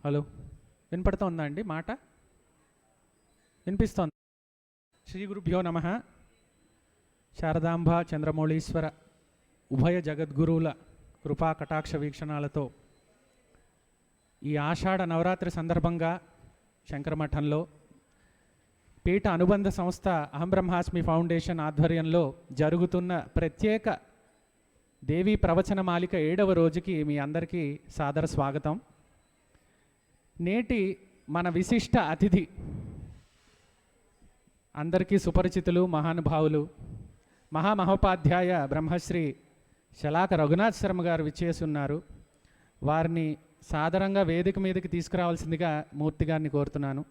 Hello, వినపడుతోందా అండి మాట? వినిపిస్తోంది. శ్రీ గురుభ్యో నమః. శారదాంబ చంద్రమౌళీశ్వర ఉభయ జగద్గురువుల కృపా కటాక్ష వీక్షణాలతో ఈ ఆషాఢ నవరాత్రి సందర్భంగా శంకరమఠంలో పీఠ అనుబంధ సంస్థ అహం బ్రహ్మాస్మి ఫౌండేషన్ ఆధ్వర్యంలో జరుగుతున్న ప్రత్యేక దేవీ ప్రవచన మాలిక 7వ రోజుకి మీ అందరికీ సాదర స్వాగతం. నేటి మన విశిష్ట అతిథి అందరికీ సుపరిచితులు, మహానుభావులు, మహామహోపాధ్యాయ బ్రహ్మశ్రీ శలాక రఘునాథ్ శర్మ గారు విచ్చేసి ఉన్నారు. వారిని సాదరంగా వేదిక మీదకి తీసుకురావాల్సిందిగా మూర్తి గారిని కోరుతున్నాను.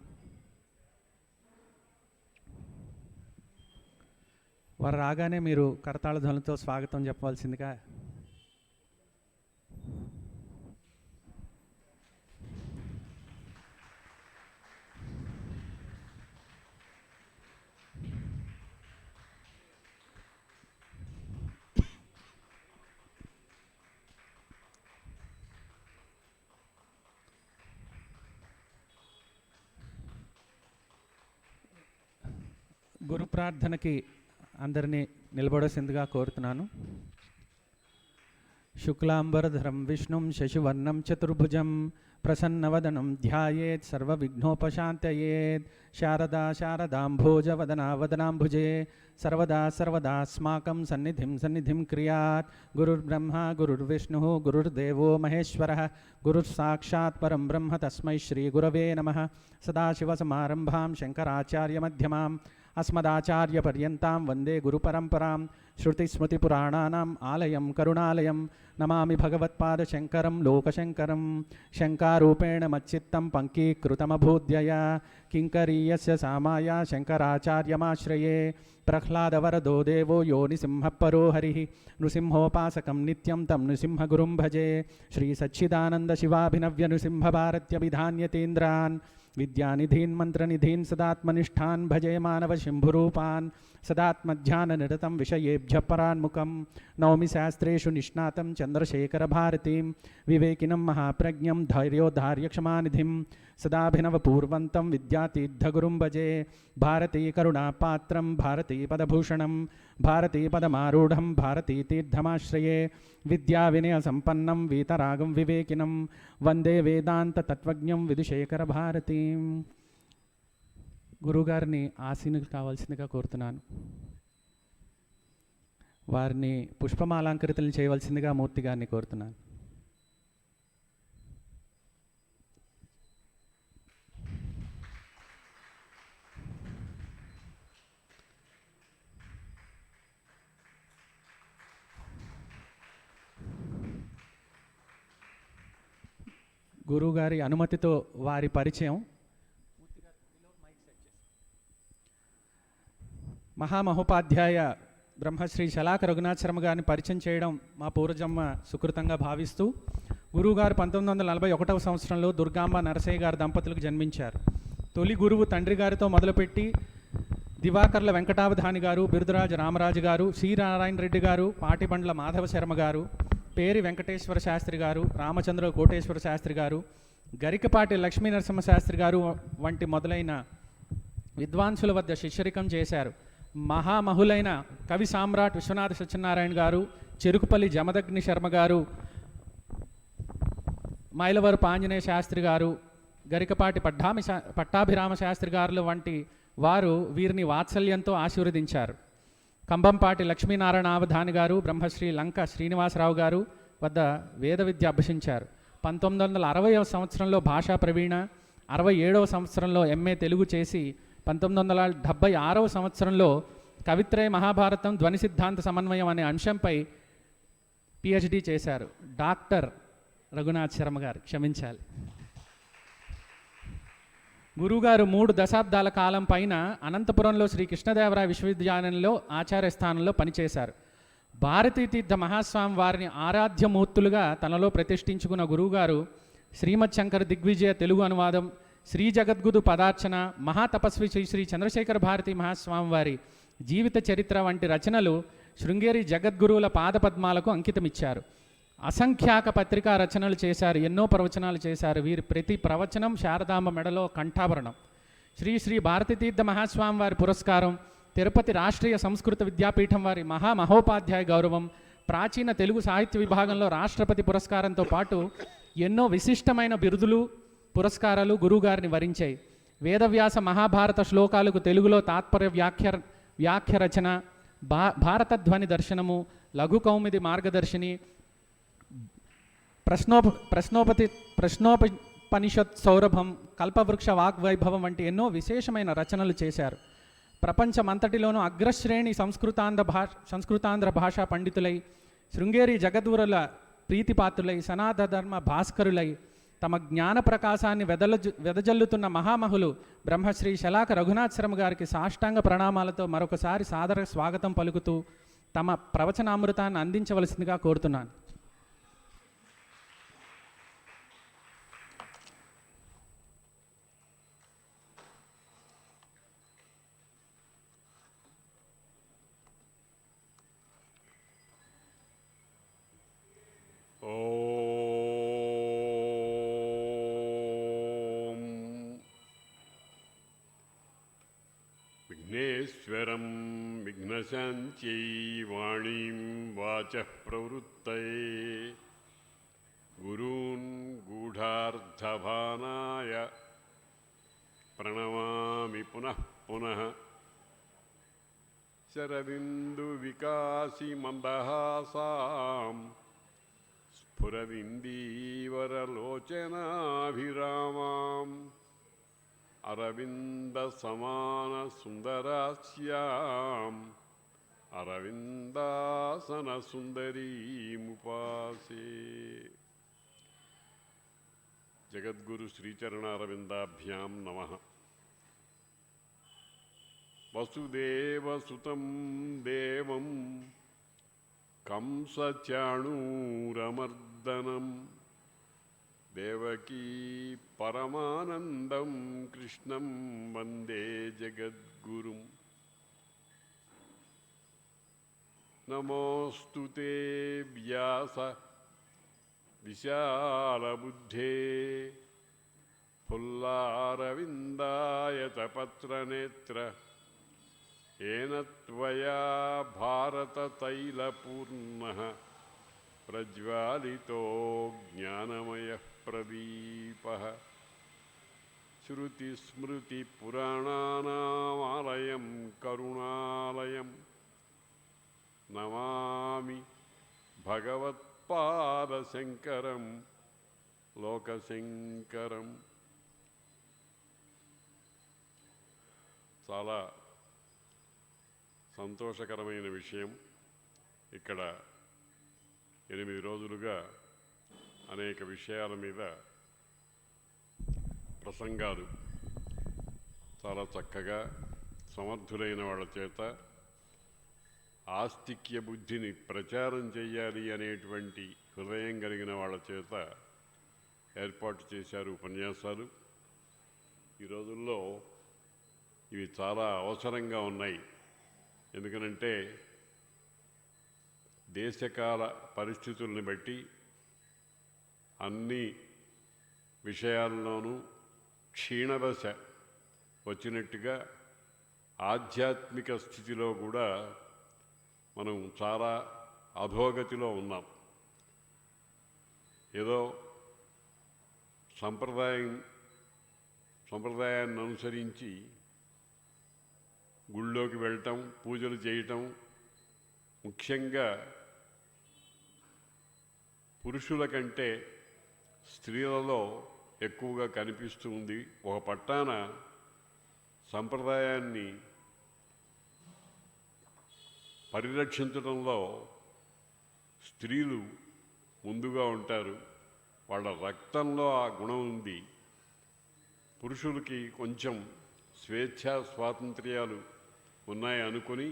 వారు రాగానే మీరు కరతాళ ధ్వనులతో స్వాగతం చెప్పవలసిందిగా. గురు ప్రార్థనకి అందరినీ నిలబడేసిందిగా కోరుతున్నాను. శుక్లాంబరధరం విష్ణుం శశివర్ణం చతుర్భుజం ప్రసన్నవదనం ధ్యాయేత్ సర్వవిఘ్నోపశాంతయేత్. శారదా శారదాంభోజ వదనా వదనాంభుజే సర్వదా సర్వదాస్మాకం సన్నిధిం క్రియాత్. గురుర్బ్రహ్మ గురుర్విష్ణుః గురుర్దేవో మహేశ్వరః గురుస్సాక్షాత్ పరం బ్రహ్మ తస్మై శ్రీ గురవే నమః. సదాశివసమారంభాం శంకరాచార్యమధ్యమాం అస్మదాచార్యపర్యంతాం వందే గురుపరంపరాం. శృతిస్మృతిపురాణానాం ఆలయం కరుణాలయం నమామి భగవత్పాదశంకరం లోకశంకరం. శంకారూపేణ మచ్చిత్తం పంకీకృతమభూద్యయా కింకరీయస్య సామాయ శంకరాచార్యమాశ్రయే. ప్రహ్లాదవరదో దేవో యో నిసింహపరో హరిః నృసింహోపాసకం నిత్యం తం నృసింహగురుం భజే. శ్రీ సచ్చిదానంద శివాభినవ్య నృసింహభారత్యభిధాన్యతేంద్రాన్ విద్యానిధీన్ మంత్రనిధీన్ సదాత్మనిష్టాన్ భజే మానవ శంభురూపాన్. సదాత్మధ్యాననిరతం విషయేభ్య పరాన్ముఖం నౌమి శాస్త్రేషు నిష్ణాతం చంద్రశేఖర భారతీం. వివేకినం మహాప్రజ్ఞం ధైర్యోధార్యక్షమానిధిం సదాభినవపూర్వంతం విద్యాతీర్థగురుం భజే. భారతీకరుణాపాత్రం భారతీపదభూషణం భారతీపదమారూఢం భారతీతీర్థమాశ్రయే. విద్యావినయసంపన్నం వీతరాగం వివేకినం వందే వేదాంతతత్వజ్ఞం విధుశేఖర భారతీం. గురువుగారిని ఆసీనులు కావాల్సిందిగా కోరుతున్నాను. వారిని పుష్పమాలంకృతులను చేయవలసిందిగా మూర్తి గారిని కోరుతున్నాను. గురువుగారి అనుమతితో వారి పరిచయం. మహామహోపాధ్యాయ బ్రహ్మశ్రీ శలాక రఘునాథ్ శర్మ గారిని పరిచయం చేయడం మా పూర్వజన్మ సుకృతంగా భావిస్తూ, గురువుగారు 1941వ సంవత్సరంలో దుర్గాంబ నరసయ్య గారి దంపతులకు జన్మించారు. తొలి గురువు తండ్రి గారితో మొదలుపెట్టి దివాకర్ల వెంకటావధాని గారు, బిరుదరాజ రామరాజు గారు, సి నారాయణ రెడ్డి గారు, పాటిబండ్ల మాధవ శర్మ గారు, పేరి వెంకటేశ్వర శాస్త్రి గారు, రామచంద్ర కోటేశ్వర శాస్త్రి గారు, గరికపాటి లక్ష్మీ నరసింహ శాస్త్రి గారు వంటి మొదలైన విద్వాంసుల వద్ద శిష్యరికం చేశారు. మహామహులైన కవి సామ్రాట్ విశ్వనాథ సత్యనారాయణ గారు, చెరుకుపల్లి జమదగ్ని శర్మ గారు, మైలవరపు ఆంజనేయ శాస్త్రి గారు, గరికపాటి పట్టాభిరామ శాస్త్రి గారు వంటి వారు వీరిని వాత్సల్యంతో ఆశీర్వదించారు. కంబంపాటి లక్ష్మీనారాయణావధాని గారు, బ్రహ్మశ్రీ లంక శ్రీనివాసరావు గారు వద్ద వేద విద్య అభ్యసించారు. 1960వ సంవత్సరంలో భాషా ప్రవీణ, 67వ సంవత్సరంలో MA తెలుగు చేసి 1976వ సంవత్సరంలో కవిత్రయ మహాభారతం ధ్వని సిద్ధాంత సమన్వయం అనే అంశంపై PhD చేశారు. డాక్టర్ రఘునాథ్ శర్మ గారు, క్షమించాలి. గురువుగారు 3 దశాబ్దాల కాలం పైన అనంతపురంలో శ్రీ కృష్ణదేవరాయ విశ్వవిద్యాలయంలో ఆచార్య స్థానంలో పనిచేశారు. భారతీ తీర్థ మహాస్వామి వారిని ఆరాధ్యమూర్తులుగా తనలో ప్రతిష్ఠించుకున్న గురువుగారు శ్రీమద్ శంకర దిగ్విజయ తెలుగు అనువాదం, శ్రీ జగద్గురు పదార్చన, మహాతపస్వి శ్రీ చంద్రశేఖర భారతీ మహాస్వామి వారి జీవిత చరిత్ర వంటి రచనలు శృంగేరి జగద్గురువుల పాదపద్మాలకు అంకితమిచ్చారు. అసంఖ్యాక పత్రికా రచనలు చేశారు, ఎన్నో ప్రవచనాలు చేశారు. వీరి ప్రతి ప్రవచనం శారదాంబ మెడలో కంఠాభరణం. శ్రీ శ్రీ భారతీతీర్థ మహాస్వామి వారి పురస్కారం, తిరుపతి రాష్ట్రీయ సంస్కృత విద్యాపీఠం వారి మహామహోపాధ్యాయ గౌరవం, ప్రాచీన తెలుగు సాహిత్య విభాగంలో రాష్ట్రపతి పురస్కారంతో పాటు ఎన్నో విశిష్టమైన బిరుదులు, పురస్కారాలు గురువుగారిని వరించాయి. వేదవ్యాస మహాభారత శ్లోకాలకు తెలుగులో తాత్పర్య వ్యాఖ్య రచన, భారతధ్వని దర్శనము, లఘు కౌముది మార్గదర్శిని, ప్రశ్నోపనిషత్ సౌరభం, కల్పవృక్ష వాగ్వైభవం వంటి ఎన్నో విశేషమైన రచనలు చేశారు. ప్రపంచమంతటిలోనూ అగ్రశ్రేణి సంస్కృతాంధ్ర భాషా పండితులై, శృంగేరి జగద్గురుల ప్రీతిపాత్రులై, సనాతన ధర్మ భాస్కరులై తమ జ్ఞాన ప్రకాశాన్ని వెదజల్లుతున్న మహామహులు బ్రహ్మశ్రీ శలాక రఘునాథ్ శర్మ గారికి సాష్టాంగ ప్రణామాలతో మరొకసారి సాదర స్వాగతం పలుకుతూ తమ ప్రవచనామృతాన్ని అందించవలసిందిగా కోరుతున్నాను. విఘ్నేశ్వరం విఘ్నశాంత్యై వాణీం వాచః ప్రవృత్తయే గురూన్ గూఢార్థభానాయ ప్రణమామి పునః పునః. శరదిందు వికాసి మందహాసాం స్ఫురదిందీవరలోచనాభిరామాం అరవింద సమాన సుందరాస్యాం అరవిందాసన సుందరీముపాసే. జగద్గురు శ్రీచరణారవిందాభ్యాం నమః. వసుదేవసుతం దేవం కంసచాణూరమర్దనం దేవకీ పరమానందం కృష్ణం వందే జగద్గురుం. నమోస్తు తే వ్యాస విశాలబుద్ధే ఫుల్లారవిందాయత పత్రనేత్ర ఏన త్వయా భారతతైలపూర్ణః ప్రజ్వాలితో జ్ఞానమయః ప్రదీపః. శృతిస్మృతిపురాణానామాలయం కరుణాలయం నమామి భగవత్పాదశంకరం లోకశంకరం. చాలా సంతోషకరమైన విషయం. ఇక్కడ 8 రోజులుగా అనేక విషయాల మీద ప్రసంగాలు చాలా చక్కగా సమర్థులైన వాళ్ళ చేత ఆస్తిక్య బుద్ధిని ప్రచారం చేయాలి అనేటువంటి హృదయం కలిగిన వాళ్ళ చేత ఏర్పాటు చేశారు ఉపన్యాసాలు. ఈ రోజుల్లో ఇవి చాలా అవసరంగా ఉన్నాయి. ఎందుకనంటే దేశకాల పరిస్థితుల్ని బట్టి అన్ని విషయాల్లోనూ క్షీణదశ వచ్చినట్టుగా ఆధ్యాత్మిక స్థితిలో కూడా మనం చాలా అధోగతిలో ఉన్నాం. ఏదో సంప్రదాయాన్ని అనుసరించి గుళ్ళోకి వెళ్ళటం, పూజలు చేయటం, ముఖ్యంగా పురుషుల కంటే స్త్రీలలో ఎక్కువగా కనిపిస్తూ ఉంది. ఒక పట్టాన సంప్రదాయాన్ని పరిరక్షించడంలో స్త్రీలు ముందుగా ఉంటారు. వాళ్ళ రక్తంలో ఆ గుణం ఉంది. పురుషులకి కొంచెం స్వేచ్ఛా స్వాతంత్ర్యాలు ఉన్నాయి అనుకొని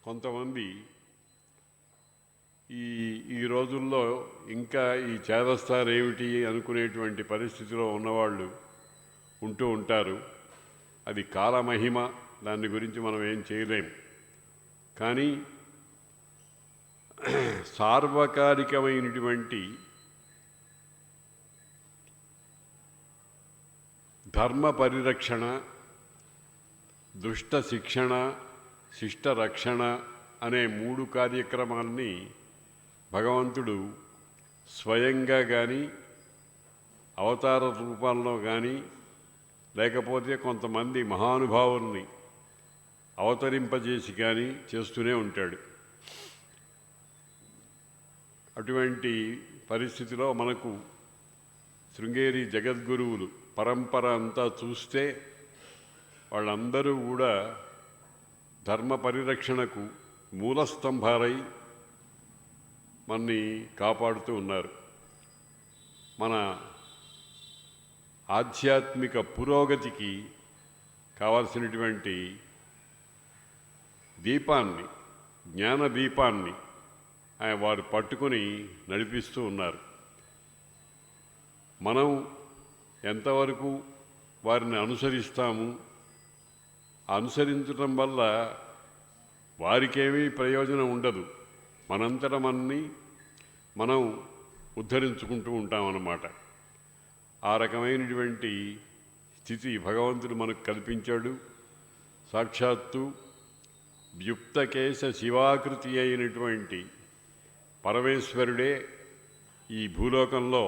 కొంతమంది ఈ రోజుల్లో ఇంకా ఈ చేదస్తారేమిటి అనుకునేటువంటి పరిస్థితిలో ఉన్నవాళ్ళు ఉంటూ ఉంటారు. అది కాలమహిమ, దాని గురించి మనం ఏం చేయలేం. కానీ సార్వకాలికమైనటువంటి ధర్మ పరిరక్షణ, దుష్ట శిక్షణ, శిష్ట రక్షణ అనే 3 కార్యక్రమాల్ని భగవంతుడు స్వయంగా కానీ అవతార రూపాల్లో కానీ లేకపోతే కొంతమంది మహానుభావుల్ని అవతరింపజేసి కానీ చేస్తూనే ఉంటాడు. అటువంటి పరిస్థితిలో మనకు శృంగేరి జగద్గురువులు పరంపర అంతా చూస్తే వాళ్ళందరూ కూడా ధర్మ పరిరక్షణకు మూలస్తంభాలై మనని కాపాడుతూ ఉన్నారు. మన ఆధ్యాత్మిక పురోగతికి కావాల్సినటువంటి దీపాన్ని, జ్ఞాన దీపాన్ని వారు పట్టుకొని నడిపిస్తూ ఉన్నారు. మనం ఎంతవరకు వారిని అనుసరిస్తాము, అనుసరించడం వల్ల వారికేమీ ప్రయోజనం ఉండదు, మనంతట మనం ఉద్ధరించుకుంటూ ఉంటామన్నమాట. ఆ రకమైనటువంటి స్థితి భగవంతుడు మనకు కల్పించాడు. సాక్షాత్తు వ్యుక్తకేశ శివాకృతి అయినటువంటి పరమేశ్వరుడే ఈ భూలోకంలో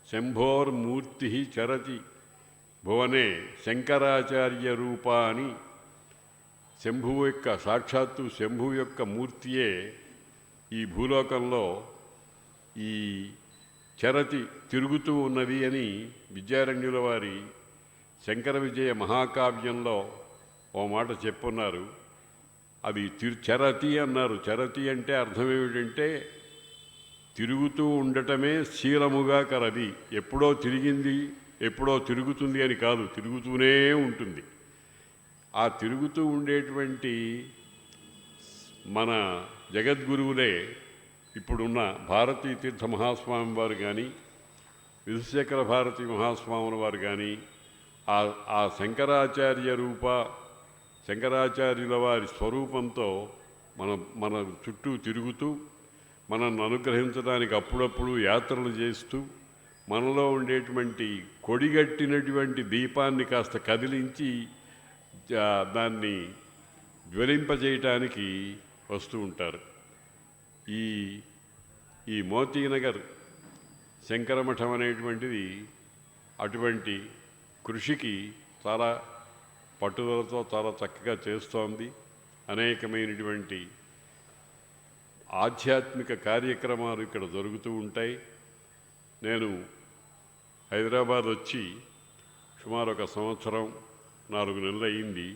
శంభోర్మూర్తి చరతి భువనే శంకరాచార్య రూప అని శంభువు యొక్క సాక్షాత్తు శంభువు యొక్క మూర్తియే ఈ భూలోకంలో ఈ చరతి తిరుగుతూ ఉన్నది అని విద్యారణ్యుల వారి శంకర విజయ మహాకావ్యంలో ఓ మాట చెప్పున్నారు. అది చరతి అన్నారు. చరతి అంటే అర్థం ఏమిటంటే తిరుగుతూ ఉండటమే శీలముగా కలది. ఎప్పుడో తిరిగింది, ఎప్పుడో తిరుగుతుంది అని కాదు, తిరుగుతూనే ఉంటుంది. ఆ తిరుగుతూ ఉండేటువంటి మన జగద్గురువులే ఇప్పుడున్న భారతీ తీర్థ మహాస్వామి వారు కానీ, విధుశేఖర భారతీ మహాస్వాముల వారు కానీ ఆ శంకరాచార్య రూప శంకరాచార్యుల వారి స్వరూపంతో మన చుట్టూ తిరుగుతూ మనల్ని అనుగ్రహించడానికి అప్పుడప్పుడు యాత్రలు చేస్తూ మనలో ఉండేటువంటి కొడిగట్టినటువంటి దీపాన్ని కాస్త కదిలించి దాన్ని జ్వలింపజేయటానికి వస్తూ ఉంటారు. ఈ మోతీనగర్ శంకరమఠం అనేటువంటిది అటువంటి కృషికి చాలా పట్టుదలతో చాలా చక్కగా చేస్తోంది. అనేకమైనటువంటి ఆధ్యాత్మిక కార్యక్రమాలు ఇక్కడ జరుగుతూ ఉంటాయి. నేను హైదరాబాద్ వచ్చి సుమారు 1 సంవత్సరం 4 నెలలు అయింది.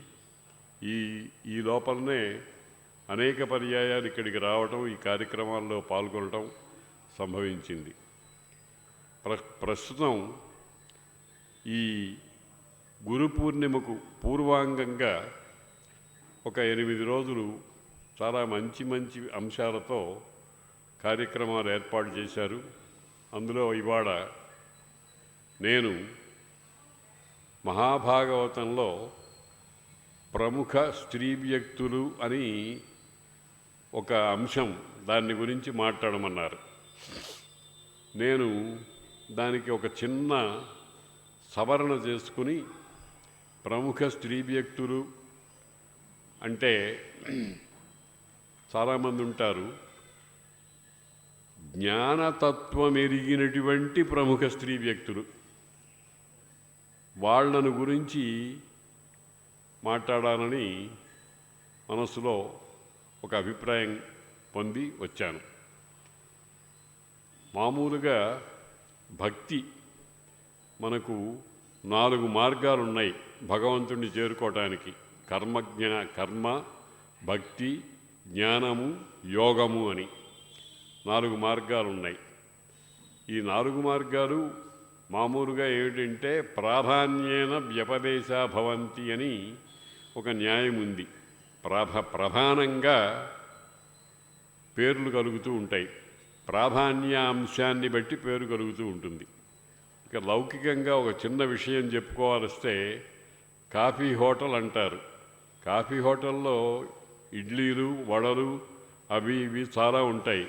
ఈ లోపలనే అనేక పర్యాయాలు ఇక్కడికి రావటం, ఈ కార్యక్రమాల్లో పాల్గొనటం సంభవించింది. ప్రస్తుతం ఈ గురు పూర్ణిమకు పూర్వాంగంగా ఒక 8 రోజులు చాలా మంచి అంశాలతో కార్యక్రమాలు ఏర్పాటు చేశారు. అందులో ఇవాళ నేను మహాభాగవతంలో ప్రముఖ స్త్రీ వ్యక్తులు అని ఒక అంశం, దాని గురించి మాట్లాడమన్నారు. నేను దానికి ఒక చిన్న సవరణ చేసుకుని ప్రముఖ స్త్రీ వ్యక్తులు అంటే చాలామంది ఉంటారు, జ్ఞానతత్వం ఎరిగినటువంటి ప్రముఖ స్త్రీ వ్యక్తులు, వాళ్ళను గురించి మాట్లాడాలని మనసులో ఒక అభిప్రాయం పొంది వచ్చాను. మామూలుగా భక్తి మనకు 4 మార్గాలు ఉన్నాయి భగవంతుడిని చేరుకోవటానికి. కర్మ, భక్తి, జ్ఞానము, యోగము అని 4 మార్గాలు ఉన్నాయి. ఈ 4 మార్గాలు మామూలుగా ఏమిటంటే ప్రాధాన్యేన వ్యపదేశా భవంతి అని ఒక న్యాయం ఉంది. ప్రధానంగా పేర్లు కలుగుతూ ఉంటాయి, ప్రాధాన్యాంశాన్ని బట్టి పేరు కలుగుతూ ఉంటుంది. ఇక లౌకికంగా ఒక చిన్న విషయం చెప్పుకోవాలిస్తే కాఫీ హోటల్ అంటారు. కాఫీ హోటల్లో ఇడ్లీలు, వడలు, అవి ఇవి చాలా ఉంటాయి.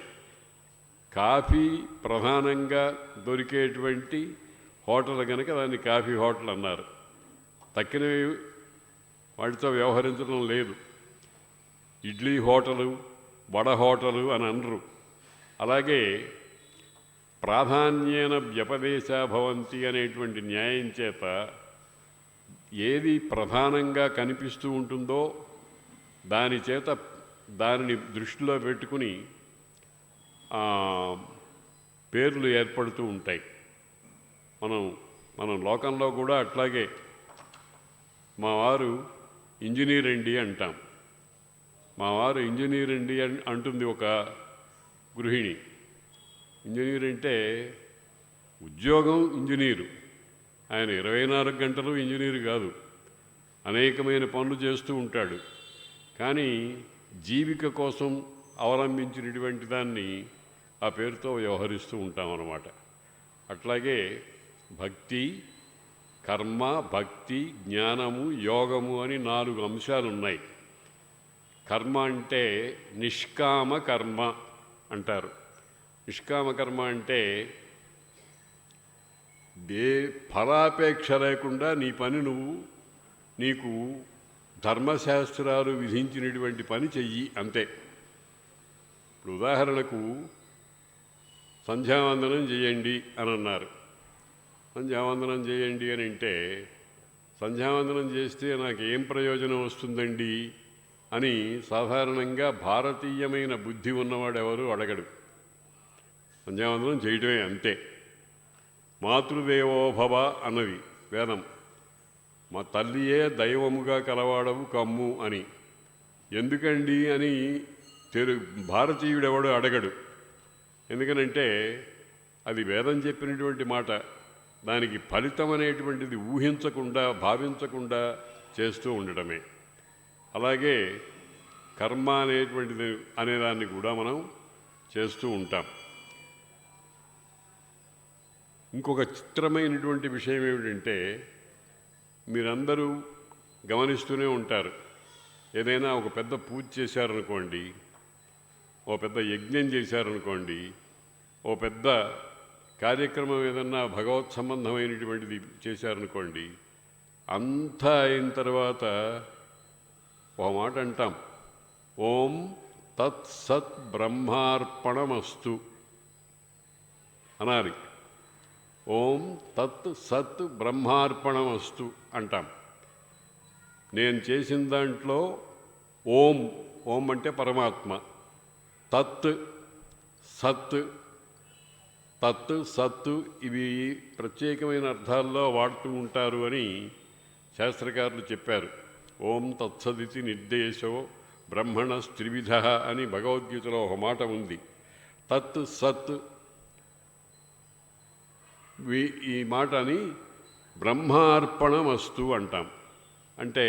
కాఫీ ప్రధానంగా దొరికేటువంటి హోటల్ కనుక దాన్ని కాఫీ హోటల్ అన్నారు. తక్కినవి వాటితో వ్యవహరించడం లేదు. ఇడ్లీ హోటలు, వడ హోటలు అని అనరు. అలాగే ప్రాధాన్యేన వ్యపదేశ భవంతి అనేటువంటి న్యాయం చేత ఏది ప్రధానంగా కనిపిస్తూ ఉంటుందో దాని చేత దానిని దృష్టిలో పెట్టుకుని పేర్లు ఏర్పడుతూ ఉంటాయి. మనం లోకంలో కూడా అట్లాగే మా వారు ఇంజనీర్ అండి అంటాం. మా వారు ఇంజనీర్ అండి అంటుంది ఒక గృహిణి. ఇంజనీర్ అంటే ఉద్యోగం ఇంజనీరు. ఆయన 24 గంటలు ఇంజనీరు కాదు, అనేకమైన పనులు చేస్తూ ఉంటాడు. కానీ జీవిక కోసం అవలంబించినటువంటి దాన్ని ఆ పేరుతో వ్యవహరిస్తూ ఉంటామన్నమాట. అట్లాగే భక్తి, కర్మ, భక్తి, జ్ఞానము, యోగము అని 4 అంశాలు ఉన్నాయి. కర్మ అంటే నిష్కామ కర్మ అంటారు. నిష్కామ కర్మ అంటే ఫలాపేక్ష లేకుండా నీ పని నీకు ధర్మశాస్త్రాలు విధించినటువంటి పని చెయ్యి అంతే. ఇప్పుడు ఉదాహరణకు సంధ్యావందనం చేయండి అని అన్నారు. సంధ్యావందనం చేయండి అని అంటే సంధ్యావందనం చేస్తే నాకు ఏం ప్రయోజనం వస్తుందండి అని సాధారణంగా భారతీయమైన బుద్ధి ఉన్నవాడు ఎవరు అడగడు. సంధ్యావందనం చేయటమే అంతే. మాతృదేవోభవ అన్నది వేదం. మా తల్లియే దైవముగా కలవాడవు కమ్ము అని. ఎందుకండి అని భారతీయుడెవడు అడగడు. ఎందుకనంటే అది వేదం చెప్పినటువంటి మాట. దానికి ఫలితం అనేటువంటిది ఊహించకుండా భావించకుండా చేస్తూ ఉండటమే. అలాగే కర్మ అనేటువంటిది అనేదాన్ని కూడా మనం చేస్తూ ఉంటాం. ఇంకొక చిత్రమైనటువంటి విషయం ఏమిటంటే మీరందరూ గమనిస్తూనే ఉంటారు. ఏదైనా ఒక పెద్ద పూజ చేశారనుకోండి, ఓ పెద్ద యజ్ఞం చేశారనుకోండి, ఓ పెద్ద కార్యక్రమం ఏదన్నా భగవత్ సంబంధమైనటువంటిది చేశారనుకోండి, అంతా అయిన తర్వాత ఒక మాట అంటాం, ఓం తత్ సత్ బ్రహ్మార్పణమస్తు అనాలి. ఓం తత్ సత్ బ్రహ్మార్పణమస్తు అంటాం. నేను చేసిన దాంట్లో ఓం, ఓం అంటే పరమాత్మ, తత్ సత్, తత్ సత్తు ఇవి ప్రత్యేకమైన అర్థాల్లో వాడుతూ ఉంటారు అని శాస్త్రకారులు చెప్పారు. ఓం తత్సదితి నిర్దేశో బ్రహ్మణస్త్రివిధ అని భగవద్గీతలో ఒక మాట ఉంది. తత్ సత్ ఈ మాటని బ్రహ్మార్పణమస్తు అంటాం. అంటే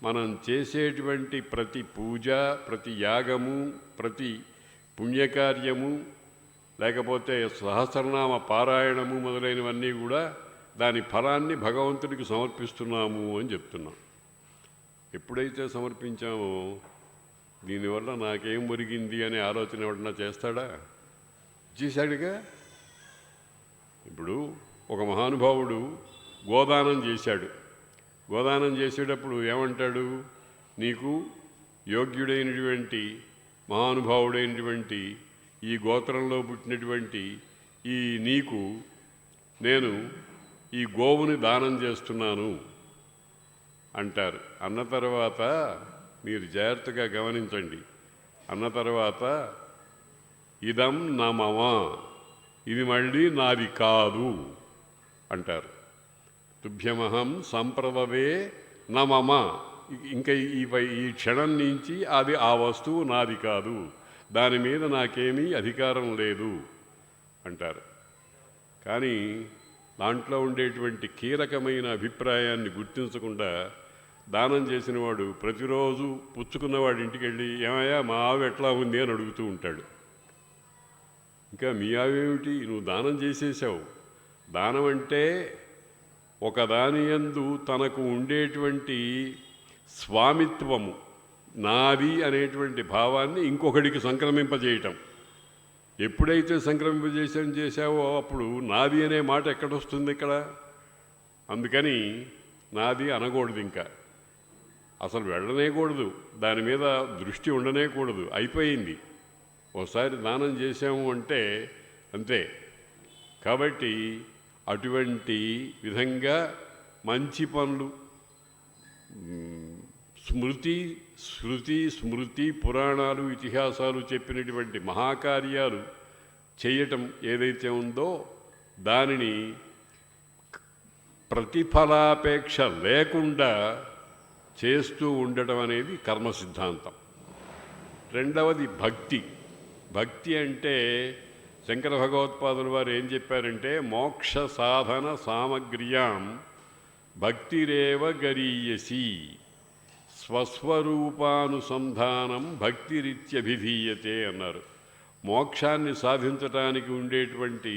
మనం చేసేటువంటి ప్రతి పూజ, ప్రతి యాగము, ప్రతి పుణ్యకార్యము, లేకపోతే సహస్రనామ పారాయణము మొదలైనవన్నీ కూడా దాని ఫలాన్ని భగవంతుడికి సమర్పిస్తున్నాము అని చెప్తున్నాం. ఎప్పుడైతే సమర్పించామో దీనివల్ల నాకేం ఒరిగింది అనే ఆలోచన ఎవడన్నా చేస్తాడా? చేశాడుగా. ఇప్పుడు ఒక మహానుభావుడు గోదానం చేశాడు. గోదానం చేసేటప్పుడు ఏమంటాడు? నీకు యోగ్యుడైనటువంటి మహానుభావుడైనటువంటి ఈ గోత్రంలో పుట్టినటువంటి నీకు నేను ఈ గోవుని దానం చేస్తున్నాను అంటారు. అన్న తర్వాత మీరు జాగ్రత్తగా గమనించండి. అన్న తర్వాత ఇదం నా మమ, ఇది మళ్ళీ నాది కాదు అంటారు. తుభ్యమహం సంప్రదవే నా మమ, ఇంకా ఈ క్షణం నుంచి అది ఆ వస్తువు నాది కాదు, దాని మీద నాకేమీ అధికారం లేదు అంటారు. కానీ దాంట్లో ఉండేటువంటి కీలకమైన అభిప్రాయాన్ని గుర్తించకుండా దానం చేసినవాడు ప్రతిరోజు పుచ్చుకున్నవాడి ఇంటికి వెళ్ళి ఏమయ్యా మా ఆవు ఎట్లా ఉంది అని అడుగుతూ ఉంటాడు. ఇంకా మీ ఆవేమిటి, నువ్వు దానం చేసేసావు. దానం అంటే ఒకదాని యందు తనకు ఉండేటువంటి స్వామిత్వము, నాది అనేటువంటి భావాన్ని ఇంకొకడికి సంక్రమింపజేయటం. ఎప్పుడైతే చేశావో అప్పుడు నాది అనే మాట ఎక్కడొస్తుంది ఇక్కడ? అందుకని నాది అనకూడదు, ఇంకా అసలు వెళ్ళనేకూడదు, దాని మీద దృష్టి ఉండనేకూడదు. అయిపోయింది, ఒకసారి దానం చేశాము అంటే అంతే. కాబట్టి అటువంటి విధంగా మంచి పనులు, స్మృతి, శృతి, స్మృతి, పురాణాలు, ఇతిహాసాలు చెప్పినటువంటి మహాకార్యాలు చేయటం ఏదైతే ఉందో దానిని ప్రతిఫలాపేక్ష లేకుండా చేస్తూ ఉండటం అనేది కర్మ సిద్ధాంతం. రెండవది భక్తి. భక్తి అంటే శంకర భగవత్పాదుల వారు ఏం చెప్పారంటే, మోక్ష సాధన సామగ్ర్యాం భక్తిరేవ గరీయసి స్వస్వరూపానుసంధానం భక్తిరిత్యభిధీయతే అన్నారు. మోక్షాన్ని సాధించటానికి ఉండేటువంటి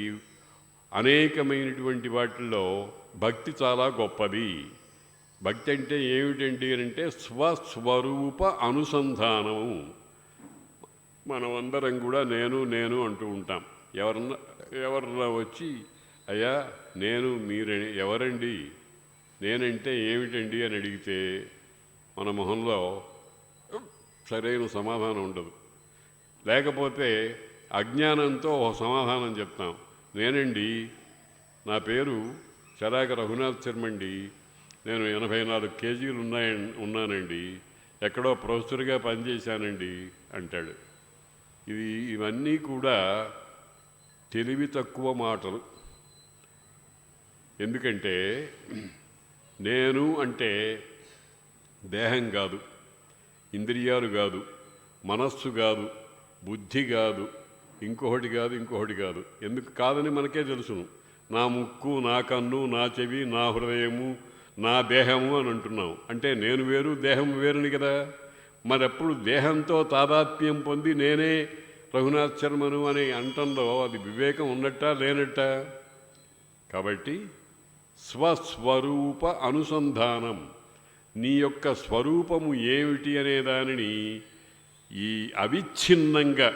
అనేకమైనటువంటి వాటిల్లో భక్తి చాలా గొప్పది. భక్తి అంటే ఏమిటండి అంటే స్వస్వరూప అనుసంధానము. మనమందరం కూడా నేను అంటూ ఉంటాం. ఎవరన్నా వచ్చి అయ్యా నేను మీరే ఎవరండి, నేనంటే ఏమిటండి అని అడిగితే మన మొహంలో సరైన సమాధానం ఉండదు. లేకపోతే అజ్ఞానంతో ఒక సమాధానం చెప్తాం. నేనండి, నా పేరు చరాక రఘునాథ్ శర్మండి, నేను 84 కేజీలు ఉన్నానండి, ఎక్కడో ప్రొఫెసర్గా పనిచేశానండి అంటాడు. ఇవన్నీ కూడా తెలివి తక్కువ మాటలు. ఎందుకంటే నేను అంటే దేహం కాదు, ఇంద్రియాలు కాదు, మనస్సు కాదు, బుద్ధి కాదు, ఇంకొకటి కాదు. ఎందుకు కాదని మనకే తెలుసును. నా ముక్కు, నా కన్ను, నా చెవి, నా హృదయము, నా దేహము అని అంటున్నాం. అంటే నేను వేరు, దేహం వేరుని కదా. మరెప్పుడు దేహంతో తాదాత్మ్యం పొంది నేనే రఘునాథ్ శర్మను అని అంటంలో అది వివేకం ఉన్నట్టా లేనట్టా? కాబట్టి స్వస్వరూప అనుసంధానం, నీ యొక్క స్వరూపము ఏమిటి అనే దానిని ఈ అవిచ్ఛిన్నంగా,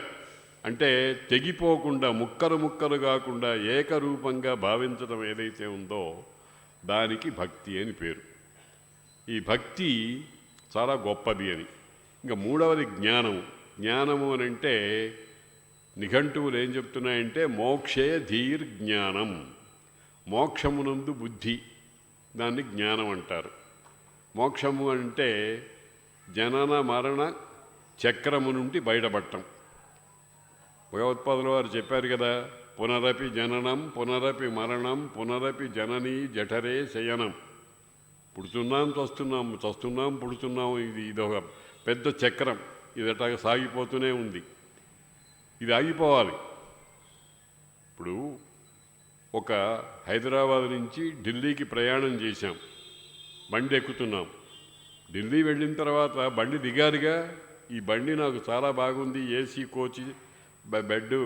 అంటే తెగిపోకుండా, ముక్కలు కాకుండా ఏకరూపంగా భావించడం ఏదైతే ఉందో దానికి భక్తి అని పేరు. ఈ భక్తి చాలా గొప్పది అని. ఇంకా మూడవది జ్ఞానము. జ్ఞానము అని అంటే నిఘంటువులు ఏం చెప్తున్నాయంటే మోక్షే ధీర్ జ్ఞానం. మోక్షమునందు బుద్ధి, దాన్ని జ్ఞానం అంటారు. మోక్షము అంటే జనన మరణ చక్రము నుండి బయటపడటం. భగవత్పాదుల వారు చెప్పారు కదా, పునరపి జననం పునరపి మరణం పునరపి జననీ జఠరే శయనం. పుడుతున్నాం పుడుతున్నాం, ఇదొక పెద్ద చక్రం, ఇదట సాగిపోతూనే ఉంది. ఇది ఆగిపోవాలి. ఇప్పుడు ఒక హైదరాబాద్ నుంచి ఢిల్లీకి ప్రయాణం చేశాం, బండి ఎక్కుతున్నాం. ఢిల్లీ వెళ్ళిన తర్వాత బండి దిగారుగా, ఈ బండి నాకు చాలా బాగుంది, ఏసీ కోచ్,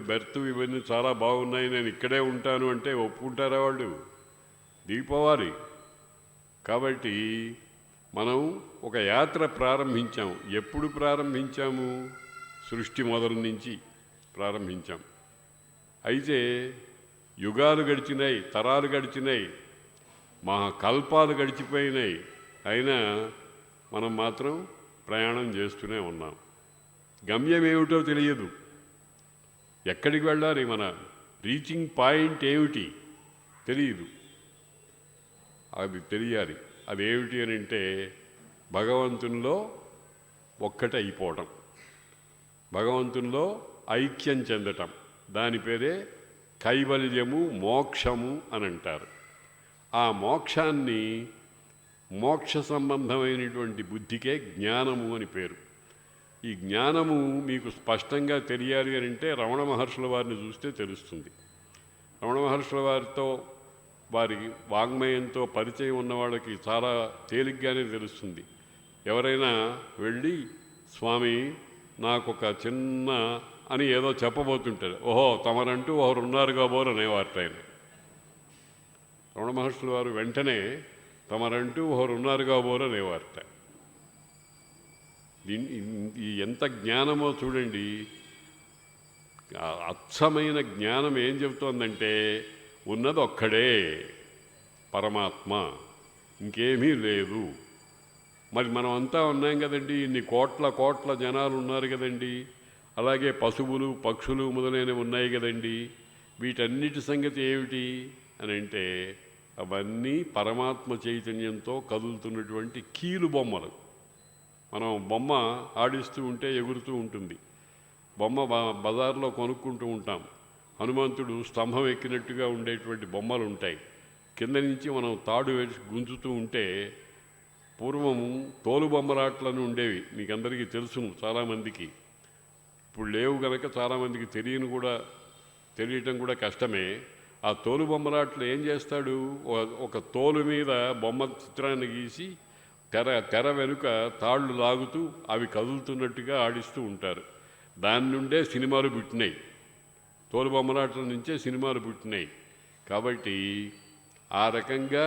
బెర్త్ ఇవన్నీ చాలా బాగున్నాయి, నేను ఇక్కడే ఉంటాను అంటే ఒప్పుకుంటారా వాళ్ళు? దిగిపోవాలి. కాబట్టి మనం ఒక యాత్ర ప్రారంభించాం. ఎప్పుడు ప్రారంభించాము? సృష్టి మొదలు నుంచి ప్రారంభించాం. అయితే యుగాలు గడిచినాయి, తరాలు గడిచినాయి, కల్పాలు గడిచిపోయినాయి, అయినా మనం మాత్రం ప్రయాణం చేస్తూనే ఉన్నాం. గమ్యం ఏమిటో తెలియదు, ఎక్కడికి వెళ్ళాలి, మన రీచింగ్ పాయింట్ ఏమిటి తెలియదు. అది తెలియాలి. అదేమిటి అని అంటే భగవంతునిలో ఒక్కటైపోవటం, భగవంతునిలో ఐక్యం చెందటం. దాని పేరే కైవల్యము, మోక్షము అని అంటారు. ఆ మోక్షాన్ని, మోక్ష సంబంధమైనటువంటి బుద్ధికే జ్ఞానము అని పేరు. ఈ జ్ఞానము మీకు స్పష్టంగా తెలియాలి అని అంటే రమణ మహర్షుల వారిని చూస్తే తెలుస్తుంది. రమణ మహర్షుల వారితో, వారి వాంగ్మయంతో పరిచయం ఉన్న వాళ్ళకి చాలా తేలిగ్గానే తెలుస్తుంది. ఎవరైనా వెళ్ళి స్వామి నాకొక చిన్న అని ఏదో చెప్పబోతుంటారు, ఓహో తమరంటూ ఒకరు ఉన్నారు కాబోరు అనేవారు ఆయన. రమణ మహర్షుల వారు వెంటనే తమరంటూ ఒకరు ఉన్నారు కాబోరు అనేవారట. ఈ ఎంత జ్ఞానమో చూడండి. అచ్చమైన జ్ఞానం ఏం చెబుతోందంటే ఉన్నది ఒక్కడే పరమాత్మ, ఇంకేమీ లేదు. మరి మనం అంతా ఉన్నాం కదండి, ఇన్ని కోట్ల జనాలు ఉన్నారు కదండి, అలాగే పశువులు పక్షులు మొదలైనవి ఉన్నాయి కదండి. వీటన్నిటి సంగతి ఏమిటి అని అంటే అవన్నీ పరమాత్మ చైతన్యంతో కదులుతున్నటువంటి కీలు బొమ్మలు. మనం బొమ్మ ఆడిస్తూ ఉంటే ఎగురుతూ ఉంటుంది. బొమ్మ బజార్లో కొనుక్కుంటూ ఉంటాం. హనుమంతుడు స్తంభం ఎక్కినట్టుగా ఉండేటువంటి బొమ్మలు ఉంటాయి. కింద నుంచి మనం తాడు వేసి గుంజుతూ ఉంటే పూర్వము తోలు బొమ్మలాట్లను ఉండేవి, మీకు అందరికీ తెలుసును చాలామందికి. ఇప్పుడు లేవు కనుక చాలామందికి తెలియటం కూడా కష్టమే. ఆ తోలు బొమ్మలాట్లు ఏం చేస్తాడు, ఒక తోలు మీద బొమ్మ చిత్రాన్ని గీసి తెర వెనుక తాళ్ళు లాగుతూ అవి కదులుతున్నట్టుగా ఆడిస్తూ ఉంటారు. దాని నుండే సినిమాలు పుట్టినాయి, తోలు బొమ్మలాట్ల నుంచే సినిమాలు పుట్టినాయి. కాబట్టి ఆ రకంగా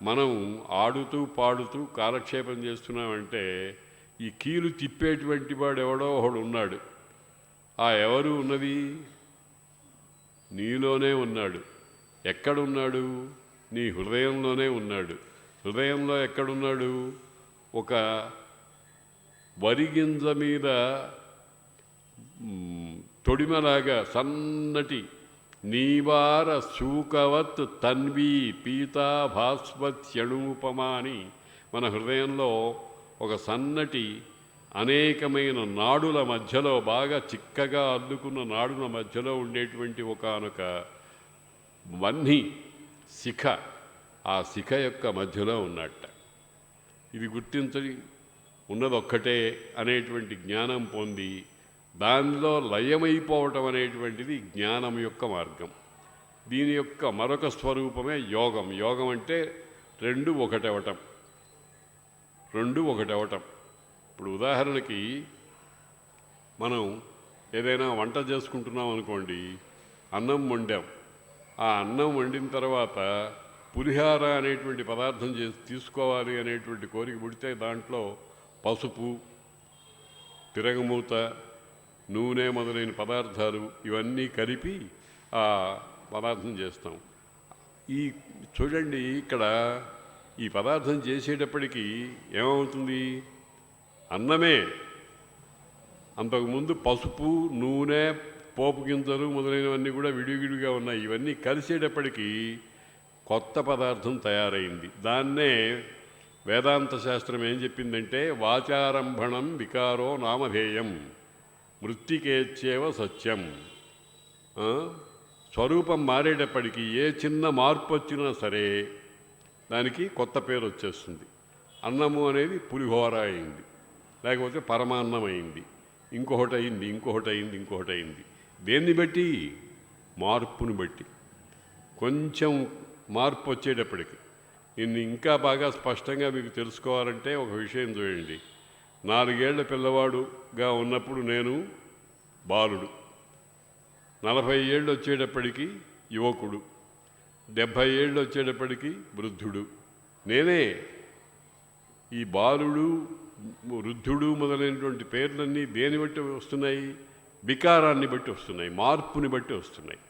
మనం ఆడుతూ పాడుతూ కాలక్షేపం చేస్తున్నామంటే ఈ కీలు తిప్పేటువంటి వాడు ఎవడో ఒకడు ఉన్నాడు. ఆ ఎవరు ఉన్నది నీలోనే ఉన్నాడు. ఎక్కడున్నాడు? నీ హృదయంలోనే ఉన్నాడు. హృదయంలో ఎక్కడున్నాడు? ఒక వరిగింజ మీద తొడిమలాగా సన్నటి నీవార శూకవత్ తన్వీ పీతా భాస్వత్యణూపమా అని మన హృదయంలో ఒక సన్నటి అనేకమైన నాడుల మధ్యలో, బాగా చిక్కగా అల్లుకున్న నాడుల మధ్యలో ఉండేటువంటి ఒకానొక వహ్ని శిఖ, ఆ శిఖ యొక్క మధ్యలో ఉన్నట్ట. ఇది గుర్తించని ఉన్నదొక్కటే అనేటువంటి జ్ఞానం పొంది దానిలో లయమైపోవటం అనేటువంటిది జ్ఞానం యొక్క మార్గం. దీని యొక్క మరొక స్వరూపమే యోగం. యోగం అంటే రెండు ఒకటవటం. ఇప్పుడు ఉదాహరణకి మనం ఏదైనా వంట చేసుకుంటున్నాం అనుకోండి, అన్నం వండాం. ఆ అన్నం వండిన తర్వాత పులిహార అనేటువంటి పదార్థం తీసుకోవాలి అనేటువంటి కోరిక పుడితే దాంట్లో పసుపు, తిరగమూత, నూనె మొదలైన పదార్థాలు ఇవన్నీ కలిపి ఆ పదార్థం చేస్తాం. చూడండి, ఇక్కడ ఈ పదార్థం చేసేటప్పటికీ ఏమవుతుంది? అన్నమే. అంతకుముందు పసుపు, నూనె, పోపు గింజలు మొదలైనవన్నీ కూడా విడివిడిగా ఉన్నాయి. ఇవన్నీ కలిసేటప్పటికీ కొత్త పదార్థం తయారైంది. దాన్నే వేదాంత శాస్త్రం ఏం చెప్పిందంటే వాచారంభణం వికారో నామధేయం మృత్తికేచ్చేవ సత్యం. స్వరూపం మారేటప్పటికీ ఏ చిన్న మార్పు వచ్చినా సరే దానికి కొత్త పేరు వచ్చేస్తుంది. అన్నము అనేది పులిహోర అయింది, లేకపోతే పరమాన్నం అయింది, ఇంకొకటి అయింది. దేన్ని బట్టి? మార్పుని బట్టి. కొంచెం మార్పు వచ్చేటప్పటికి ఇంకా బాగా స్పష్టంగా మీకు తెలుసుకోవాలంటే ఒక విషయం చూడండి. 4 ఏళ్ల పిల్లవాడుగా ఉన్నప్పుడు నేను బాలుడు, 40 ఏళ్ళు వచ్చేటప్పటికి యువకుడు, 70 ఏళ్ళు వచ్చేటప్పటికి వృద్ధుడు. నేనే. ఈ బాలుడు, వృద్ధుడు మొదలైనటువంటి పేర్లన్నీ దేని బట్టి వస్తున్నాయి? వికారాన్ని బట్టి వస్తున్నాయి, మార్పుని బట్టి వస్తున్నాయి.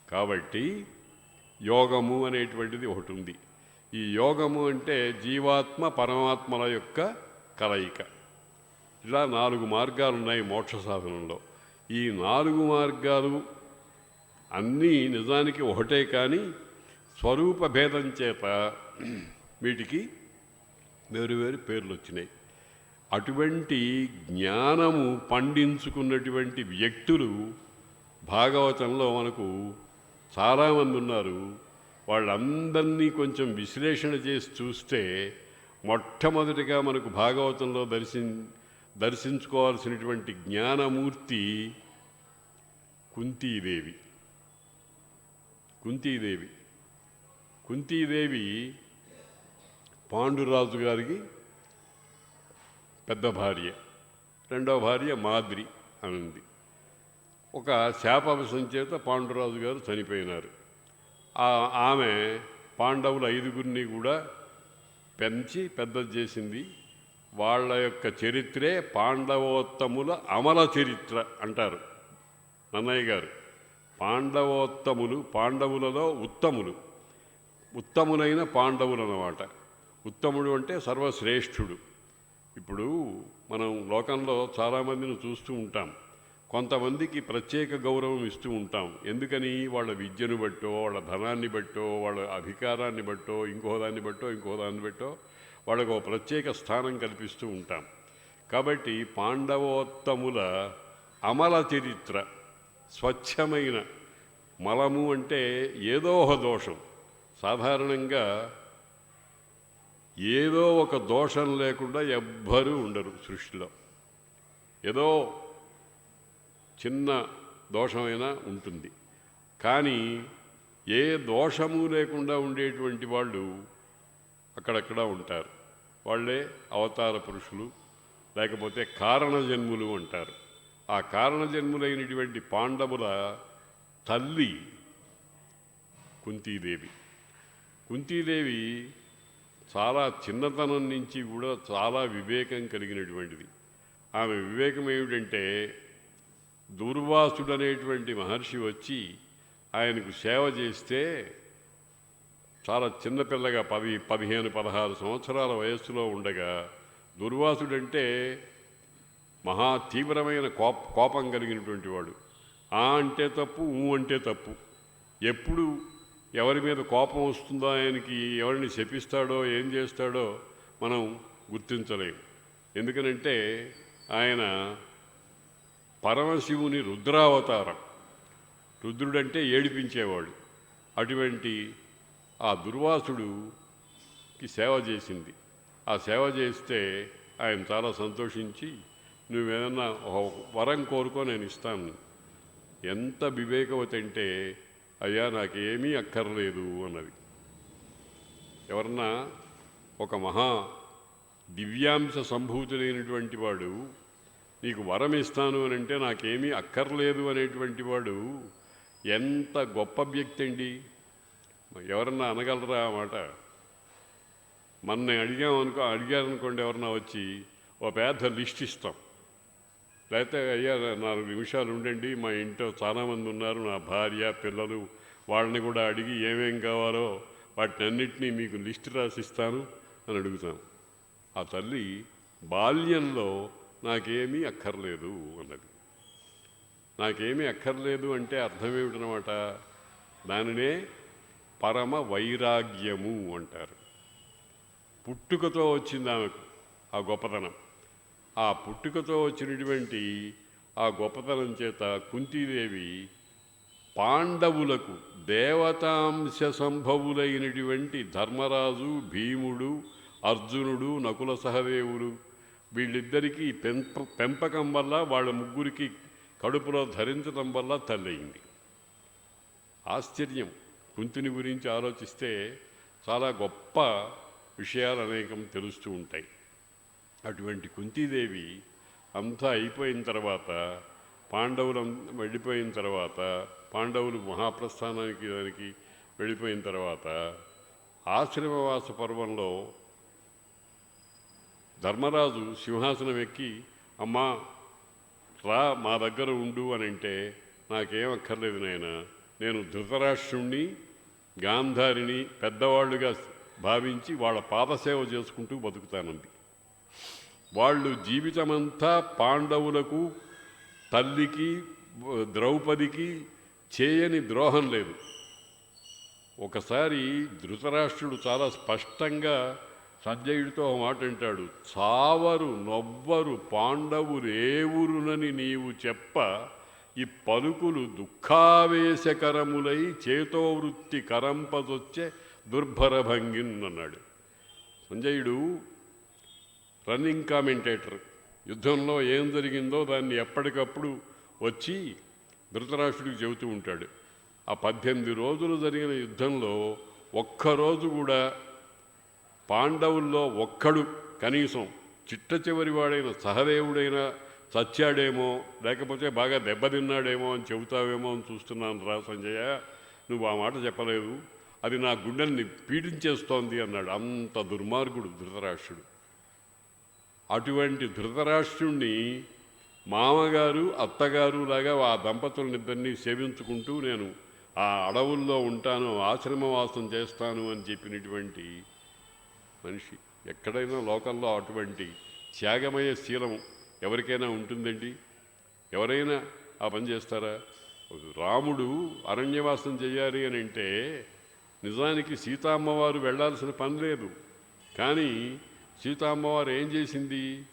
కాబట్టి యోగము అనేటువంటిది ఒకటి ఉంది. ఈ యోగము అంటే జీవాత్మ పరమాత్మల యొక్క కలయిక. ఇలా 4 మార్గాలు ఉన్నాయి మోక్ష సాధనంలో. ఈ 4 మార్గాలు అన్నీ నిజానికి ఒకటే, కానీ స్వరూప భేదం చేత వీటికి వేరు పేర్లు వచ్చినాయి. అటువంటి జ్ఞానము పండించుకున్నటువంటి వ్యక్తులు భాగవతంలో మనకు చాలామంది ఉన్నారు. వాళ్ళందరినీ కొంచెం విశ్లేషణ చేసి చూస్తే మొట్టమొదటిగా మనకు భాగవతంలో దర్శించుకోవాల్సినటువంటి జ్ఞానమూర్తి కుంతీదేవి పాండురాజు గారికి పెద్ద భార్య, రెండవ భార్య మాద్రి అనుంది. ఒక శాపవశం చేత పాండురాజు గారు చనిపోయినారు. ఆమె పాండవుల 5గురిని కూడా పెంచి పెద్ద చేసింది. వాళ్ళ యొక్క చరిత్రే పాండవోత్తముల అమల చరిత్ర అంటారు నన్నయ్య గారు. పాండవోత్తములు, పాండవులలో ఉత్తములైన పాండవులు అన్నమాట. ఉత్తముడు అంటే సర్వశ్రేష్ఠుడు. ఇప్పుడు మనం లోకంలో చాలామందిని చూస్తూ ఉంటాం. కొంతమందికి ప్రత్యేక గౌరవం ఇస్తూ ఉంటాం. ఎందుకని? వాళ్ళ విద్యను బట్టో, వాళ్ళ ధనాన్ని బట్టో, వాళ్ళ అధికారాన్ని బట్టో, ఇంకో దాన్ని బట్టో వాళ్ళకు ఒక ప్రత్యేక స్థానం కల్పిస్తూ ఉంటాం. కాబట్టి పాండవోత్తముల అమల చరిత్ర, స్వచ్ఛమైన మలము అంటే ఏదో ఒక దోషం, సాధారణంగా ఏదో ఒక దోషం లేకుండా ఎవ్వరూ ఉండరు సృష్టిలో. ఏదో చిన్న దోషమైనా ఉంటుంది. కానీ ఏ దోషము లేకుండా ఉండేటువంటి వాళ్ళు అక్కడక్కడ ఉంటారు. వాళ్ళే అవతార పురుషులు, లేకపోతే కారణజన్ములు అంటారు. ఆ కారణజన్ములైనటువంటి పాండవుల తల్లి కుంతీదేవి. కుంతీదేవి చాలా చిన్నతనం నుంచి కూడా చాలా వివేకం కలిగినటువంటిది. ఆమె వివేకం ఏమిటంటే, దుర్వాసుడనేటువంటి మహర్షి వచ్చి ఆయనకు సేవ చేస్తే, చాలా చిన్నపిల్లగా 10, 15, 16 సంవత్సరాల వయస్సులో ఉండగా, దుర్వాసుడంటే మహా తీవ్రమైన కోపం కలిగినటువంటి వాడు. ఆ అంటే తప్పు, ఊ అంటే తప్పు. ఎప్పుడు ఎవరి మీద కోపం వస్తుందో, ఆయనకి ఎవరిని శపిస్తాడో, ఏం చేస్తాడో మనం గుర్తించలేము. ఎందుకనంటే ఆయన పరమశివుని రుద్రావతారం. రుద్రుడంటే ఏడిపించేవాడు. అటువంటి ఆ దుర్వాసుడికి సేవ చేసింది. ఆ సేవ చేస్తే ఆయన చాలా సంతోషించి, నువ్వేదన్నా వరం కోరుకో, నేను ఇస్తాను. ఎంత వివేకవతి అంటే, అయ్యా నాకేమీ అక్కర్లేదు అన్నది. ఎవరన్నా ఒక మహా దివ్యాంశ సంభూతులైనటువంటి వాడు నీకు వరం ఇస్తాను అని అంటే నాకేమీ అక్కర్లేదు అనేటువంటి వాడు ఎంత గొప్ప వ్యక్తి అండి. ఎవరన్నా అనగలరా ఆ మాట? మొన్న అడిగారనుకోండి, ఎవరన్నా వచ్చి ఓ పెద్ద లిస్ట్ ఇస్తాం. లేకపోతే అయ్యా 4 నిమిషాలు ఉండండి, మా ఇంట్లో చాలామంది ఉన్నారు, నా భార్య పిల్లలు, వాళ్ళని కూడా అడిగి ఏమేం కావాలో వాటినన్నిటినీ మీకు లిస్ట్ రాసిస్తాను అని అడుగుతాం. ఆ తల్లి బాల్యంలో నాకేమీ అక్కర్లేదు అన్నది. నాకేమీ అక్కర్లేదు అంటే అర్థం ఏమిటనమాట? దానినే పరమ వైరాగ్యము అంటారు. పుట్టుకతో వచ్చింది ఆమెకు ఆ గొప్పతనం. ఆ పుట్టుకతో వచ్చినటువంటి ఆ గొప్పతనం చేత కుంతీదేవి పాండవులకు దేవతాంశ సంభవులైనటువంటి ధర్మరాజు, భీముడు, అర్జునుడు, నకుల సహదేవులు, వీళ్ళిద్దరికీ పెంపకం వల్ల, వాళ్ళ ముగ్గురికి కడుపులో ధరించడం వల్ల తల్లయింది. ఆశ్చర్యం. కుంతిని గురించి ఆలోచిస్తే చాలా గొప్ప విషయాలు అనేకం తెలుస్తూ ఉంటాయి. అటువంటి కుంతీదేవి అంతా అయిపోయిన తర్వాత, పాండవులు వెళ్ళిపోయిన తర్వాత, పాండవులు మహాప్రస్థానానికి దానికి వెళ్ళిపోయిన తర్వాత, ఆశ్రమవాస పర్వంలో ధర్మరాజు సింహాసనం ఎక్కి, అమ్మా రా మా దగ్గర ఉండు అని అంటే, నాకేం అక్కర్లేదు నాయన, నేను ధృతరాష్ట్రుణ్ణి, గాంధారిని పెద్దవాళ్ళుగా భావించి వాళ్ళ పాదసేవ చేసుకుంటూ బతుకుతానంది. వాళ్ళు జీవితమంతా పాండవులకు, తల్లికి, ద్రౌపదికి చేయని ద్రోహం లేదు. ఒకసారి ధృతరాష్ట్రుడు చాలా స్పష్టంగా సంజయుడితో ఒక మాట అంటాడు, చావరు నొవ్వరు పాండవురేవురునని నీవు చెప్ప, ఈ పలుకులు దుఃఖావేశకరములై చేతోవృత్తి కరంపదొచ్చే దుర్భరభంగిన్ అన్నాడు. సంజయుడు రన్నింగ్ కామెంటేటర్. యుద్ధంలో ఏం జరిగిందో దాన్ని ఎప్పటికప్పుడు వచ్చి ధృతరాష్ట్రుడికి చెబుతూ ఉంటాడు. ఆ 18 రోజులు జరిగిన యుద్ధంలో ఒక్కరోజు కూడా పాండవుల్లో ఒక్కడు కనీసం చిట్ట చివరి వాడైన సహదేవుడైనా చచ్చాడేమో, లేకపోతే బాగా దెబ్బతిన్నాడేమో అని చెబుతావేమో అని చూస్తున్నాను రా సంజయ, నువ్వు ఆ మాట చెప్పలేదు, అది నా గుండెల్ని పీడించేస్తోంది అన్నాడు. అంత దుర్మార్గుడు ధృతరాష్ట్రుడు. అటువంటి ధృతరాష్ట్రుణ్ణి మామగారు అత్తగారు లాగా ఆ దంపతులనిద్దరినీ సేవించుకుంటూ నేను ఆ అడవుల్లో ఉంటాను, ఆశ్రమవాసం చేస్తాను అని చెప్పినటువంటి మనిషి. ఎక్కడైనా లోకల్లో అటువంటి త్యాగమయ శీలం ఎవరికైనా ఉంటుందండి? ఎవరైనా ఆ పని చేస్తారా? రాముడు అరణ్యవాసం చేయాలి అని అంటే నిజానికి సీతామ్మవారు వెళ్ళాల్సిన పని లేదు. కానీ సీతామ్మవారు ఏం చేసింది?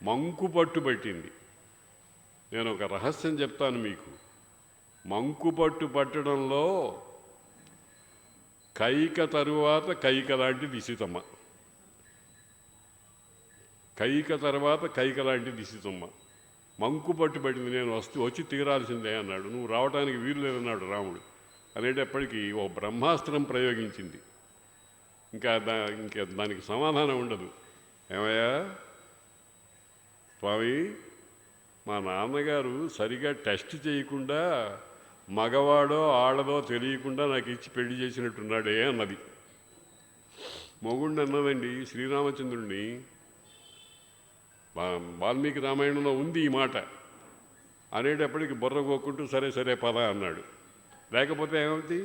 మంకు పట్టు పట్టింది. నేను ఒక రహస్యం చెప్తాను మీకు. మంకు పట్టు పట్టడంలో కైక తరువాత కైక లాంటిది సీతమ్మ. కైక తర్వాత కైక లాంటిది సీతమ్మ. మంకు పట్టు పట్టింది. నేను వచ్చి తీరాల్సిందే అన్నాడు. నువ్వు రావడానికి వీలు లేదన్నాడు రాముడు. అనేటప్పటికీ ఓ బ్రహ్మాస్త్రం ప్రయోగించింది. ఇంకా దానికి సమాధానం ఉండదు. ఏమయ్యా స్వామి, మా నాన్నగారు సరిగా టెస్ట్ చేయకుండా మగవాడో ఆడదో తెలియకుండా నాకు ఇచ్చి పెళ్లి చేసినట్టున్నాడే అన్నది. మొగుడిని అన్నదండి శ్రీరామచంద్రుడిని. వాల్మీకి రామాయణంలో ఉంది ఈ మాట. అనేటప్పటికి బుర్ర కోక్కుంటూ సరే సరే పద అన్నాడు. లేకపోతే ఏమవుతుంది?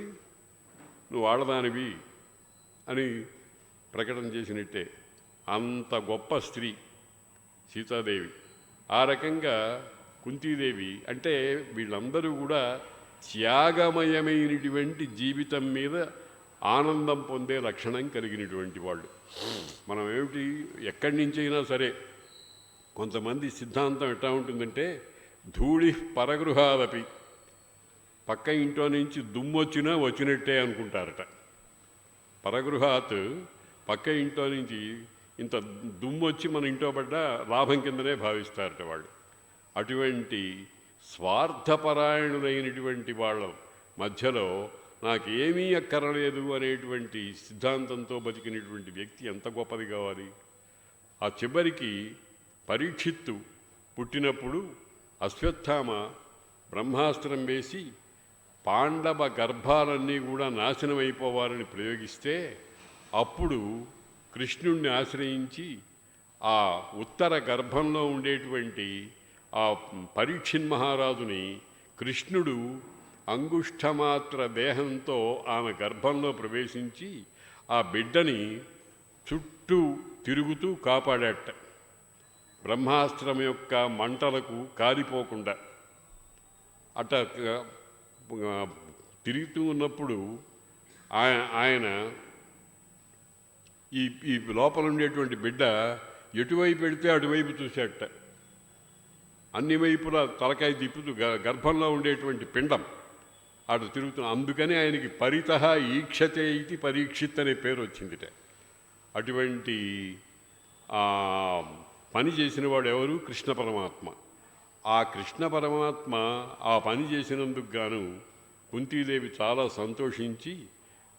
నువ్వు ఆడదానివి అని ప్రకటన చేసినట్టే. అంత గొప్ప స్త్రీ సీతాదేవి. ఆ రకంగా కుంతీదేవి. అంటే వీళ్ళందరూ కూడా త్యాగమయమైనటువంటి జీవితం మీద ఆనందం పొందే లక్షణం కలిగినటువంటి వాళ్ళు. మనం ఏమిటి, ఎక్కడి నుంచైనా సరే కొంతమంది సిద్ధాంతం ఎట్లా ఉంటుందంటే ధూళి పరగృహాలపి, పక్క ఇంట్లో నుంచి దుమ్మొచ్చినా వచ్చినట్టే అనుకుంటారట. పరగృహాత్, పక్క ఇంట్లో నుంచి ఇంత దుమ్మొచ్చి మన ఇంట్లో పడ్డ లాభం కిందనే భావిస్తారట వాళ్ళు. అటువంటి స్వార్థపరాయణులైనటువంటి వాళ్ళ మధ్యలో నాకేమీ అక్కరలేదు అనేటువంటి సిద్ధాంతంతో బతికినటువంటి వ్యక్తి ఎంత గొప్పది కావాలి. ఆ చివరికి పరీక్షిత్తు పుట్టినప్పుడు అశ్వత్థామ బ్రహ్మాస్త్రం వేసి పాండవ గర్భాలన్నీ కూడా నాశనం అయిపోవాలని ప్రయోగిస్తే అప్పుడు కృష్ణుణ్ణి ఆశ్రయించి ఆ ఉత్తర గర్భంలో ఉండేటువంటి ఆ పరీక్షిన్ మహారాజుని కృష్ణుడు అంగుష్ఠమాత్ర దేహంతో ఆమె గర్భంలో ప్రవేశించి ఆ బిడ్డని చుట్టూ తిరుగుతూ కాపాడాట. బ్రహ్మాస్త్రం యొక్క మంటలకు కాలిపోకుండా. అట్ట తిరుగుతూ ఉన్నప్పుడు ఆయన ఈ లోపల ఉండేటువంటి బిడ్డ ఎటువైపు వెళితే అటువైపు చూసేట. అన్ని వైపులా తలకాయ తిప్పుతూ గర్భంలో ఉండేటువంటి పిండం అటు తిరుగుతున్నా. అందుకని ఆయనకి పరితః ఈక్షతే ఇది పరీక్షిత్ అనే పేరు వచ్చిందిట. అటువంటి పని చేసిన వాడు ఎవరు? కృష్ణ పరమాత్మ. ఆ కృష్ణ పరమాత్మ ఆ పని చేసినందుకు గాను కుంతీదేవి చాలా సంతోషించి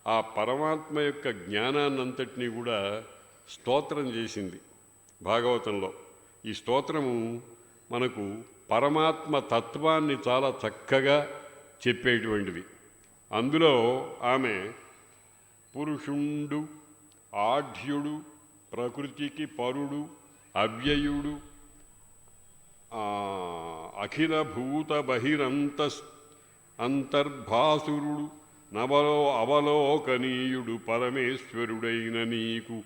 ఆ పరమాత్మ యొక్క జ్ఞానాన్నంతటినీ కూడా స్తోత్రం చేసింది భాగవతంలో. ఈ స్తోత్రము మనకు పరమాత్మ తత్వాన్ని చాలా చక్కగా చెప్పేటువంటిది. అందులో ఆమె పురుషుండు, ఆఢ్యుడు, ప్రకృతికి పరుడు, అవ్యయుడు, అఖిల భూత అంతర్భాసురుడు, అవలోకనీయుడు, పరమేశ్వరుడైన నీకు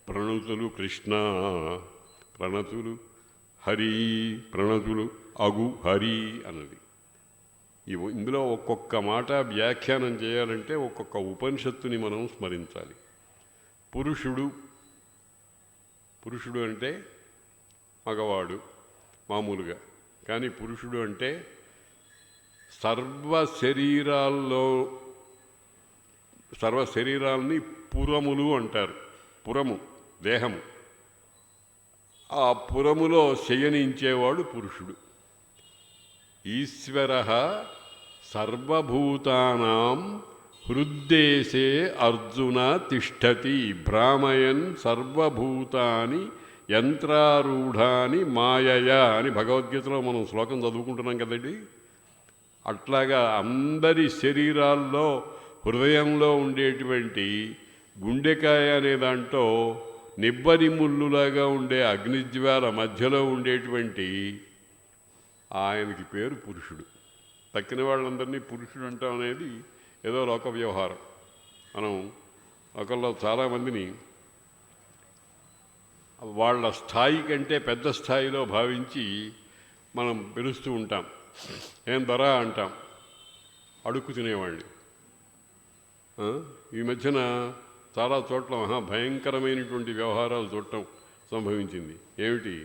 ప్రణతులు కృష్ణ, ప్రణతులు హరి, ప్రణతులు అగు హరి అన్నది. ఇందులో ఒక్కొక్క మాట వ్యాఖ్యానం చేయాలంటే ఒక్కొక్క ఉపనిషత్తుని మనం స్మరించాలి. పురుషుడు అంటే మగవాడు మామూలుగా. కానీ పురుషుడు అంటే సర్వ శరీరాల్ని పురములు అంటారు. పురము దేహము. ఆ పురములో శయనించేవాడు పురుషుడు. ఈశ్వర సర్వభూతానాం హృద్దేశే అర్జున తిష్టతి భ్రామయన్ సర్వభూతాని యంత్రారూఢాని మాయయా అని భగవద్గీతలో మనం శ్లోకం చదువుకుంటున్నాం కదండి. అట్లాగా అందరి శరీరాల్లో హృదయంలో ఉండేటువంటి గుండెకాయ అనే దాంట్లో నిబ్బరి ముళ్ళులాగా ఉండే అగ్నిజ్వాల మధ్యలో ఉండేటువంటి ఆయనకి పేరు పురుషుడు. తక్కిన వాళ్ళందరినీ పురుషుడు అంటాం అనేది ఏదో లోక వ్యవహారం. మనం ఒకళ్ళు చాలామందిని వాళ్ళ స్థాయి కంటే పెద్ద స్థాయిలో భావించి మనం పిలుస్తూ ఉంటాం. ఏం ధర అంటాం అడుక్కు తినేవాడిని. ఈ మధ్యన చాలా చోట్ల భయంకరమైనటువంటి వ్యవహారాలు చూడటం సంభవించింది. ఏమిటి,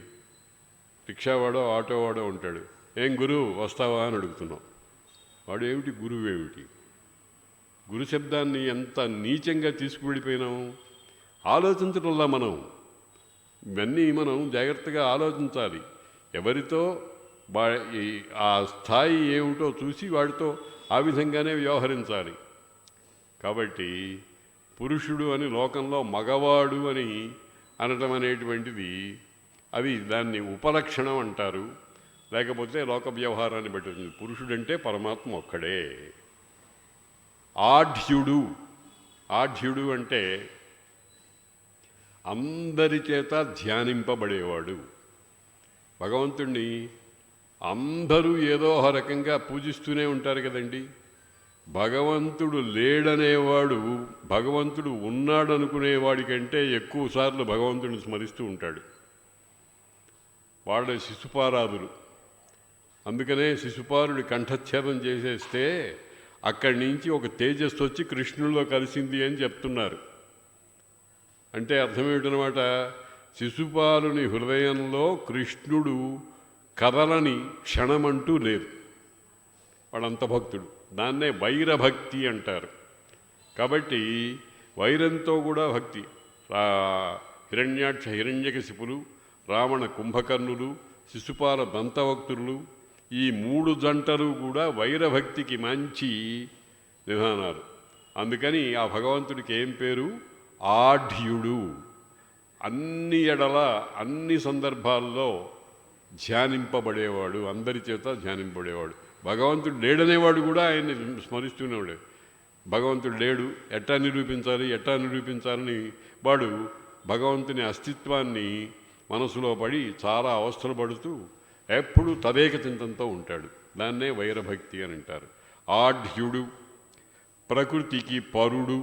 రిక్షావాడో ఆటోవాడో ఉంటాడు, ఏం గురువు వస్తావా అని అడుగుతున్నాం. వాడు ఏమిటి గురువు ఏమిటి? గురు శబ్దాన్ని ఎంత నీచంగా తీసుకువెళ్ళిపోయినాము. ఆలోచించడంలా మనం ఇవన్నీ మనం జాగ్రత్తగా ఆలోచించాలి. ఎవరితో ఆ స్థాయి ఏమిటో చూసి వాడితో ఆ విధంగానే వ్యవహరించాలి. కాబట్టి పురుషుడు అని లోకంలో మగవాడు అని అనటం అనేటువంటిది అది దాన్ని ఉపలక్షణం అంటారు, లేకపోతే లోక వ్యవహారాన్ని బట్టి వచ్చింది. పురుషుడంటే పరమాత్మ ఒక్కడే. ఆఢ్యుడు, ఆఢ్యుడు అంటే అందరి చేత ధ్యానింపబడేవాడు. భగవంతుణ్ణి అందరూ ఏదో ఒక రకంగా పూజిస్తూనే ఉంటారు కదండి. భగవంతుడు లేడనేవాడు భగవంతుడు ఉన్నాడనుకునేవాడి కంటే ఎక్కువసార్లు భగవంతుడిని స్మరిస్తూ ఉంటాడు. వాళ్ళ శిశుపారాధులు. అందుకనే శిశుపాలుడి కంఠఛేదం చేసేస్తే అక్కడి నుంచి ఒక తేజస్సు వచ్చి కృష్ణుల్లో కలిసింది అని చెప్తున్నారు. అంటే అర్థమేమిటనమాట, శిశుపాలుని హృదయంలో కృష్ణుడు కదలని క్షణమంటూ లేదు. వాడంత భక్తుడు. దాన్నే వైరభక్తి అంటారు. కాబట్టి వైరంతో కూడా భక్తి. హిరణ్యాక్ష హిరణ్యకశిపులు, రావణ కుంభకర్ణులు, శిశుపాల దంతవక్తులు, ఈ 3 జంటలు కూడా వైరభక్తికి మంచి విధానాలు. అందుకని ఆ భగవంతుడికి ఏం పేరు? ఆఢ్యుడు. అన్ని ఎడల అన్ని సందర్భాల్లో ధ్యానింపబడేవాడు, అందరి చేత ధ్యానింపబడేవాడు. భగవంతుడు లేడనేవాడు కూడా ఆయన్ని స్మరిస్తూనేవాడు. భగవంతుడు లేడు, ఎట్టా నిరూపించాలని వాడు భగవంతుని అస్తిత్వాన్ని మనసులో పడి చాలా అవస్థలు పడుతూ ఎప్పుడు తదేక చింతనతో ఉంటాడు. దాన్నే వైరభక్తి అని అంటారు. ఆఢ్యుడు. ప్రకృతికి పరుడు.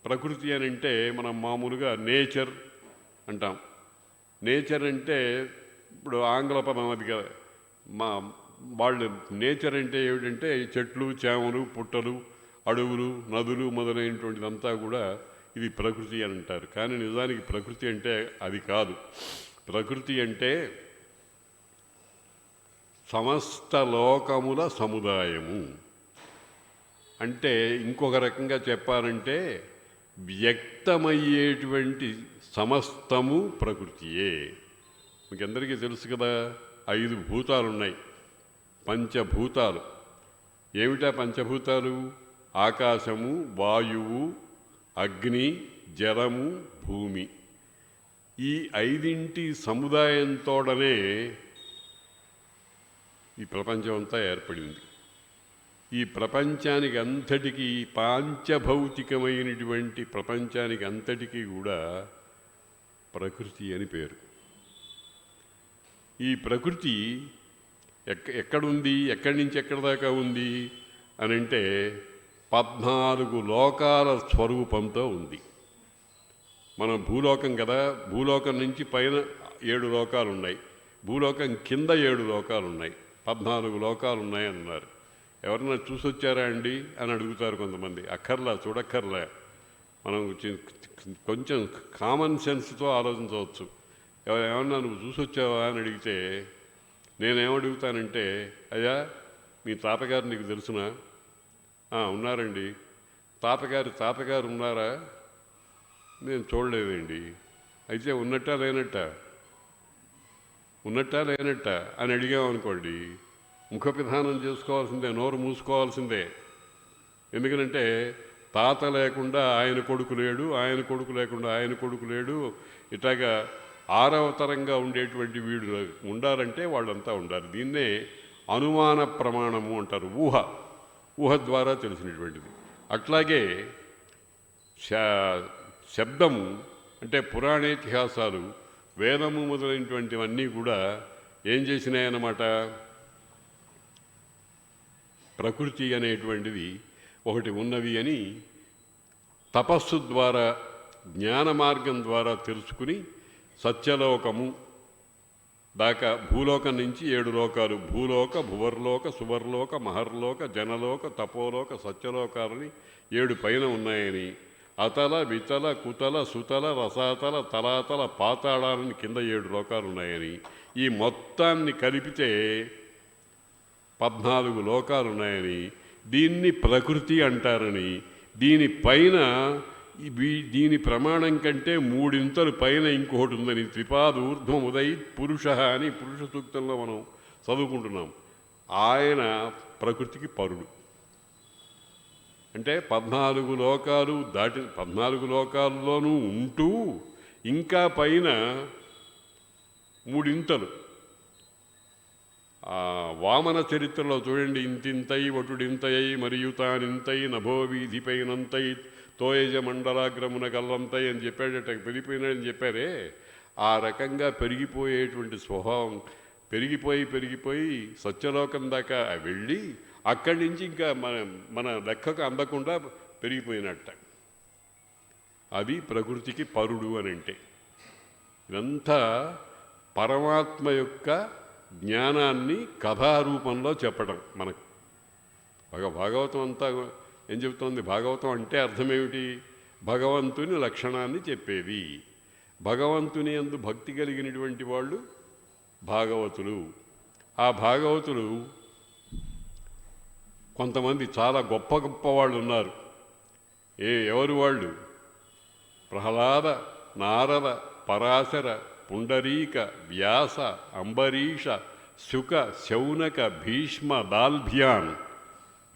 ప్రకృతి అని అంటే మనం మామూలుగా నేచర్ అంటాం. నేచర్ అంటే ఇప్పుడు ఆంగ్ల పదం అది కదా. వాళ్ళు నేచర్ అంటే ఏమిటంటే చెట్లు, చేమలు, పుట్టలు, అడవులు, నదులు మొదలైనటువంటిదంతా కూడా ఇది ప్రకృతి అని అంటారు. కానీ నిజానికి ప్రకృతి అంటే అది కాదు. ప్రకృతి అంటే సమస్త లోకముల సముదాయము. అంటే ఇంకొక రకంగా చెప్పాలంటే వ్యక్తమయ్యేటువంటి సమస్తము ప్రకృతియే. మీకు అందరికీ తెలుసు కదా, 5 భూతాలు ఉన్నాయి, పంచభూతాలు. ఏమిటా పంచభూతాలు? ఆకాశము, వాయువు, అగ్ని, జలము, భూమి. ఈ 5 సముదాయంతోడనే ఈ ప్రపంచం అంతా ఏర్పడింది. ఈ ప్రపంచానికి అంతటికీ, పాంచభౌతికమైనటువంటి ప్రపంచానికి అంతటికీ కూడా ప్రకృతి అని పేరు. ఈ ప్రకృతి ఎక్కడుంది, ఎక్కడి నుంచి ఎక్కడి దాకా ఉంది అని అంటే 14 లోకాల స్వరూపంతో ఉంది. మనం భూలోకం కదా, భూలోకం నుంచి పైన 7 లోకాలు ఉన్నాయి, భూలోకం కింద 7 లోకాలు ఉన్నాయి, 14 లోకాలు ఉన్నాయి అన్నారు. ఎవరన్నా చూసొచ్చారా అండి అని అడుగుతారు కొంతమంది. అక్కర్లా, చూడక్కర్లే. మనం కొంచెం కామన్ సెన్స్తో ఆలోచించవచ్చు. ఏమన్నా నువ్వు చూసొచ్చావా అని అడిగితే నేనేమడుగుతానంటే, అయ్యా మీ తాతగారు నీకు తెలుసునా? ఉన్నారండి. తాతగారు ఉన్నారా? నేను చూడలేదండి. అయితే ఉన్నట్టా లేనట్టా అని అడిగామనుకోండి, ముఖ విధానం చేసుకోవాల్సిందే, నోరు మూసుకోవాల్సిందే. ఎందుకంటే తాత లేకుండా ఆయన కొడుకు లేడు, ఆయన కొడుకు లేకుండా ఆయన కొడుకు లేడు. ఇట్లాగా 6వ తరంగా ఉండేటువంటి వీడు ఉండాలంటే వాళ్ళంతా ఉండాలి. దీన్నే అనుమాన ప్రమాణము అంటారు. ఊహ ద్వారా తెలిసినటువంటిది. అట్లాగే శబ్దము అంటే పురాణేతిహాసాలు, వేదము మొదలైనటువంటివన్నీ కూడా ఏం చేసినాయన్నమాట, ప్రకృతి అనేటువంటిది ఒకటి ఉన్నది అని తపస్సు ద్వారా, జ్ఞాన మార్గం ద్వారా తెలుసుకుని సత్యలోకము దాకా, భూలోకం నుంచి 7 లోకాలు, భూలోక, భువర్లోక, సువర్లోక, మహర్లోక, జనలోక, తపోలోక, సత్యలోకాలని 7 పైన ఉన్నాయని, అతల, వితల, కుతల, సుతల, రసాతల, తలాతల, పాతాళాలని కింద 7 లోకాలు ఉన్నాయని, ఈ మొత్తాన్ని కలిపితే 14 లోకాలు ఉన్నాయని, దీన్ని ప్రకృతి అంటారని, దీనిపైన దీని ప్రమాణం కంటే 3 ఇంతలు పైన ఇంకొకటి ఉందని, త్రిపాదూర్ధ్వముదై పురుష అని పురుష సూక్తంలో మనం చదువుకుంటున్నాం. ఆయన ప్రకృతికి పరుడు. అంటే 14 లోకాలు దాటి 14 లోకాల్లోనూ ఉంటూ ఇంకా పైన 3 ఇంతలు. వామన చరిత్రలో చూడండి, ఇంతింతై వటుడింతయై మరియు తానింతై నభోవీధిపైనంతై తోయజ మండలాగ్రమున గల్లంతై అని చెప్పాడట, పెరిగిపోయినాడని చెప్పారే. ఆ రకంగా పెరిగిపోయేటువంటి స్వభావం పెరిగిపోయి సత్యలోకం దాకా వెళ్ళి అక్కడి నుంచి ఇంకా మన లెక్కకు అందకుండా పెరిగిపోయినట్ట. అది ప్రకృతికి పరుడు అని అంటే. ఇదంతా పరమాత్మ యొక్క జ్ఞానాన్ని కథారూపంలో చెప్పడం మనకు. భాగవతం అంతా ఏం చెబుతోంది? భాగవతం అంటే అర్థమేమిటి? భగవంతుని లక్షణాన్ని చెప్పేది. భగవంతుని యందు భక్తి కలిగినటువంటి వాళ్ళు భాగవతులు. ఆ భాగవతులు కొంతమంది చాలా గొప్ప గొప్ప వాళ్ళు ఉన్నారు. ఎవరు వాళ్ళు? ప్రహ్లాద, నారద, పరాశర, పుండరీక, వ్యాస, అంబరీష, శుక, శౌనక, భీష్మ, దాల్భ్యాన్,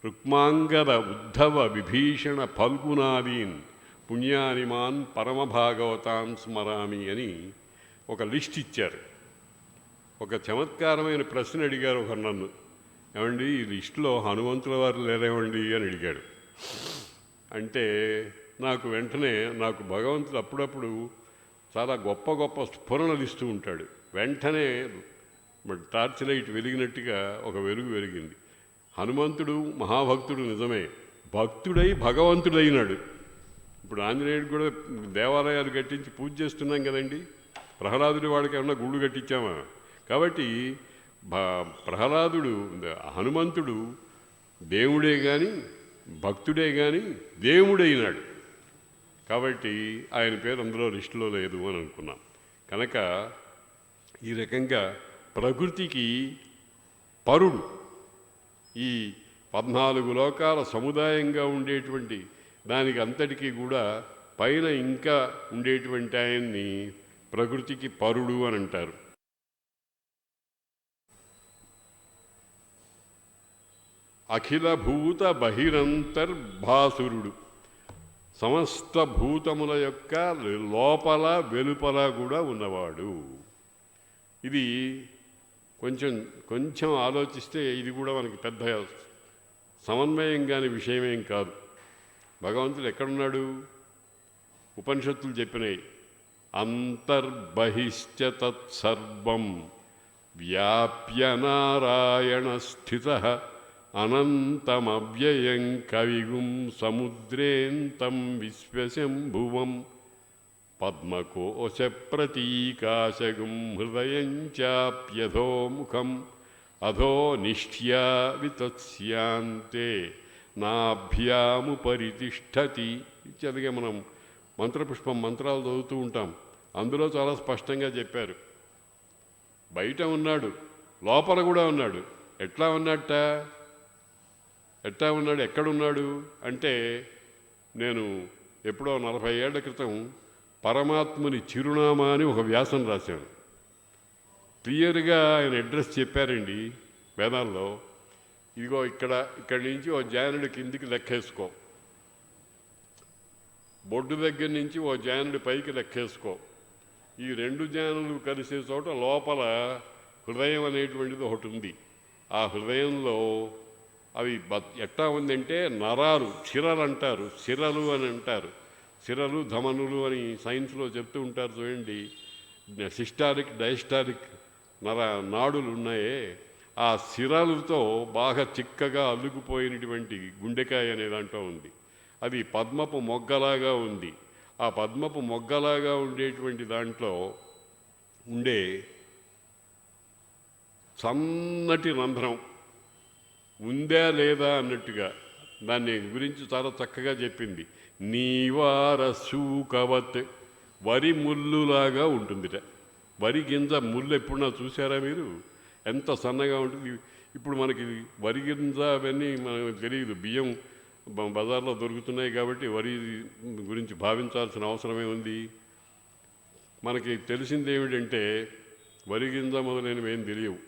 రుక్మాంగద, ఉద్ధవ, విభీషణ, ఫల్గునాదీన్ పుణ్యానిమాన్ పరమభాగవతాన్ స్మరామి అని ఒక లిస్ట్ ఇచ్చారు. ఒక చమత్కారమైన ప్రశ్న అడిగారు ఒక నన్ను, ఏమండి ఈ లిస్టులో హనుమంతుల వారు లేరేమండి అని అడిగాడు. అంటే నాకు వెంటనే, నాకు భగవంతుడు అప్పుడప్పుడు చాలా గొప్ప గొప్ప స్ఫురణలు ఇస్తూ ఉంటాడు. వెంటనే టార్చ్ లైట్ వెలిగినట్టుగా ఒక వెలుగు వెలిగింది. హనుమంతుడు మహాభక్తుడు నిజమే, భక్తుడై భగవంతుడైనాడు. ఇప్పుడు ఆంజనేయుడు కూడా దేవాలయాలు కట్టించి పూజ చేస్తున్నాం కదండి. ప్రహ్లాదుడి వాడికి ఏమన్నా గుళ్ళు కట్టించామా? కాబట్టి ప్రహ్లాదుడు, హనుమంతుడు దేవుడే కానీ భక్తుడే కానీ దేవుడైనాడు. కాబట్టి ఆయన పేరు అందులో లిస్టులో లేదు అని అనుకున్నాం. కనుక ఈ రకంగా ప్రకృతికి పరుడు, ఈ 14 లోకాల సముదాయంగా ఉండేటువంటి దానికి అంతటికీ కూడా పైన ఇంకా ఉండేటువంటి ఆయన్ని ప్రకృతికి పరుడు అని అంటారు. అఖిల భూత బహిరంతర్భాసురుడు, సమస్త భూతముల యొక్క లోపల వెలుపల కూడా ఉన్నవాడు. ఇది కొంచెం ఆలోచిస్తే ఇది కూడా మనకి పెద్ద సమన్వయం కాని విషయమేం కాదు. భగవంతుడు ఎక్కడున్నాడు? ఉపనిషత్తులు చెప్పినాయి, అంతర్బహిశ్చ తత్సర్వం వ్యాప్య నారాయణ స్థితః అనంతమవ్యయం కవిగుం సముద్రేంతం విశ్వశంభువం పద్మకోశ ప్రతీకాశగుం హృదయం చాప్యధోముఖం అధో నిష్ఠ్యా వితత్స్యాంతే నాభ్యాముపరి తిష్టతి. ఇత్యాదిగా మనం మంత్రపుష్పం మంత్రాలు చదువుతూ ఉంటాం. అందులో చాలా స్పష్టంగా చెప్పారు, బయట ఉన్నాడు, లోపల కూడా ఉన్నాడు. ఎట్లా ఉన్నట్ట? ఎక్కడున్నాడు అంటే, నేను ఎప్పుడో 40 ఏళ్ల క్రితం పరమాత్ముని చిరునామా అని ఒక వ్యాసం రాశాను. క్లియర్గా ఆయన అడ్రస్ చెప్పారండి వేదాల్లో. ఇదిగో ఇక్కడి నుంచి ఓ జానుడి కిందికి లెక్కేసుకో, బొడ్డు దగ్గర నుంచి ఓ జానుడి పైకి లెక్కేసుకో. ఈ 2 జానులు కలిసే చోట లోపల హృదయం అనేటువంటిది ఒకటి ఉంది. ఆ హృదయంలో అవి ఎట్టా ఉందంటే నరాలు, సిరలు అంటారు, సిరలు అని అంటారు. సిరలు ధమనులు అని సైన్స్లో చెప్తూ ఉంటారు చూడండి. సిస్టారిక్ డైస్టారిక్ నాడులు ఉన్నాయే, ఆ సిరలతో బాగా చిక్కగా అల్లుకుపోయినటువంటి గుండెకాయ అనే దాంట్లో ఉంది. అది పద్మపు మొగ్గలాగా ఉంది. ఆ పద్మపు మొగ్గలాగా ఉండేటువంటి దాంట్లో ఉండే సన్నటి రంధ్రం ఉందా లేదా అన్నట్టుగా దాన్ని గురించి చాలా చక్కగా చెప్పింది. నీవార సూకవత్, వరి ముల్లులాగా ఉంటుందిట. వరి గింజ ముళ్ళు ఎప్పుడన్నా చూసారా మీరు? ఎంత సన్నగా ఉంటుంది. ఇప్పుడు మనకి వరి గింజ అవన్నీ మనకు తెలియదు, బియ్యం బజార్లో దొరుకుతున్నాయి కాబట్టి వరి గురించి భావించాల్సిన అవసరమే ఉంది. మనకి తెలిసింది ఏమిటంటే వరి గింజ మొదలైనవి ఏం తెలియవు.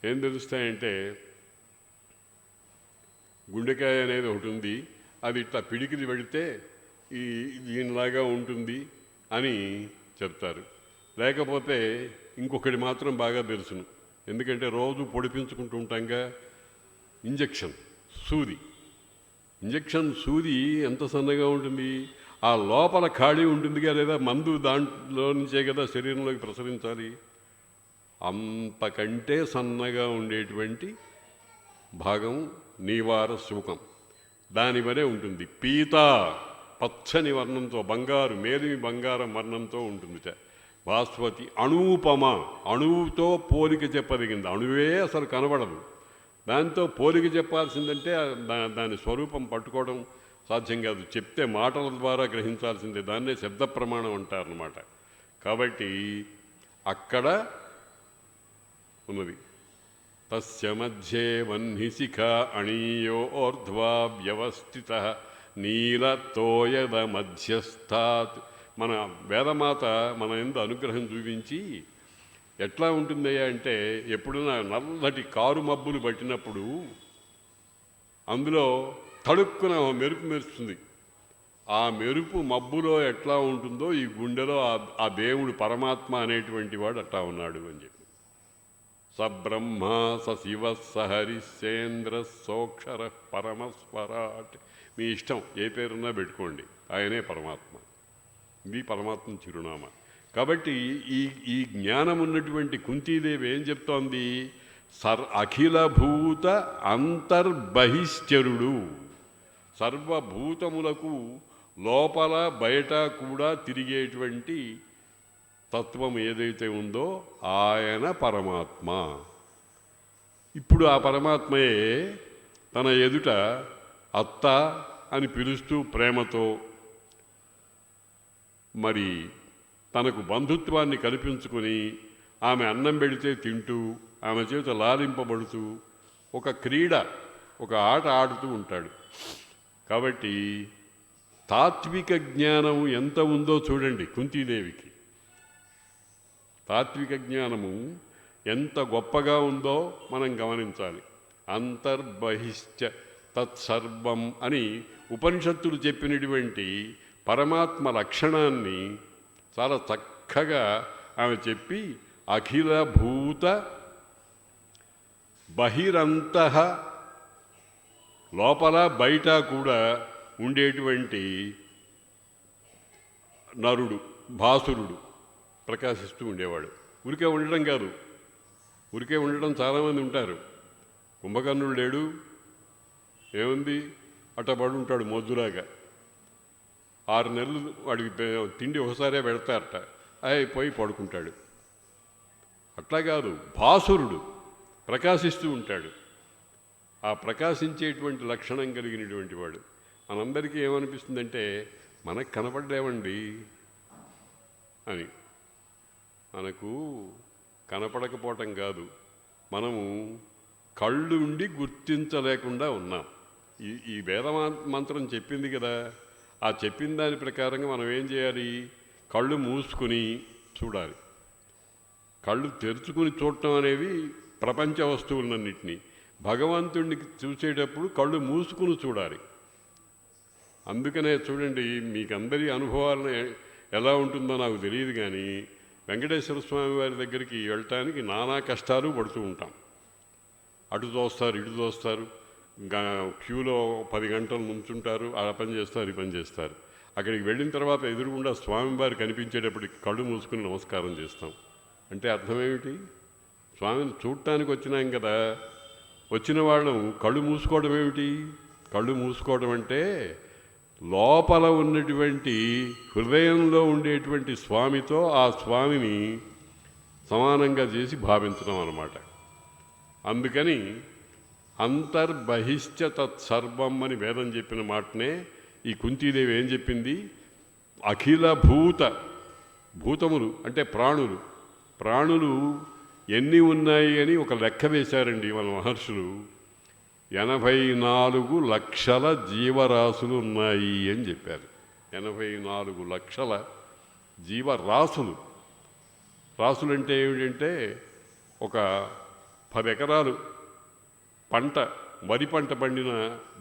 ఏం తెలుస్తాయంటే గుండెకాయ అనేది ఒకటి ఉంది, అది ఇట్లా పిడికిది పెడితే దీనిలాగా ఉంటుంది అని చెప్తారు. లేకపోతే ఇంకొకటి మాత్రం బాగా తెలుసును, ఎందుకంటే రోజు పొడిపించుకుంటూ ఉంటాంగా, ఇంజెక్షన్ సూది ఎంత సన్నగా ఉంటుంది. ఆ లోపల ఖాళీ ఉంటుందిగా, లేదా మందు దాంట్లో నుంచే కదా శరీరంలోకి ప్రసరించాలి. అంతకంటే సన్నగా ఉండేటువంటి భాగం నీవార శూకం, దాని వరే ఉంటుంది. పీత పచ్చని వర్ణంతో, బంగారు మేలిమి బంగారం వర్ణంతో ఉంటుందిట. భాస్వతి అణూపమ, అణువుతో పోలిక చెప్పదగింది. అణువే అసలు కనబడదు, దాంతో పోలిక చెప్పాల్సిందంటే దాని స్వరూపం పట్టుకోవడం సాధ్యం కాదు. చెప్తే మాటల ద్వారా గ్రహించాల్సిందే, దాన్నే శబ్ద ప్రమాణం అంటారన్నమాట. కాబట్టి అక్కడ ఉన్నది. తస్య మధ్యే వహ్నిశిఖ అణీయోర్ధ్వా వ్యవస్థిత నీలతోయద మధ్యస్థాత్. మన వేదమాత మన యందు అనుగ్రహం చూపించి ఎట్లా ఉంటుందయ్యా అంటే, ఎప్పుడైనా నల్లటి కారు మబ్బులు పట్టినప్పుడు అందులో తడుక్కున మెరుపు మెరుస్తుంది. ఆ మెరుపు మబ్బులో ఎట్లా ఉంటుందో ఈ గుండెలో ఆ దేవుడు పరమాత్మ అనేటువంటి వాడు అట్లా ఉన్నాడు అని చెప్పి. సబ్రహ్మ స శివ సహరిశ్చేంద్ర సోక్షర పరమస్వరాట్. మీ ఇష్టం, ఏ పేరున్నా పెట్టుకోండి, ఆయనే పరమాత్మ. ఇది పరమాత్మ చిరునామా. కాబట్టి ఈ జ్ఞానం ఉన్నటువంటి కుంతీదేవి ఏం చెప్తోంది? అఖిలభూత అంతర్బహిశ్చరుడు, సర్వభూతములకు లోపల బయట కూడా తిరిగేటువంటి తత్వం ఏదైతే ఉందో ఆయన పరమాత్మ. ఇప్పుడు ఆ పరమాత్మయే తన ఎదుట అత్త అని పిలుస్తూ ప్రేమతో మరి తనకు బంధుత్వాన్ని కల్పించుకొని ఆమె అన్నం పెడితే తింటూ, ఆమె చేత లాలింపబడుతూ ఒక క్రీడ, ఒక ఆట ఆడుతూ ఉంటాడు. కాబట్టి తాత్విక జ్ఞానం ఎంత ఉందో చూడండి కుంతీదేవికి. తాత్విక జ్ఞానము ఎంత గొప్పగా ఉందో మనం గమనించాలి. అంతర్బహిశ్చ తత్సర్వం అని ఉపనిషత్తులు చెప్పినటువంటి పరమాత్మ లక్షణాన్ని చాలా చక్కగా ఆమె చెప్పి, అఖిల భూత బహిరంతః, లోపల బయట కూడా ఉండేటువంటి నరుడు, భాసురుడు ప్రకాశిస్తూ ఉండేవాడు. ఊరికే ఉండడం కాదు, ఊరికే ఉండడం చాలామంది ఉంటారు. కుంభకర్ణుడు లేడు, ఏముంది అట్టబడి ఉంటాడు మొద్దులాగా. 6 నెలలు వాడికి తిండి ఒకసారే పెడతారట, అయిపోయి పడుకుంటాడు. అట్లా కాదు, భాసురుడు ప్రకాశిస్తూ ఉంటాడు. ఆ ప్రకాశించేటువంటి లక్షణం కలిగినటువంటి వాడు. మనందరికీ ఏమనిపిస్తుందంటే, మనకు కనపడలేవండి అని. మనకు కనపడకపోవటం కాదు, మనము కళ్ళు ఉండి గుర్తించలేకుండా ఉన్నాం. ఈ వేద మంత్రం చెప్పింది కదా, ఆ చెప్పిన దాని ప్రకారంగా మనం ఏం చేయాలి? కళ్ళు మూసుకుని చూడాలి. కళ్ళు తెరుచుకుని చూడటం అనేవి ప్రపంచ వస్తువులన్నింటినీ. భగవంతుడిని చూసేటప్పుడు కళ్ళు మూసుకుని చూడాలి. అందుకనే చూడండి, మీకు అందరి అనుభవాలను ఎలా ఉంటుందో నాకు తెలియదు, కానీ వెంకటేశ్వర స్వామి వారి దగ్గరికి వెళ్ళటానికి నానా కష్టాలు పడుతూ ఉంటాం. అటు చూస్తారు, ఇటు చూస్తారు, క్యూలో 10 గంటలు నుంచుంటారు, ఆ పని చేస్తారు, ఈ పని చేస్తారు. అక్కడికి వెళ్ళిన తర్వాత ఎదురుగుండా స్వామివారు కనిపించేటప్పటికి కళ్ళు మూసుకుని నమస్కారం చేస్తాం. అంటే అర్థమేమిటి? స్వామిని చూడటానికి వచ్చినాం కదా, వచ్చిన వాళ్ళం కళ్ళు మూసుకోవడం ఏమిటి? కళ్ళు మూసుకోవడం అంటే లోపల ఉన్నటువంటి హృదయంలో ఉండేటువంటి స్వామితో ఆ స్వామిని సమానంగా చేసి భావించడం అన్నమాట. అందుకని అంతర్బహిశ్చ తత్సర్వం అని వేదం చెప్పిన మాటనే ఈ కుంతీదేవి ఏం చెప్పింది? అఖిల భూతములు అంటే ప్రాణులు ఎన్ని ఉన్నాయి అని ఒక లెక్క వేశారండి మన మహర్షులు. 84 లక్షల జీవరాశులు ఉన్నాయి అని చెప్పారు. 84 లక్షల జీవరాశులు. రాసులంటే ఏమిటంటే ఒక 10 ఎకరాలు వరి పంట పండిన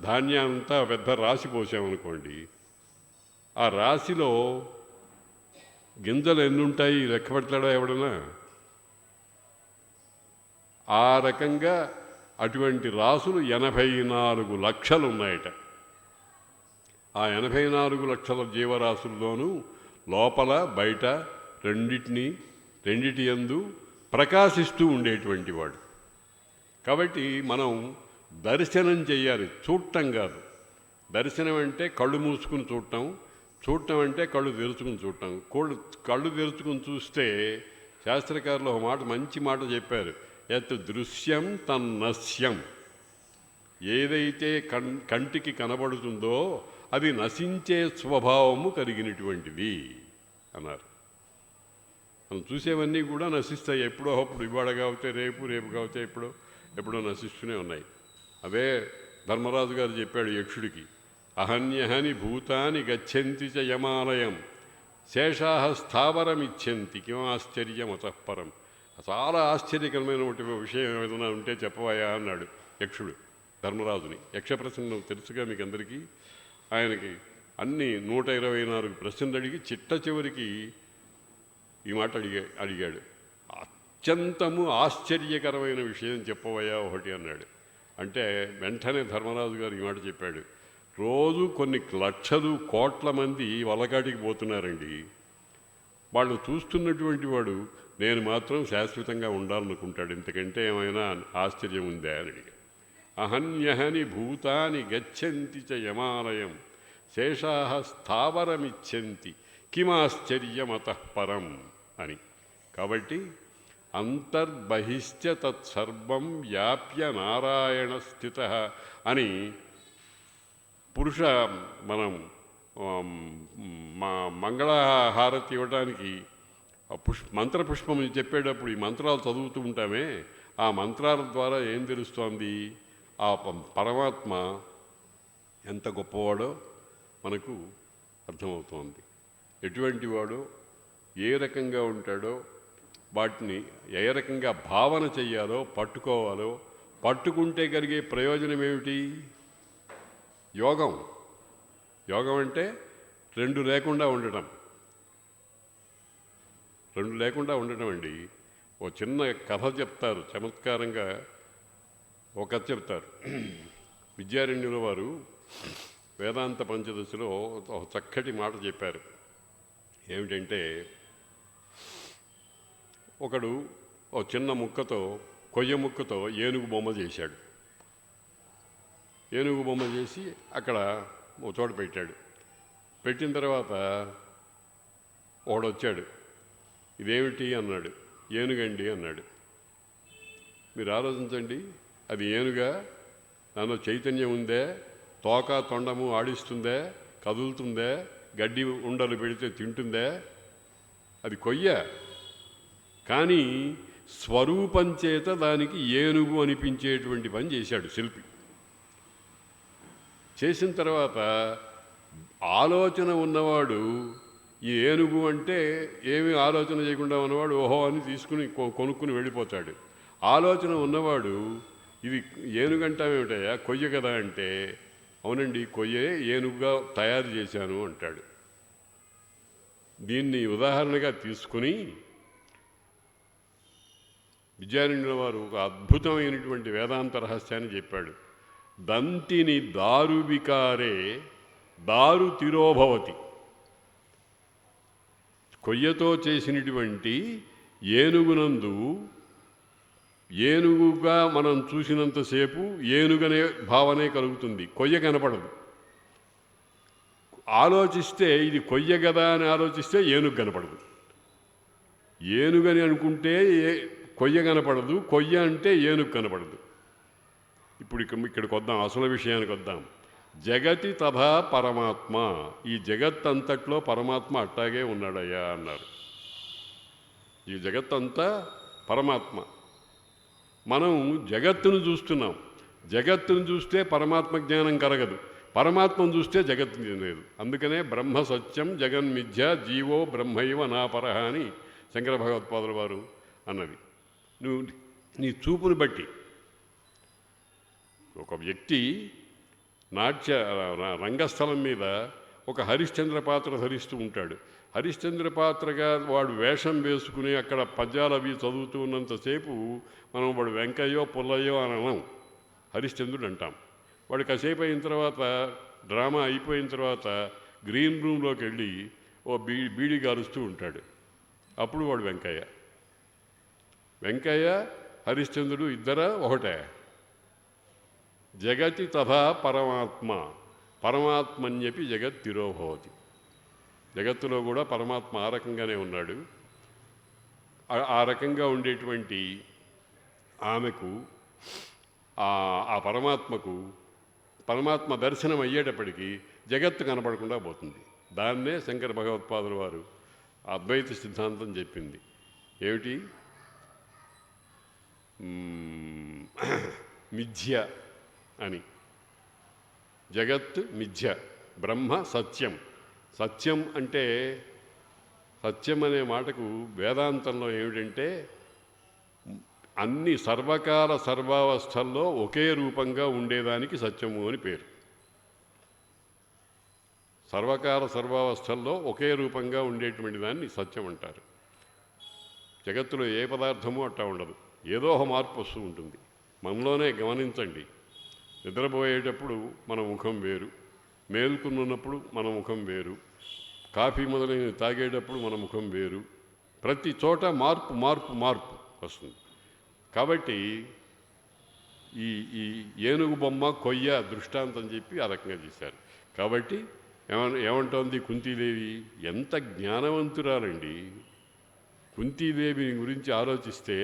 ధాన్యంతా పెద్ద రాశి పోసామనుకోండి, ఆ రాశిలో గింజలు ఎన్ని ఉంటాయి లెక్క పెడతాడా ఎవడన్నా? ఆ రకంగా అటువంటి రాసులు 84 లక్షలు ఉన్నాయట. ఆ 84 లక్షల జీవరాశుల్లోనూ లోపల బయట రెండిటి యందు ప్రకాశిస్తూ ఉండేటువంటి వాడు. కాబట్టి మనం దర్శనం చేయాలి, చూడటం కాదు. దర్శనం అంటే కళ్ళు మూసుకుని చూడటం అంటే కళ్ళు తెరుచుకుని చూడటం. కళ్ళు తెరుచుకుని చూస్తే శాస్త్రకారులు ఒక మంచి మాట చెప్పారు, యత్ దృశ్యం తన్నశ్యం. ఏదైతే కంటికి కనబడుతుందో అది నశించే స్వభావము కలిగినటువంటిది అన్నారు. మనం చూసేవన్నీ కూడా నశిస్తాయి, ఎప్పుడో అప్పుడు. ఇవాళ కావుతే రేపు కావుతే ఎప్పుడో నశిస్తూనే ఉన్నాయి. అదే ధర్మరాజు గారు చెప్పాడు యక్షుడికి, అహన్యహని భూతాని గచ్చంతి చ యమాలయం శేషాహ స్థావరమిచ్చంతి కిమాశ్చర్యమతఃపరం. చాలా ఆశ్చర్యకరమైన విషయం ఏదైనా ఉంటే చెప్పవాయా అన్నాడు యక్షుడు ధర్మరాజుని. యక్షప్రసంగం తెలుసుగా మీకు అందరికీ. ఆయనకి అన్ని 124 ప్రశ్నలు అడిగి చిట్ట చివరికి ఈ మాట అడిగాడు, అత్యంతము ఆశ్చర్యకరమైన విషయం చెప్పవయ్యా ఒకటి అన్నాడు. అంటే వెంటనే ధర్మరాజు గారు ఈ మాట చెప్పాడు, రోజు కొన్ని లక్షలు కోట్ల మంది వలకాటికి పోతున్నారండి. వాళ్ళు చూస్తున్నటువంటి వాడు నేను మాత్రం శాశ్వతంగా ఉండాలనుకుంటాడు, ఇంతకంటే ఏమైనా ఆశ్చర్యం ఉందా అని అడిగాడు. అహన్యహని భూతాని గచ్చంతి చ యమాలయం శేషాహ స్థావరమిచ్చంతి కిమాశ్చర్యమతఃపరం అని. కాబట్టి అంతర్బహిశ్చ తత్సర్వం వ్యాప్య నారాయణ స్థిత అని మనం మంగళహారతి ఇవ్వడానికి మంత్రపుష్పం చెప్పేటప్పుడు ఈ మంత్రాలు చదువుతూ ఉంటామే, ఆ మంత్రాల ద్వారా ఏం తెలుస్తోంది? ఆ పరమాత్మ ఎంత గొప్పవాడో మనకు అర్థమవుతోంది. ఎటువంటి వాడో, ఏ రకంగా ఉంటాడో, వాటిని ఏ రకంగా భావన చెయ్యాలో, పట్టుకోవాలో, పట్టుకుంటే కలిగే ప్రయోజనం ఏమిటి? యోగం అంటే రెండు లేకుండా ఉండటం అండి. ఓ చిన్న కథ చెప్తారు, చమత్కారంగా ఒక కథ చెప్తారు. విద్యారణ్యుల వారు వేదాంత పంచదశలో ఒక చక్కటి మాట చెప్పారు. ఏమిటంటే, ఒకడు ఓ చిన్న కొయ్య ముక్కతో ఏనుగు బొమ్మ చేశాడు. ఏనుగు బొమ్మ చేసి అక్కడ ఓ చోట పెట్టాడు. పెట్టిన తర్వాత ఒకడొచ్చాడు, ఇదేమిటి అన్నాడు. ఏనుగండి అన్నాడు. మీరు ఆలోచించండి, అది ఏనుగా? దానిలో చైతన్యం ఉందే? తోక తొండము ఆడిస్తుందే? కదులుతుందే? గడ్డి ఉండలు పెడితే తింటుందే? అది కొయ్య. కానీ స్వరూపం చేత దానికి ఏనుగు అనిపించేటువంటి పని చేశాడు శిల్పి. చేసిన తర్వాత ఆలోచన ఉన్నవాడు, ఈ ఏనుగు అంటే ఏమీ ఆలోచన చేయకుండా ఉన్నవాడు ఓహో అని తీసుకుని కొనుక్కుని వెళ్ళిపోతాడు. ఆలోచన ఉన్నవాడు ఇది ఏనుగంటామేమిటయ్యా, కొయ్య కదా అంటే, అవునండి కొయ్యే ఏనుగుగా తయారు చేశాను అంటాడు. దీన్ని ఉదాహరణగా తీసుకుని విద్యారణ్యుల వారు ఒక అద్భుతమైనటువంటి వేదాంత రహస్యాన్ని చెప్పాడు. దంతిని దారు వికారే దారు తిరోభవతి. కొయ్యతో చేసినటువంటి ఏనుగునందు ఏనుగుగా మనం చూసినంతసేపు ఏనుగనే భావనే కలుగుతుంది, కొయ్య కనపడదు. ఆలోచిస్తే ఇది కొయ్య కదా అని ఆలోచిస్తే ఏనుగు కనపడదు. ఏనుగని అనుకుంటే కొయ్య కనపడదు, కొయ్య అంటే ఏనుగు కనపడదు. ఇప్పుడు ఇక్కడికి వద్దాం, అసలు విషయానికి వద్దాం. జగతి తథా పరమాత్మ, ఈ జగత్తంతట్లో పరమాత్మ అట్టాగే ఉన్నాడయ్యా అన్నారు. ఈ జగత్తంతా పరమాత్మ. మనం జగత్తును చూస్తున్నాం, జగత్తును చూస్తే పరమాత్మ జ్ఞానం కలగదు, పరమాత్మను చూస్తే జగత్తు లేదు. అందుకనే బ్రహ్మ సత్యం జగన్మిథ్య జీవో బ్రహ్మైవ నాపరహ అని శంకర భగవత్పాదుల వారు అన్నది. నువ్వు నీ చూపును బట్టి ఒక వ్యక్తి రంగస్థలం మీద ఒక హరిశ్చంద్ర పాత్ర ధరిస్తూ ఉంటాడు. హరిశ్చంద్ర పాత్రగా వాడు వేషం వేసుకుని అక్కడ పద్యాలు అవి చదువుతూ ఉన్నంతసేపు మనం వాడు వెంకయ్యో పుల్లయ్యో అని అనం, హరిశ్చంద్రుడు అంటాం. వాడు కాసేపు అయిన తర్వాత, డ్రామా అయిపోయిన తర్వాత గ్రీన్ రూమ్లోకి వెళ్ళి ఓ బీడి గారుస్తూ ఉంటాడు. అప్పుడు వాడు వెంకయ్య. వెంకయ్య హరిశ్చంద్రుడు ఇద్దరా ఒకటే. జగతి తథా పరమాత్మ, పరమాత్మని చెప్పి జగత్ తిరోభవతి. జగత్తులో కూడా పరమాత్మ ఆ రకంగానే ఉన్నాడు. ఆ రకంగా ఉండేటువంటి ఆమెకు, ఆ పరమాత్మకు, పరమాత్మ దర్శనం అయ్యేటప్పటికీ జగత్తు కనపడకుండా పోతుంది. దాన్నే శంకర భగవత్పాదుల వారు అద్వైత సిద్ధాంతం చెప్పింది. ఏమిటి? మిథ్య అని. జగత్ మిథ్య, బ్రహ్మ సత్యం. సత్యం అంటే, సత్యం అనే మాటకు వేదాంతంలో ఏమిటంటే అన్ని సర్వకాల సర్వావస్థల్లో ఒకే రూపంగా ఉండేదానికి సత్యము అని పేరు. సర్వకాల సర్వావస్థల్లో ఒకే రూపంగా ఉండేటువంటి దాన్ని సత్యం అంటారు. జగత్తులో ఏ పదార్థము అట్టా ఉండదు, ఏదో ఒక మార్పు వస్తూ ఉంటుంది. మనలోనే గమనించండి, నిద్రపోయేటప్పుడు మన ముఖం వేరు, మేల్కొన్నప్పుడు మన ముఖం వేరు, కాఫీ మొదలైనవి తాగేటప్పుడు మన ముఖం వేరు. ప్రతి చోట మార్పు మార్పు మార్పు వస్తుంది. కాబట్టి ఈ ఏనుగు బొమ్మ కొయ్య దృష్టాంతం చెప్పి ఆ రకంగా చేశారు. కాబట్టి ఏమంటోంది కుంతీదేవి? ఎంత జ్ఞానవంతురాలండి! కుంతీదేవి గురించి ఆలోచిస్తే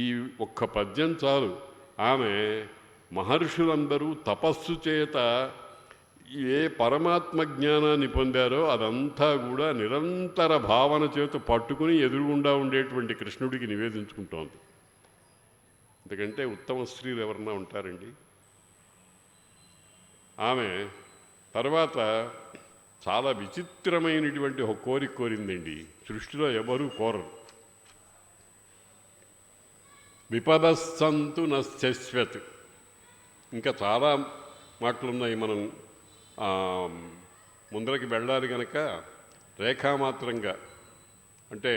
ఈ ఒక్క పద్యం చాలు. ఆమె మహర్షులందరూ తపస్సు చేత ఏ పరమాత్మ జ్ఞానాన్ని పొందారో అదంతా కూడా నిరంతర భావన చేత పట్టుకుని ఎదురుగుండా ఉండేటువంటి కృష్ణుడికి నివేదించుకుంటోంది. ఎందుకంటే ఉత్తమ స్త్రీలు ఎవరన్నా ఉంటారండి? ఆమె తర్వాత చాలా విచిత్రమైనటువంటి ఒక కోరిక కోరిందండి. సృష్టిలో ఎవరూ కోరరు. విపదస్సంతు నశ్యశ్వత్. ఇంకా చాలా మాటలున్నాయి. మనం ముందరకి వెళ్ళాలి కనుక రేఖామాత్రంగా, అంటే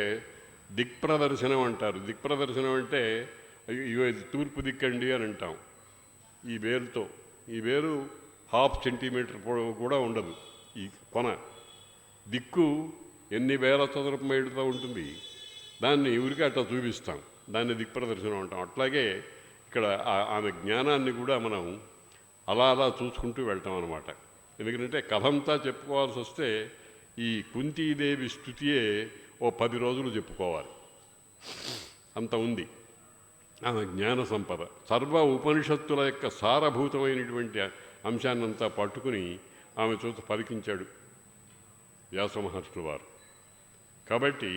దిక్ప్రదర్శనం అంటారు. దిక్ప్రదర్శనం అంటే ఇగో ఇది తూర్పు దిక్కండి అని అంటాం. ఈ వేరుతో, ఈ వేరు 1/2 సెంటీమీటర్ కూడా ఉండదు. ఈ కొన దిక్కు ఎన్ని వేల చదరపు మైళ్ళతో ఉంటుంది. దాన్ని ఊరికి అట్లా చూపిస్తాం, దాన్ని దిక్ప్రదర్శనం అంటాం. అట్లాగే ఇక్కడ ఆమె జ్ఞానాన్ని కూడా మనం అలా అలా చూసుకుంటూ వెళ్తాం అన్నమాట. ఎందుకంటే కథంతా చెప్పుకోవాల్సి వస్తే ఈ కుంతీదేవి స్తుతియే ఓ 10 రోజులు చెప్పుకోవాలి, అంత ఉంది ఆమె జ్ఞాన సంపద. సర్వ ఉపనిషత్తుల యొక్క సారభూతమైనటువంటి అంశాన్నంతా పట్టుకుని ఆమె చూత పలికించాడు వ్యాస మహర్షుల వారు. కాబట్టి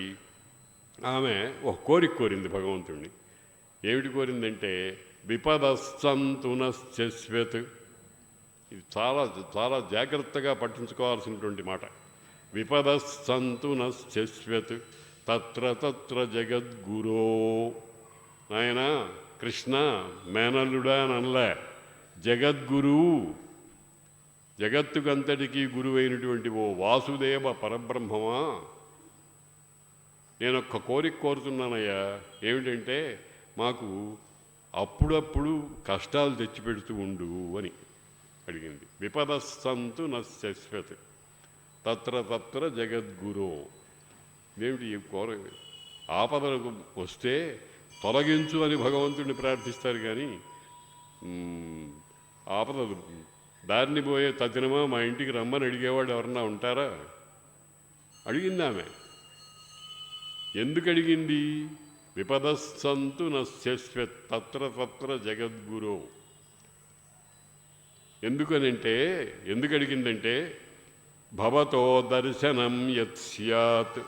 ఆమె ఒక కోరిక కోరింది భగవంతుణ్ణి. ఏమిటి కోరిందంటే విపదస్సంతు నశ్యశ్వత్. ఇది చాలా చాలా జాగ్రత్తగా పట్టించుకోవాల్సినటువంటి మాట. విపదస్సంతు నశ్యశ్వత్ తత్ర తత్ర జగద్గురో. నాయన కృష్ణ మేనల్లుడా అనలే, జగద్గురువు, జగత్తుకంతటికీ గురువైనటువంటి ఓ వాసుదేవ పరబ్రహ్మమా, నేను ఒక్క కోరిక కోరుతున్నానయ్యా. ఏమిటంటే మాకు అప్పుడప్పుడు కష్టాలు తెచ్చిపెడుతూ ఉండు అని అడిగింది. విపదస్సంతు నశ్యశ్వత్ తత్ర తత్ర జగద్గురో. ఏమిటి ఆపదలకు వస్తే తొలగించు అని భగవంతుడిని ప్రార్థిస్తారు కానీ ఆపదలు దారిని పోయే తదినమా మా ఇంటికి రమ్మని అడిగేవాడు ఎవరన్నా ఉంటారా? అడిగింది ఆమె. ఎందుకు అడిగింది? విపదస్సంతు నశ్యస్వ తత్ర తత్ర జగద్గురో. ఎందుకు అడిగిందంటే భవతో దర్శనం యత్ స్యాత్,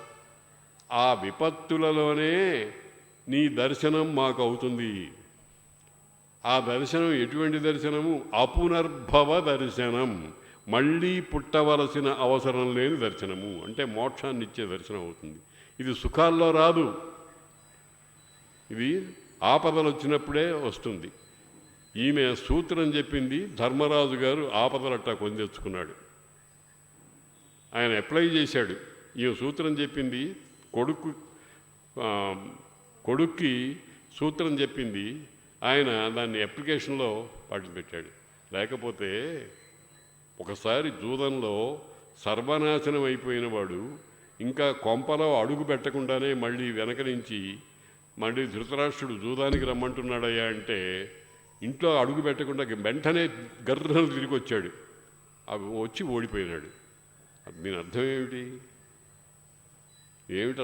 ఆ విపత్తులలోనే నీ దర్శనం మాకు అవుతుంది. ఆ దర్శనం ఎటువంటి దర్శనము? అపునర్భవ దర్శనం, మళ్ళీ పుట్టవలసిన అవసరం లేని దర్శనము. అంటే మోక్షాన్ని ఇచ్చే దర్శనం అవుతుంది. ఇది సుఖాల్లో రాదు, ఇది ఆపదలు వచ్చినప్పుడే వస్తుంది. ఈమె సూత్రం చెప్పింది, ధర్మరాజు గారు ఆపదలట్టా కొని తెచ్చుకున్నాడు. ఆయన అప్లై చేశాడు. ఈమె సూత్రం చెప్పింది, కొడుక్కి సూత్రం చెప్పింది, ఆయన దాన్ని అప్లికేషన్లో పాటిల్ పెట్టాడు. లేకపోతే ఒకసారి జూదంలో సర్వనాశనం అయిపోయిన వాడు ఇంకా కొంపలో అడుగు పెట్టకుండానే మళ్ళీ వెనక నుంచి మళ్ళీ ధృతరాష్ట్రుడు జూదానికి రమ్మంటున్నాడయ్యా అంటే ఇంట్లో అడుగు పెట్టకుండా వెంటనే గర్రను తిరిగి వచ్చాడు. అవి వచ్చి ఓడిపోయినాడు. దీని అర్థం ఏమిటి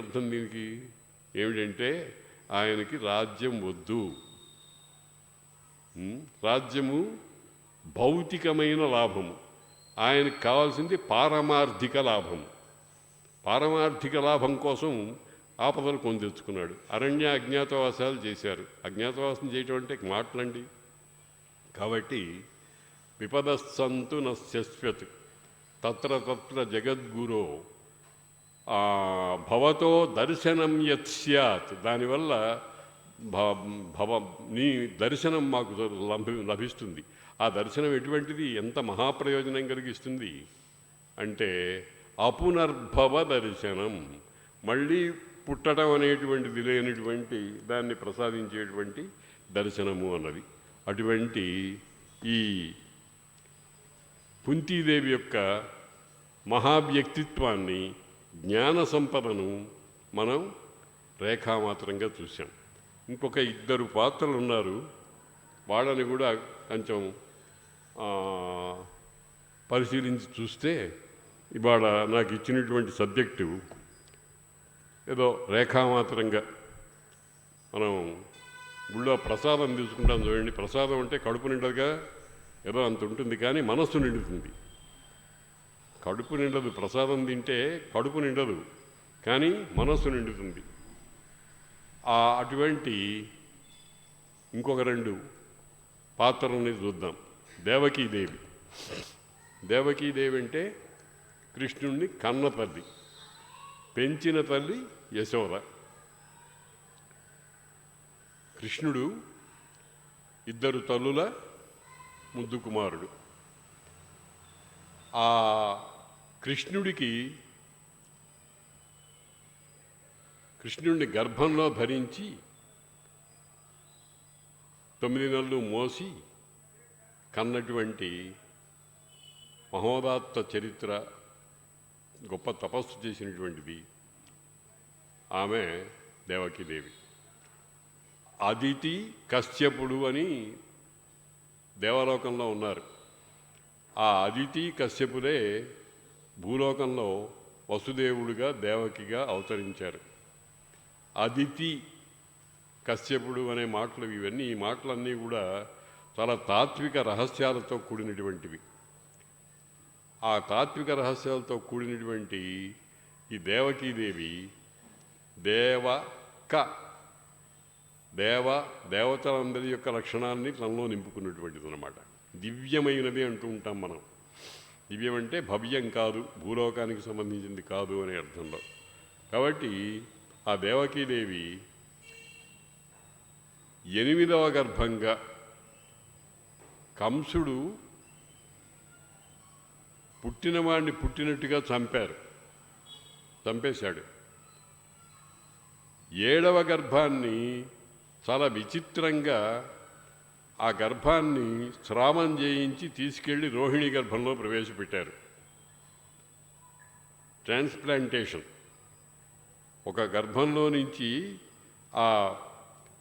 అర్థం దీనికి? ఏమిటంటే ఆయనకి రాజ్యం వద్దు. రాజ్యము భౌతికమైన లాభము, ఆయనకు కావాల్సింది పారమార్థిక లాభము. పారమార్థిక లాభం కోసం ఆపదలు కొని తెచ్చుకున్నాడు. అరణ్య అజ్ఞాతవాసాలు చేశారు. అజ్ఞాతవాసం చేయటం అంటే మాటలండి. కాబట్టి విపదస్సంతు నశ్యస్వత్ తత్ర తత్ర జగద్గురో భవతో దర్శనం యత్ స్యాత్, దానివల్ల నీ దర్శనం మాకు లభిస్తుంది. ఆ దర్శనం ఎటువంటిది? ఎంత మహాప్రయోజనం కలిగిస్తుంది అంటే అపునర్భవ దర్శనం, మళ్ళీ పుట్టడం అనేటువంటిది లేనటువంటి దాన్ని ప్రసాదించేటువంటి దర్శనము అన్నది. అటువంటి ఈ కుంతీదేవి యొక్క మహావ్యక్తిత్వాన్ని, జ్ఞాన సంపదను మనం రేఖామాత్రంగా చూసాం. ఇంకొక 2 పాత్రలు ఉన్నారు, వాళ్ళని కూడా కొంచెం పరిశీలించి చూస్తే ఇవాళ నాకు ఇచ్చినటువంటి సబ్జెక్టు ఏదో రేఖామాత్రంగా మనం గుళ్ళో ప్రసాదం తీసుకుంటాం చూడండి. ప్రసాదం అంటే కడుపు నిండదుగా, ఏదో అంత ఉంటుంది, కానీ మనస్సు నిండుతుంది. కడుపు నిండదు, ప్రసాదం తింటే కడుపు నిండదు, కానీ మనస్సు నిండుతుంది. అటువంటి ఇంకొక 2 పాత్రలని చూద్దాం. దేవకీదేవి. దేవకీదేవి అంటే కృష్ణుణ్ణి కన్న తల్లి, పెంచిన తల్లి యశోద. కృష్ణుడు 2 తల్లుల ముద్దు కుమారుడు. ఆ కృష్ణుడిని గర్భంలో ధరించి 9 నెలలు మోసి కన్నటువంటి మహోదాత్త చరిత్ర, గొప్ప తపస్సు చేసినటువంటిది ఆమె దేవకీదేవి. అదితి కశ్యపుడు అని దేవలోకంలో ఉన్నారు. ఆ అదితి కశ్యపులే భూలోకంలో వసుదేవుడిగా దేవకిగా అవతరించారు. అదితి కశ్యపుడు అనే మాటలు ఇవన్నీ, ఈ మాటలన్నీ కూడా చాలా తాత్విక రహస్యాలతో కూడినటువంటివి. ఆ తాత్విక రహస్యాలతో కూడినటువంటి ఈ దేవకీదేవి దేవతలందరి యొక్క లక్షణాన్ని తనలో నింపుకున్నటువంటిది అన్నమాట. దివ్యమైనది అంటూ ఉంటాం మనం. దివ్యం అంటే భవ్యం కాదు, భూలోకానికి సంబంధించింది కాదు అనే అర్థంలో. కాబట్టి ఆ దేవకీదేవి 8వ గర్భంగా కంసుడు పుట్టినవాడిని పుట్టినట్టుగా చంపేశాడు. 7వ గర్భాన్ని చాలా విచిత్రంగా ఆ గర్భాన్ని స్రావం చేయించి తీసుకెళ్ళి రోహిణి గర్భంలో ప్రవేశపెట్టారు. ట్రాన్స్ప్లాంటేషన్. ఒక గర్భంలో నుంచి ఆ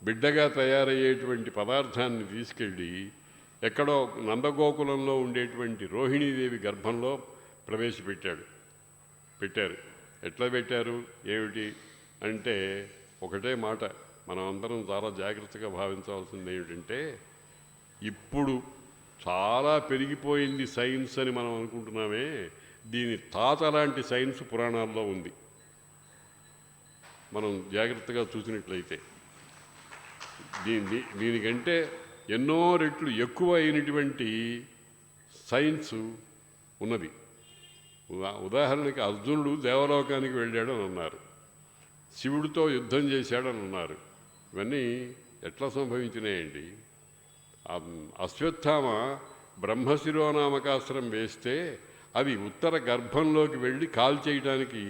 బిడ్డగా తయారయ్యేటువంటి పదార్థాన్ని తీసుకెళ్ళి ఎక్కడో నందగోకులంలో ఉండేటువంటి రోహిణీదేవి గర్భంలో పెట్టారు. ఎట్లా పెట్టారు ఏమిటి అంటే ఒకటే మాట మనం అందరం చాలా జాగ్రత్తగా భావించాల్సింది ఏమిటంటే, ఇప్పుడు చాలా పెరిగిపోయింది సైన్స్ అని మనం అనుకుంటున్నామే, దీని తాత లాంటి సైన్స్ పురాణాల్లో ఉంది. మనం జాగ్రత్తగా చూసినట్లయితే దీనికంటే ఎన్నో రెట్లు ఎక్కువ అయినటువంటి సైన్స్ ఉన్నది. ఉదాహరణకి అర్జునుడు దేవలోకానికి వెళ్ళాడని అన్నారు, శివుడితో యుద్ధం చేశాడని అన్నారు. ఇవన్నీ ఎట్లా సంభవించినాయండి? అశ్వత్థామ బ్రహ్మశిరోనామకాస్త్రం వేస్తే అది ఉత్తర గర్భంలోకి వెళ్ళి కాల్చేయడానికి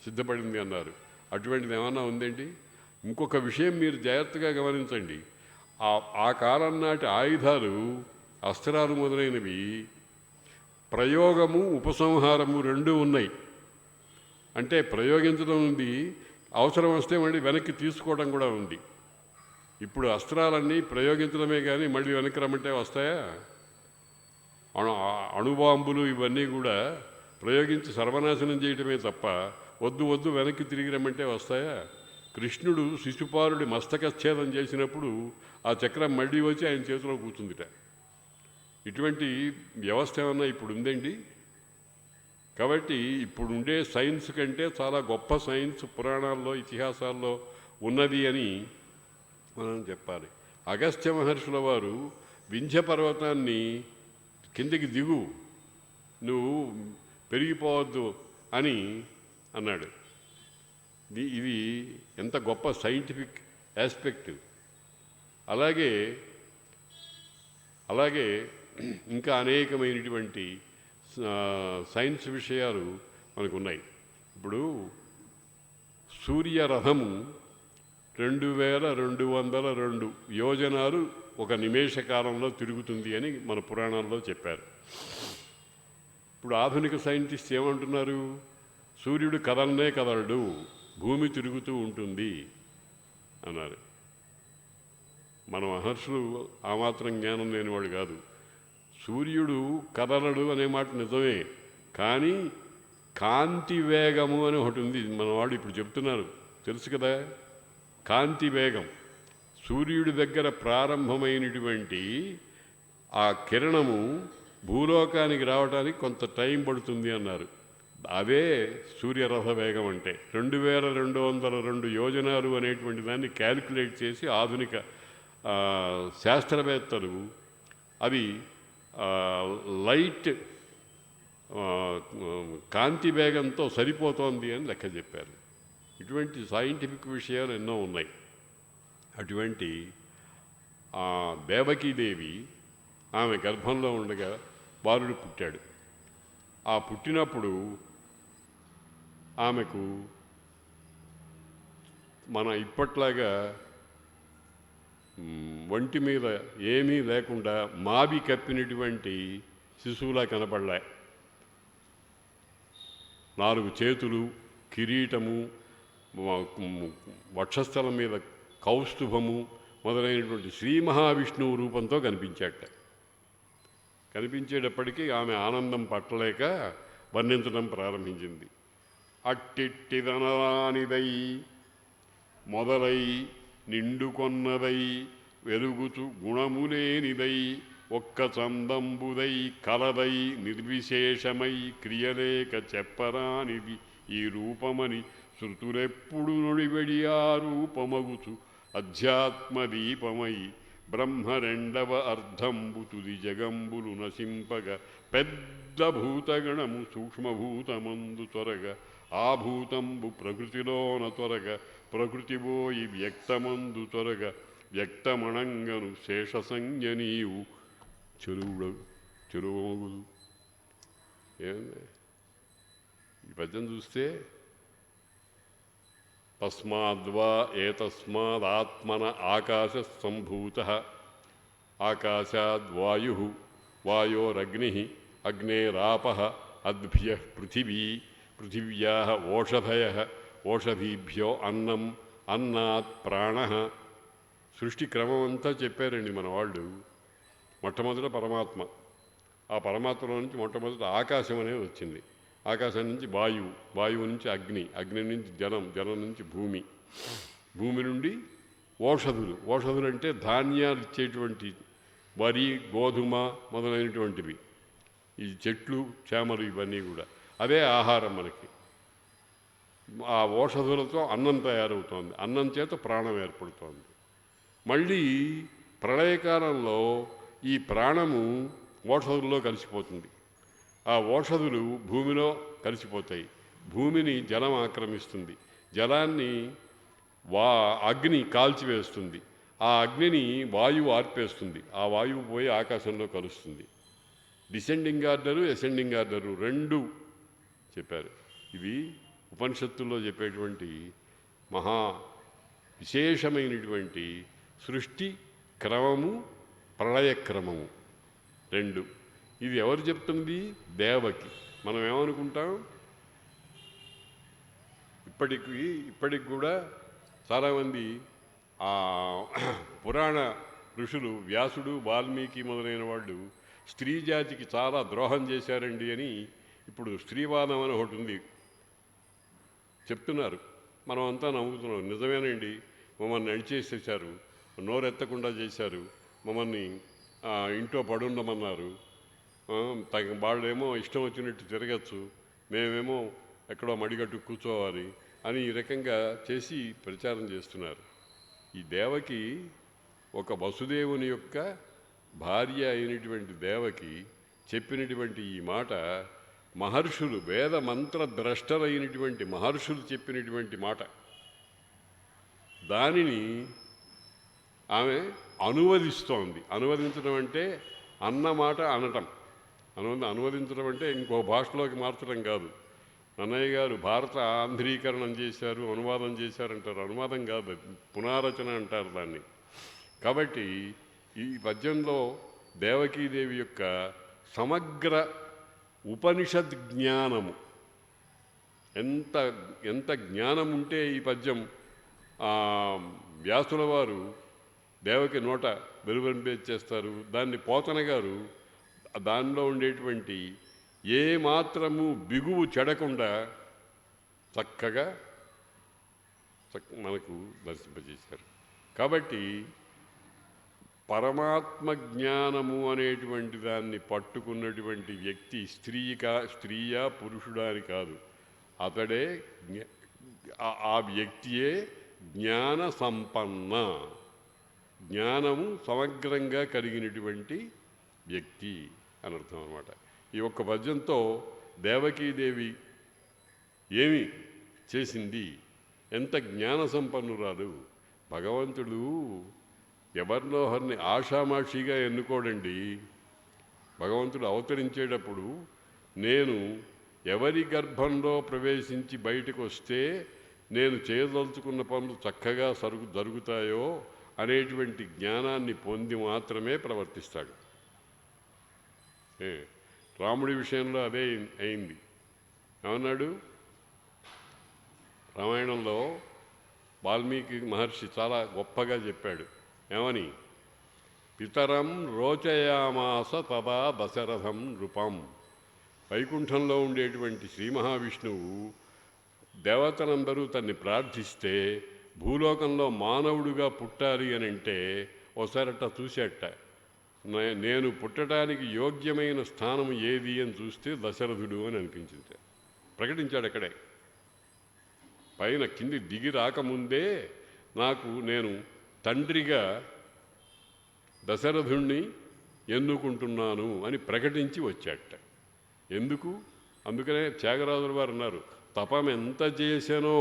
సిద్ధపడింది అన్నారు. అటువంటిది ఏమన్నా ఉందండి? ఇంకొక విషయం మీరు జాగ్రత్తగా గమనించండి. ఆ కాలం నాటి ఆయుధాలు, అస్త్రాలు మొదలైనవి ప్రయోగము ఉపసంహారము రెండూ ఉన్నాయి. అంటే ప్రయోగించడం ఉంది, అవసరం వస్తే మళ్ళీ వెనక్కి తీసుకోవడం కూడా ఉంది. ఇప్పుడు అస్త్రాలన్నీ ప్రయోగించడమే కానీ మళ్ళీ వెనక్కి రమ్మంటే వస్తాయా? అణుబాంబులు ఇవన్నీ కూడా ప్రయోగించి సర్వనాశనం చేయటమే తప్ప వద్దు వెనక్కి తిరిగి రమ్మంటే వస్తాయా? కృష్ణుడు శిశుపాలుడి మస్తకచ్ఛేదం చేసినప్పుడు ఆ చక్రం మళ్ళీ వచ్చి ఆయన చేతిలో కూర్చుందిట. ఇటువంటి వ్యవస్థ ఏమన్నా ఇప్పుడు ఉందండి? కాబట్టి ఇప్పుడు ఉండే సైన్స్ కంటే చాలా గొప్ప సైన్స్ పురాణాల్లో ఇతిహాసాల్లో ఉన్నది అని మనం చెప్పాలి. అగస్త్య మహర్షుల వారు వింధ్య పర్వతాన్ని కిందికి దిగు, నువ్వు పెరిగిపోవద్దు అని అన్నాడు. ఇది ఎంత గొప్ప సైంటిఫిక్ ఆస్పెక్ట్. అలాగే ఇంకా అనేకమైనటువంటి సైన్స్ విషయాలు మనకున్నాయి. ఇప్పుడు సూర్యరథము 2202 యోజనాలు ఒక నిమేష కాలంలో తిరుగుతుంది అని మన పురాణాల్లో చెప్పారు. ఇప్పుడు ఆధునిక సైంటిస్ట్ ఏమంటున్నారు? సూర్యుడు కదలనే కదలడు, భూమి తిరుగుతూ ఉంటుంది అన్నారు. మన మహర్షులు ఆ మాత్రం జ్ఞానం లేనివాడు కాదు. సూర్యుడు కదలడు అనే మాట నిజమే, కానీ కాంతి వేగము అని ఒకటి ఉంది. మన వాళ్ళు ఇప్పుడు చెప్తున్నారు, తెలుసు కదా. కాంతి వేగం, సూర్యుడి దగ్గర ప్రారంభమైనటువంటి ఆ కిరణము భూలోకానికి రావడానికి కొంత టైం పడుతుంది అన్నారు. అదే సూర్యరథ వేగం అంటే. 2202 యోజనాలు అనేటువంటి దాన్ని క్యాలిక్యులేట్ చేసి ఆధునిక శాస్త్రవేత్తలు అది లైట్ కాంతి వేగంతో సరిపోతోంది అని లెక్క చెప్పారు. ఇటువంటి సైంటిఫిక్ విషయాలు ఎన్నో ఉన్నాయి. అటువంటి దేవకీదేవి ఆమె గర్భంలో ఉండగా బాలుడు పుట్టాడు. ఆ పుట్టినప్పుడు ఆమెకు మన ఇప్పట్లాగా ఒంటి మీద ఏమీ లేకుండా మావి కప్పినటువంటి శిశువులా కనపడలే. 4 చేతులు, కిరీటము, వక్షస్థలం మీద కౌస్తుభము మొదలైనటువంటి శ్రీ మహావిష్ణువు రూపంతో కనిపించేటప్పటికీ ఆమె ఆనందం పట్టలేక వర్ణించడం ప్రారంభించింది. అట్టిట్టిదనరానిదై మొదలై నిండుకొన్నదై వెలుగుచు గుణములేనిదై ఒక్క చందంబుదై కలదై నిర్విశేషమై క్రియలేక చెప్పరానిది ఈ రూపమని శృతులెప్పుడు నొడివెడి ఆ రూపమగుచు అధ్యాత్మదీపమై బ్రహ్మరెండవ అర్ధంబు తుది జగంబులు నశింపగ పెద్ద భూతగణము సూక్ష్మభూతమందు త్వరగ ఆ భూతంబు ప్రకృతిలోన త్వరగ ప్రకృతిబోయి వ్యక్తమందు త్వరగ వ్యక్తమణంగను శేషసంజ్ఞ నీవు చెరువగుదు. ఏమండి ఈ పద్యం చూస్తే, తస్మాద్వా ఏతస్మాదాత్మన ఆకాశ సంభూత ఆకాశాద్వాయు వాయోరగ్ని అగ్నేరాప అద్భ్య పృథివీ పృథివ్యా ఓషధయ ఓషధీభ్యో అన్నం, అన్నాత్ ప్రాణ. సృష్టి క్రమం అంతా చెప్పారండి మన వాళ్ళు. మొట్టమొదట పరమాత్మ, ఆ పరమాత్మలో నుంచి మొట్టమొదట ఆకాశం అనేది వచ్చింది. ఆకాశం నుంచి వాయువు, వాయువు నుంచి అగ్ని, అగ్ని నుంచి జలం, జలం నుంచి భూమి, భూమి నుండి ఓషధులు. ఓషధులు అంటే ధాన్యాలు ఇచ్చేటువంటి వరి, గోధుమ మొదలైనటువంటివి. ఈ చెట్లు, చేమలు ఇవన్నీ కూడా అదే ఆహారం మనకి. ఆ ఓషధులతో అన్నం తయారవుతోంది, అన్నం చేత ప్రాణం ఏర్పడుతోంది. మళ్ళీ ప్రళయకాలంలో ఈ ప్రాణము ఓషధుల్లో కలిసిపోతుంది. ఆ ఓషధులు భూమిలో కలిసిపోతాయి. భూమిని జలం ఆక్రమిస్తుంది, జలాన్ని అగ్ని కాల్చివేస్తుంది, ఆ అగ్నిని వాయువు ఆర్పేస్తుంది, ఆ వాయువు పోయి ఆకాశంలో కలుస్తుంది. డిసెండింగ్ ఆర్డరు, అసెండింగ్ ఆర్డరు రెండు చెప్పారు. ఇవి ఉపనిషత్తుల్లో చెప్పేటువంటి మహా విశేషమైనటువంటి సృష్టి క్రమము, ప్రళయ క్రమము రెండు. ఇది ఎవరు చెప్తుంది? దేవకి. మనం ఏమనుకుంటాం, ఇప్పటికి కూడా చాలామంది పురాణ ఋషులు వ్యాసుడు, వాల్మీకి మొదలైన వాళ్ళు స్త్రీ జాతికి చాలా ద్రోహం చేశారండి అని ఇప్పుడు స్త్రీవాదం అని ఒకటి ఉంది చెప్తున్నారు. మనం అంతా నమ్ముతున్నాం. నిజమేనండి, మమ్మల్ని నడిచేసేసారు, నోరెత్తకుండా చేశారు, మమ్మల్ని ఇంట్లో పడుండమన్నారు, వాళ్ళేమో ఇష్టం వచ్చినట్టు తిరగచ్చు, మేమేమో ఎక్కడో మడిగట్టు కూర్చోవాలి అని ఈ రకంగా చేసి ప్రచారం చేస్తున్నారు. ఈ దేవకి ఒక వసుదేవుని యొక్క భార్య అయినటువంటి దేవకి చెప్పినటువంటి ఈ మాట మహర్షులు, వేద మంత్ర ద్రష్టలైనటువంటి మహర్షులు చెప్పినటువంటి మాట. దానిని ఆమె అనువదిస్తోంది. అనువదించడం అంటే అన్నమాట అనటం. అనువదించడం అంటే ఇంకో భాషలోకి మార్చడం కాదు. నన్నయ్య గారు భారత ఆంధ్రీకరణం చేశారు, అనువాదం చేశారంటారు. అనువాదం కాదు, పునారచన అంటారు దాన్ని. కాబట్టి ఈ పద్యంలో దేవకీదేవి యొక్క సమగ్ర ఉపనిషద్ జ్ఞానము, ఎంత జ్ఞానం ఉంటే ఈ పద్యం వ్యాసుల వారు దేవకి నోట వెలువరింపేస్తారు. దాన్ని పోతన గారు దానిలో ఉండేటువంటి ఏ మాత్రము బిగువు చెడకుండా చక్కగా మనకు దర్శింపజేశారు. కాబట్టి పరమాత్మ జ్ఞానము అనేటువంటి దాన్ని పట్టుకున్నటువంటి వ్యక్తి స్త్రీయా పురుషుడా అని కాదు, అతడే ఆ వ్యక్తియే జ్ఞాన సంపన్న, జ్ఞానము సమగ్రంగా కలిగినటువంటి వ్యక్తి అని అర్థం అన్నమాట. ఈ ఒక్క పద్యంతో దేవకీదేవి ఏమి చేసింది, ఎంత జ్ఞాన సంపన్నురాలు. భగవంతుడు ఎవరినోహర్ని ఆషామాషిగా ఎన్నుకోడండి. భగవంతుడు అవతరించేటప్పుడు నేను ఎవరి గర్భంలో ప్రవేశించి బయటకు వస్తే నేను చేయదలుచుకున్న పనులు చక్కగా జరుగుతాయో అనేటువంటి జ్ఞానాన్ని పొంది మాత్రమే ప్రవర్తిస్తాడు. రాముడి విషయంలో అదే అయింది. ఏమన్నాడు? రామాయణంలో వాల్మీకి మహర్షి చాలా గొప్పగా చెప్పాడు. ఏమని? పితరం రోచయామాస తదా దశరథం నృపం. వైకుంఠంలో ఉండేటువంటి శ్రీ మహావిష్ణువు దేవతలందరూ తన్ని ప్రార్థిస్తే భూలోకంలో మానవుడిగా పుట్టాలి అని అంటే ఒకసారట చూసేట. నేను పుట్టడానికి యోగ్యమైన స్థానం ఏది అని చూస్తే దశరథుడు అని అనిపించింది. ప్రకటించాడు అక్కడే. పైన కింది దిగి రాకముందే నేను తండ్రిగా దశరథుణ్ణి ఎన్నుకుంటున్నాను అని ప్రకటించి వచ్చాట. ఎందుకు? అందుకనే త్యాగరాజుల వారు అన్నారు, తపం ఎంత చేశానో.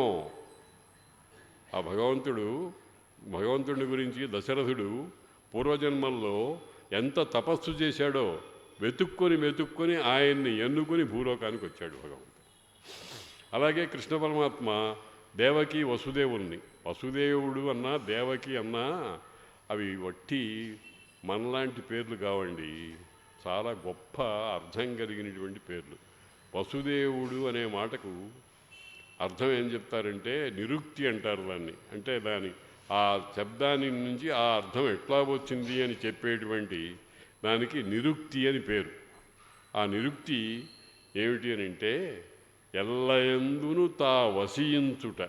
ఆ భగవంతుడి గురించి దశరథుడు పూర్వజన్మల్లో ఎంత తపస్సు చేశాడో వెతుక్కొని ఆయన్ని ఎన్నుకొని భూలోకానికి వచ్చాడు భగవంతుడు. అలాగే కృష్ణ పరమాత్మ దేవకి వసుదేవుడు అన్నా దేవకి అన్నా అవి వట్టి మనలాంటి పేర్లు కావండి, చాలా గొప్ప అర్థం కలిగినటువంటి పేర్లు. వసుదేవుడు అనే మాటకు అర్థం ఏం చెప్తారంటే నిరుక్తి అంటారు దాన్ని. అంటే ఆ శబ్దాన్ని నుంచి ఆ అర్థం ఎట్లా వచ్చింది అని చెప్పేటువంటి దానికి నిరుక్తి అని పేరు. ఆ నిరుక్తి ఏమిటి అని అంటే ఎల్లయందును తా వసించుట,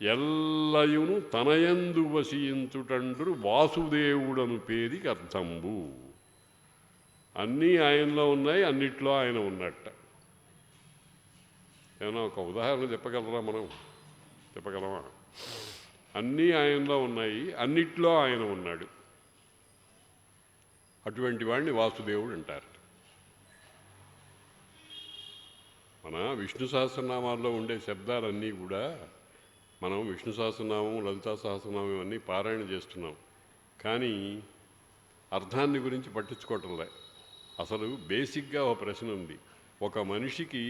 ఎల్లయును తనయందు వసించుటండ్రు వాసుదేవుడను పేరుకి అర్థంబు. అన్నీ ఆయనలో ఉన్నాయి, అన్నిట్లో ఆయన ఉన్నట్ట. ఏమన్నా ఒక ఉదాహరణ చెప్పగలరా? మనం చెప్పగలమా? అన్నీ ఆయనలో ఉన్నాయి, అన్నిట్లో ఆయన ఉన్నాడు. అటువంటి వాడిని వాసుదేవుడు అంటారు. మన విష్ణు సహస్రనామాల్లో ఉండే శబ్దాలన్నీ కూడా మనం విష్ణు సహస్రనామం, లలితా సహస్రనామం అన్నీ పారాయణ చేస్తున్నాం, కానీ అర్థాన్ని గురించి పట్టించుకోవటంలే. అసలు బేసిక్గా ఒక ప్రశ్న ఉంది. ఒక మనిషికి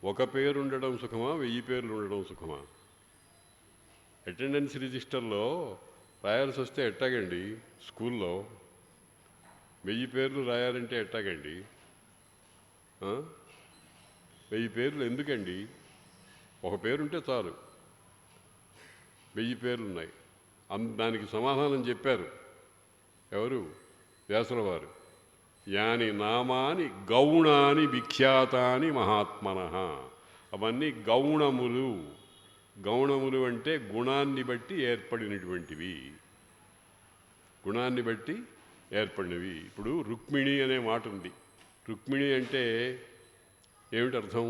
ఒక పేరు ఉండడం సుఖమా, 1000 పేర్లు ఉండడం సుఖమా? అటెండెన్స్ రిజిస్టర్లో రాయాల్సి వస్తే ఎట్టాగండి? స్కూల్లో 1000 పేర్లు రాయాలంటే ఎట్టాగండి? 1000 పేర్లు ఎందుకండి? ఒక పేరుంటే చాలు. 1000 పేర్లు ఉన్నాయి. దానికి సమాధానం చెప్పారు ఎవరు? వ్యాసుల వారు. యాని నామాని గౌణాని విఖ్యాతాని మహాత్మనః. అవన్నీ గౌణములు. గౌణములు అంటే గుణాన్ని బట్టి ఏర్పడినటువంటివి, గుణాన్ని బట్టి ఏర్పడినవి. ఇప్పుడు రుక్మిణి అనే మాట ఉంది. రుక్మిణి అంటే ఏమిటి అర్థం?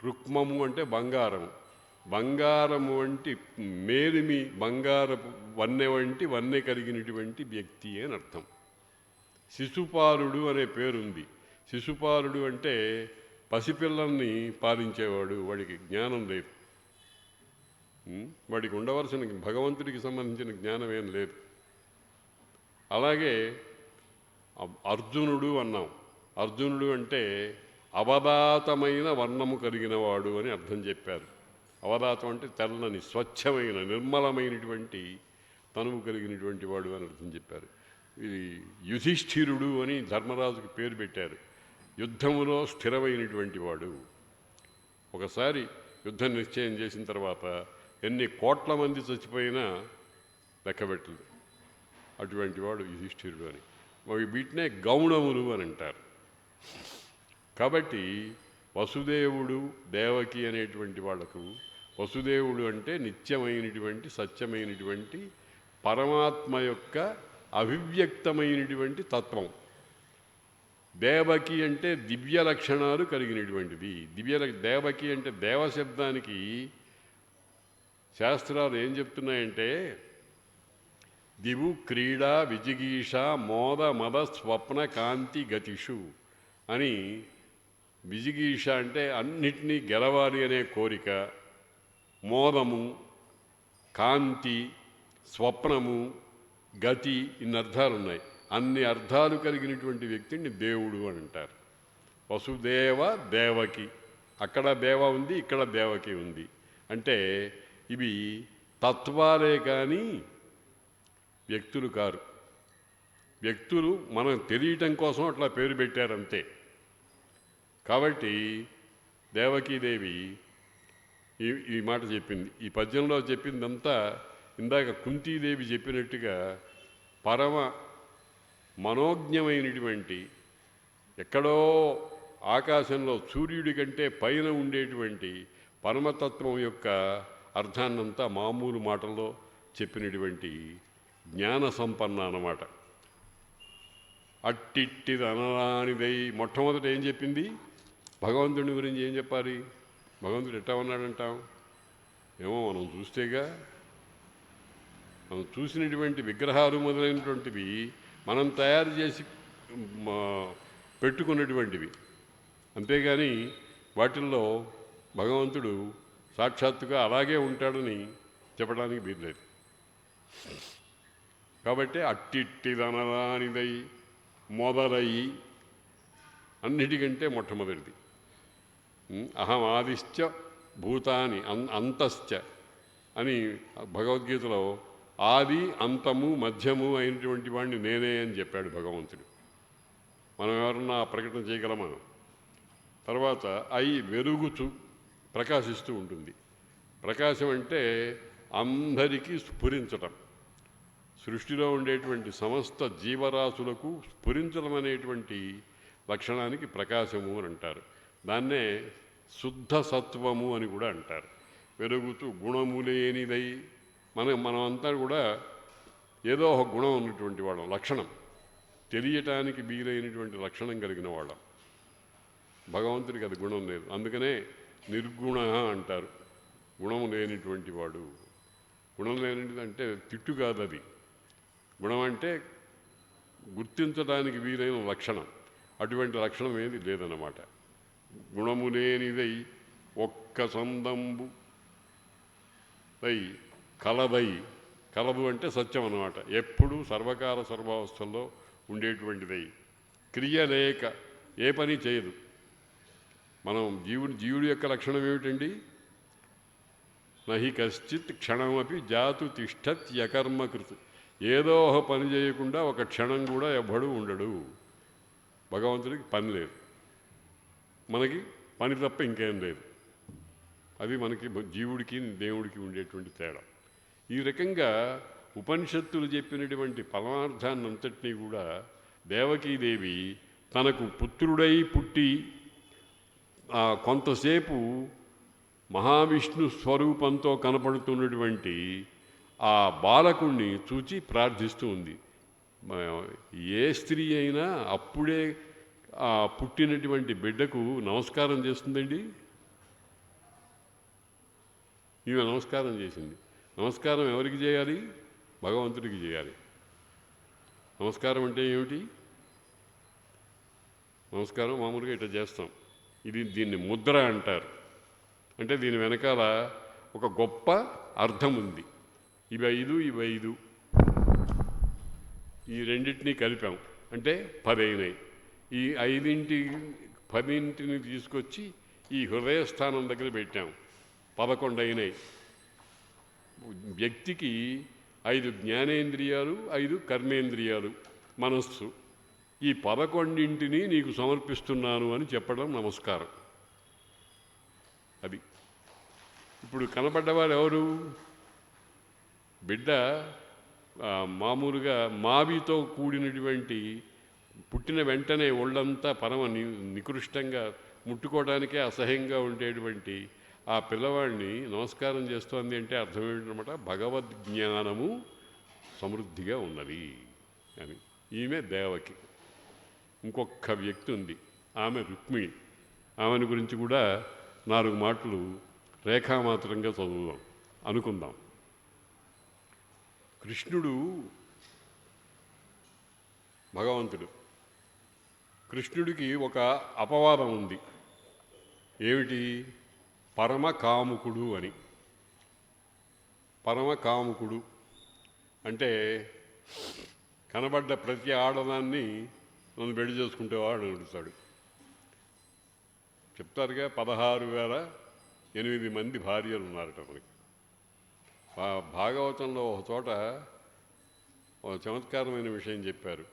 రుక్మము అంటే బంగారము. బంగారము వంటి మేలిమి, బంగారపు వన్నె వంటి వన్నె కలిగినటువంటి వ్యక్తి అని అర్థం. శిశుపాలుడు అనే పేరుంది. శిశుపాలుడు అంటే పసిపిల్లల్ని పాలించేవాడు. వాడికి జ్ఞానం లేదు, వాడికి ఉండవలసిన భగవంతుడికి సంబంధించిన జ్ఞానం ఏం లేదు. అలాగే అర్జునుడు అన్నాం. అర్జునుడు అంటే అవదాతమైన వర్ణము కలిగిన వాడు అని అర్థం చెప్పారు. అవదాతం అంటే తెల్లని, స్వచ్ఛమైన, నిర్మలమైనటువంటి తనువు కలిగినటువంటి వాడు అని అర్థం చెప్పారు. ఇది యుధిష్ఠిరుడు అని ధర్మరాజుకి పేరు పెట్టారు. యుద్ధములో స్థిరమైనటువంటి వాడు. ఒకసారి యుద్ధం నిశ్చయం చేసిన తర్వాత ఎన్ని కోట్ల మంది చచ్చిపోయినా లెక్కబెట్టదు. అటువంటి వాడు యుధిష్ఠిరుడు అని. వీటినే గౌణములు అని అంటారు. కాబట్టి వసుదేవుడు, దేవకి అనేటువంటి వాళ్లకు వసుదేవుడు అంటే నిత్యమైనటువంటి, సత్యమైనటువంటి పరమాత్మ యొక్క అభివ్యక్తమైనటువంటి తత్వం. దేవకి అంటే దివ్య లక్షణాలు కలిగినటువంటిది. దేవకి అంటే దేవశబ్దానికి శాస్త్రాలు ఏం చెప్తున్నాయంటే దివు క్రీడా విజిగీష మోద మద స్వప్న కాంతి గతిషు అని. విజిగీష అంటే అన్నిటినీ గెలవాలి అనే కోరిక, మోదము, కాంతి, స్వప్నము, గతి, ఇన్ని అర్థాలు ఉన్నాయి. అన్ని అర్థాలు కలిగినటువంటి వ్యక్తిని దేవుడు అని అంటారు. వసుదేవ దేవకి. అక్కడ దేవ ఉంది, ఇక్కడ దేవకి ఉంది. అంటే ఇవి తత్వాలే కానీ వ్యక్తులు కారు. వ్యక్తులు మనం తెలియటం కోసం అట్లా పేరు పెట్టారంతే. కాబట్టి దేవకీదేవి ఈ మాట చెప్పింది. ఈ పద్యంలో చెప్పిందంతా ఇందాక కుంతీదేవి చెప్పినట్టుగా పరమ మనోజ్ఞమైనటువంటి, ఎక్కడో ఆకాశంలో సూర్యుడి కంటే పైన ఉండేటువంటి పరమతత్వం యొక్క అర్థాన్నంతా మామూలు మాటల్లో చెప్పినటువంటి జ్ఞాన సంపన్న అన్నమాట. అట్టిట్టిది అనరానిదై. మొట్టమొదట ఏం చెప్పింది? భగవంతుడి గురించి ఏం చెప్పాలి? భగవంతుడు ఎట్టా ఉన్నాడంటాం? ఏమో మనం చూస్తేగా. మనం చూసినటువంటి విగ్రహాలు మొదలైనటువంటివి మనం తయారు చేసి పెట్టుకున్నటువంటివి. అంతేగాని వాటిల్లో భగవంతుడు సాక్షాత్తుగా అలాగే ఉంటాడని చెప్పడానికి వీల్లేదు. కాబట్టి అట్టిట్టిదనరానిదై మొదలయ్యి అన్నిటికంటే మొట్టమొదటిది. అహం ఆదిశ్చ భూతాని అంతశ్చ అని భగవద్గీతలో ఆది, అంతము, మధ్యము అయినటువంటి వాడిని నేనే అని చెప్పాడు భగవంతుడు. మనం ఎవరన్నా ప్రకటన చేయగలమా? తర్వాత వెలుగుచు ప్రకాశిస్తూ ఉంటుంది. ప్రకాశం అంటే అందరికీ స్ఫురించటం, సృష్టిలో ఉండేటువంటి సమస్త జీవరాశులకు స్ఫురించడం అనేటువంటి లక్షణానికి ప్రకాశము అని అంటారు. దాన్నే శుద్ధ సత్వము అని కూడా అంటారు. వెలుగుతూ గుణము లేనిదై మనమంతా కూడా ఏదో ఒక గుణం ఉన్నటువంటి వాళ్ళం, లక్షణం తెలియటానికి వీలైనటువంటి లక్షణం కలిగిన వాళ్ళం. భగవంతుడికి అది గుణం లేదు, అందుకనే నిర్గుణ అంటారు. గుణం లేనిటువంటి వాడు. గుణం లేనిది అంటే తిట్టు కాదు, అది గుణం అంటే గుర్తించడానికి వీలైన లక్షణం. అటువంటి లక్షణం ఏది లేదన్నమాట. గుణము లేనిదై ఒక్క సందంబు దై కలదై, కలదు అంటే సత్యం అన్నమాట. ఎప్పుడూ సర్వకాల సర్వావస్థల్లో ఉండేటువంటిదై, క్రియ లేక ఏ పని చేయదు. మనం జీవుడి యొక్క లక్షణం ఏమిటండి? నహి కశ్చిత్ క్షణమపి జాతు తిష్టత్ యకర్మకృత్. ఏదో ఒక పని చేయకుండా ఒక క్షణం కూడా ఎవ్వడూ ఉండడు. భగవంతుడికి పని లేదు, మనకి పని తప్ప ఇంకేం లేదు. అది మనకి జీవుడికి దేవుడికి ఉండేటువంటి తేడా. ఈ రకంగా ఉపనిషత్తులు చెప్పినటువంటి పరమార్థాన్ని అంతటినీ కూడా దేవకీదేవి తనకు పుత్రుడై పుట్టి కొంతసేపు మహావిష్ణు స్వరూపంతో కనపడుతున్నటువంటి ఆ బాలకుణ్ణి చూచి ప్రార్థిస్తూ ఉంది. ఏ స్త్రీ అయినా అప్పుడే పుట్టినటువంటి బిడ్డకు నమస్కారం చేస్తుందండి. ఈమె నమస్కారం చేసింది. నమస్కారం ఎవరికి చేయాలి? భగవంతుడికి చేయాలి. నమస్కారం అంటే ఏమిటి? నమస్కారం మామూలుగా ఇట్లా చేస్తాం. దీన్ని ముద్ర అంటారు. అంటే దీని వెనకాల ఒక గొప్ప అర్థం ఉంది. ఇవి 5 ఇవి 5, ఈ రెండింటినీ కలిపాం అంటే 10 అయినాయి. ఈ 10ని తీసుకొచ్చి ఈ హృదయస్థానం దగ్గర పెట్టాం, 11 అయినాయి. వ్యక్తికి 5 జ్ఞానేంద్రియాలు, 5 కర్మేంద్రియాలు, మనస్సు. ఈ 11ంటిని నీకు సమర్పిస్తున్నాను అని చెప్పడం నమస్కారం. అది ఇప్పుడు కనపడ్డవారు ఎవరు? బిడ్డ మామూలుగా మావితో కూడినటువంటి, పుట్టిన వెంటనే ఒళ్ళంతా పరమ నికృష్టంగా ముట్టుకోవడానికే అసహ్యంగా ఉండేటువంటి ఆ పిల్లవాడిని నమస్కారం చేస్తోంది అంటే అర్థం ఏమిటనమాట? భగవద్జ్ఞానము సమృద్ధిగా ఉన్నది అని. ఈమె దేవకి. ఇంకొక వ్యక్తి ఉంది, ఆమె రుక్మిణి. ఆమెను గురించి కూడా 4 మాటలు రేఖామాత్రంగా చదువుదాం, అనుకుందాం. కృష్ణుడు భగవంతుడు. కృష్ణుడికి ఒక అపవాదం ఉంది. ఏమిటి? పరమకాముకుడు అని. పరమకాముకుడు అంటే కనబడ్డ ప్రతి ఆడదాన్ని నన్ను పెళ్లి చేసుకుంటేవాడు అడుగుతాడు. చెప్తారుగా 16,008 మంది భార్యలు ఉన్నారట మనకి. భాగవతంలో ఒక చోట ఒక చమత్కారమైన విషయం చెప్పారు.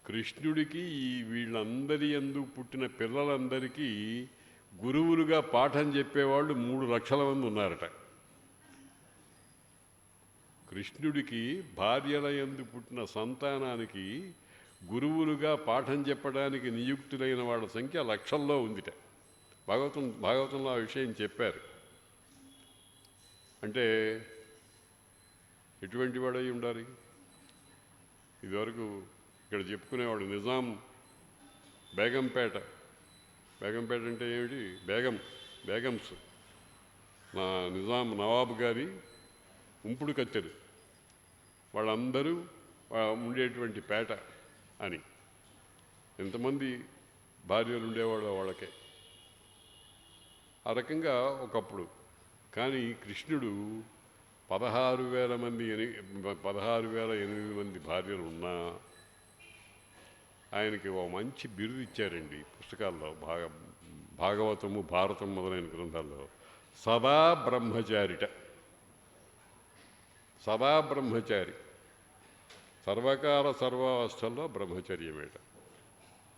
కృష్ణుడికి వీళ్ళందరి యందు పుట్టిన పిల్లలందరికీ గురువులుగా పాఠం చెప్పేవాళ్ళు 3 లక్షల మంది ఉన్నారట. కృష్ణుడికి భార్యల యందు పుట్టిన సంతానానికి గురువులుగా పాఠం చెప్పడానికి నియుక్తులైన వాళ్ళ సంఖ్య లక్షల్లో ఉందిట. భాగవతంలో ఆ విషయం చెప్పారు. అంటే ఎటువంటి వాడై ఉండాలి? ఇదివరకు ఇక్కడ చెప్పుకునేవాడు నిజాం బేగంపేట. బేగంపేట అంటే ఏమిటి? బేగమ్స్. నిజాం నవాబు గారి ఉంపుడు కత్తెలు వాళ్ళందరూ ఉండేటువంటి పేట అని. ఎంతమంది భార్యలు ఉండేవాళ్ళో వాళ్ళకే. ఆ రకంగా ఒకప్పుడు. కానీ కృష్ణుడు 16,008 మంది భార్యలు ఉన్నా ఆయనకి ఓ మంచి బిరుదు ఇచ్చారండి పుస్తకాల్లో, భాగవతము, భారతం మొదలైన గ్రంథాల్లో. సదా బ్రహ్మచారిట. సదా బ్రహ్మచారి. సర్వకాల సర్వావస్థల్లో బ్రహ్మచర్యమేట.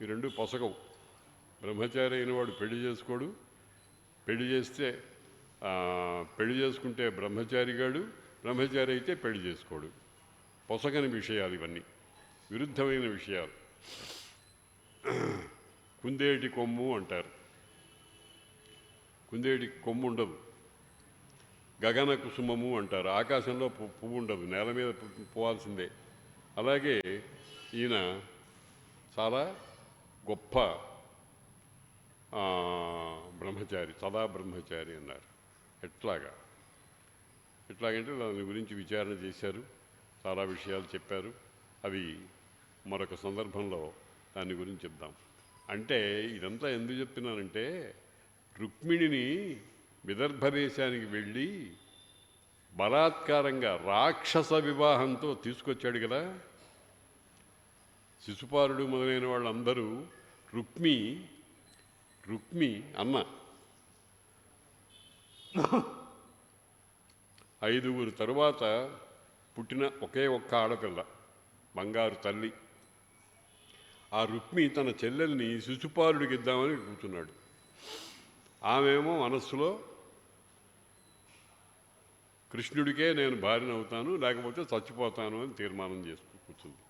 ఈ 2 పొసగవు. బ్రహ్మచారి అయిన వాడు పెళ్లి చేసుకోడు. పెళ్లి చేస్తే పెళ్లి చేసుకుంటే బ్రహ్మచారిగాడు, బ్రహ్మచారి అయితే పెళ్లి చేసుకోడు. పొసగని విషయాలు ఇవన్నీ, విరుద్ధమైన విషయాలు. కుందేటి కొమ్ము అంటారు. కుందేటి కొమ్ము ఉండదు. గగన కుసుమము అంటారు. ఆకాశంలో పువ్వు ఉండదు, నేల మీద పోవాల్సిందే. అలాగే ఈయన చాలా గొప్ప బ్రహ్మచారి, సదా బ్రహ్మచారి అన్నారు. ఎట్లాగంటే దాని గురించి విచారణ చేశారు, చాలా విషయాలు చెప్పారు. అవి మరొక సందర్భంలో దాని గురించి చెప్దాం. అంటే ఇదంతా ఎందుకు చెప్తున్నానంటే, రుక్మిణిని విదర్భ దేశానికి వెళ్ళి బలాత్కారంగా రాక్షస వివాహంతో తీసుకొచ్చాడు కదా. శిశుపాలుడు మొదలైన వాళ్ళందరూ రుక్మి అన్న 5 తరువాత పుట్టిన ఒకే ఒక్క ఆడపిల్ల, బంగారు తల్లి. ఆ రుక్మి తన చెల్లెల్ని శిశుపాలుడికి ఇద్దామని కూర్చున్నాడు. ఆమెమో మనస్సులో కృష్ణుడికే నేను భార్యను అవుతాను, లేకపోతే చచ్చిపోతాను అని తీర్మానం చేసుకుని కూర్చుంది.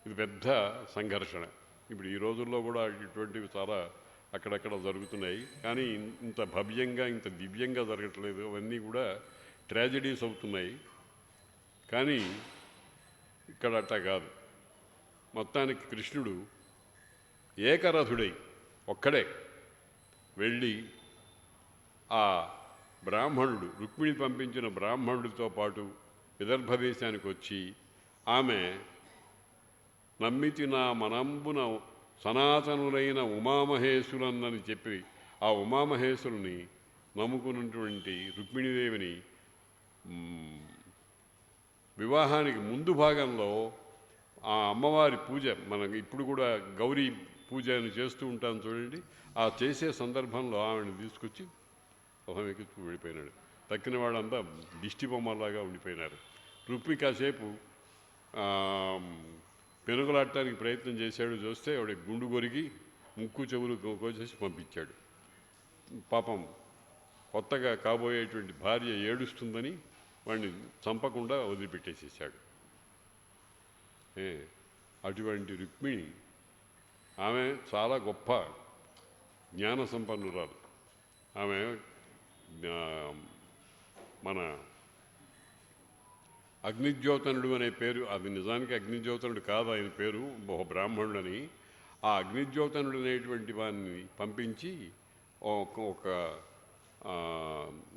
ఇది పెద్ద సంఘర్షణ. ఇప్పుడు ఈ రోజుల్లో కూడా ఇటువంటివి చాలా అక్కడక్కడ జరుగుతున్నాయి. కానీ ఇంత భవ్యంగా, ఇంత దివ్యంగా జరగట్లేదు. అవన్నీ కూడా ట్రాజడీస్ అవుతున్నాయి. కానీ ఇక్కడ అట్టా కాదు. మొత్తానికి కృష్ణుడు ఏకరథుడై ఒక్కడే వెళ్ళి ఆ బ్రాహ్మణుడు, రుక్మిణి పంపించిన బ్రాహ్మణుడితో పాటు విదర్భ దేశానికి వచ్చి, ఆమె నమ్మితి నా మనంబున సనాతనులైన ఉమామహేశ్వరులని చెప్పి ఆ ఉమామహేశ్వరుని నమ్ముకున్నటువంటి రుక్మిణీదేవిని వివాహానికి ముందు భాగంలో ఆ అమ్మవారి పూజ, మనకి ఇప్పుడు కూడా గౌరీ పూజ అని చేస్తూ ఉంటాను చూడండి, ఆ చేసే సందర్భంలో ఆమెను తీసుకొచ్చి రథమెక్కి వెళ్ళిపోయినాడు. తక్కిన వాళ్ళంతా దిష్టి బొమ్మలాగా ఉండిపోయినారు. రుక్మి కాసేపు పెనుగులాడటానికి ప్రయత్నం చేశాడు. చూస్తే ఆవిడ గుండు కొరికి ముక్కు చెవులు కోసేసి పంపించాడు. పాపం కొత్తగా కాబోయేటువంటి భార్య ఏడుస్తుందని వాడిని చంపకుండా వదిలిపెట్టేసేసాడు. అటువంటి రుక్మిణి ఆమె చాలా గొప్ప జ్ఞాన సంపన్నురాలు. ఆమె మన అగ్నిజ్యోతనుడు అనే పేరు, అది నిజానికి అగ్నిజ్యోతనుడు కాదు ఆయన పేరు, ఒక బ్రాహ్మణుడని. ఆ అగ్నిజ్యోతనుడు అనేటువంటి వాడిని పంపించి ఒక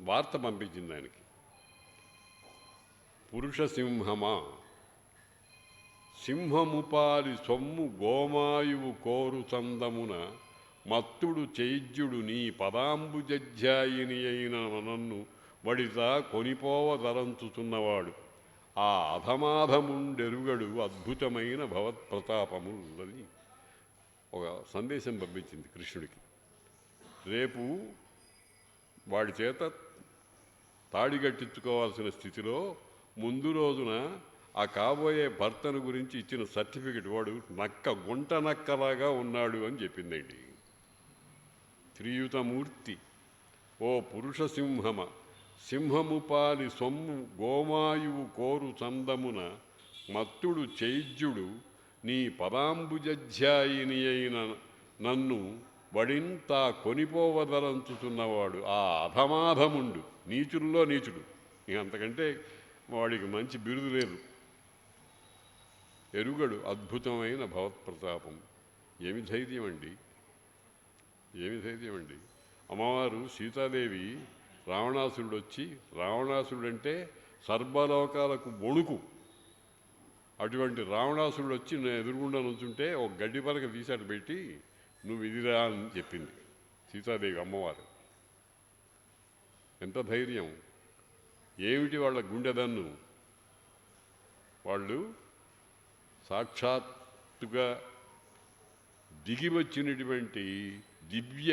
వార్త పంపించింది ఆయనకి. పురుష సింహమా, సింహముపాలి సొమ్ము గోమాయువు కోరు చందమున మత్తుడు చైద్యుడు నీ పదాంబుజధ్యాయిని అయిన నన్ను వడితా కొనిపోవదలంచుతున్నవాడు ఆ అధమాధముండెరుగడు అద్భుతమైన భవత్ప్రతాపములని ఒక సందేశం పంపించింది కృష్ణుడికి. రేపు వాడి చేత తాడిగట్టించుకోవాల్సిన స్థితిలో ముందు రోజున ఆ కాబోయే భర్తను గురించి ఇచ్చిన సర్టిఫికెట్ వాడు గుంట నక్కలాగా ఉన్నాడు అని చెప్పిందండి. త్రియుతమూర్తి ఓ పురుష సింహమ, సింహము పాలి సొమ్ము గోమాయువు కోరు చందమున మత్తుడు చైద్యుడు నీ పదాంబుజధ్యాయిని అయిన నన్ను వడింతా కొనిపోవదలంచుతున్నవాడు ఆ అధమాధముండు, నీచుల్లో నీచుడు. ఇక అంతకంటే వాడికి మంచి బిరుదు లేదు. ఎరుగడు అద్భుతమైన భవత్ప్రతాపం. ఏమి ధైర్యం అండి, ఏమి ధైర్యం అండి. అమ్మవారు సీతాదేవి రావణాసురుడు వచ్చి, రావణాసురుడు అంటే సర్వలోకాలకు వణుకు, అటువంటి రావణాసురుడు వచ్చి నేను ఎదురుగుండా నుంచుంటే ఒక గడ్డి పలక తీసాడు పెట్టి నువ్వు ఇదిరా అని చెప్పింది సీతాదేవి అమ్మవారు. ఎంత ధైర్యం, ఏమిటి వాళ్ళ గుండెదన్ను. వాళ్ళు సాక్షాత్తుగా దిగి వచ్చినటువంటి దివ్య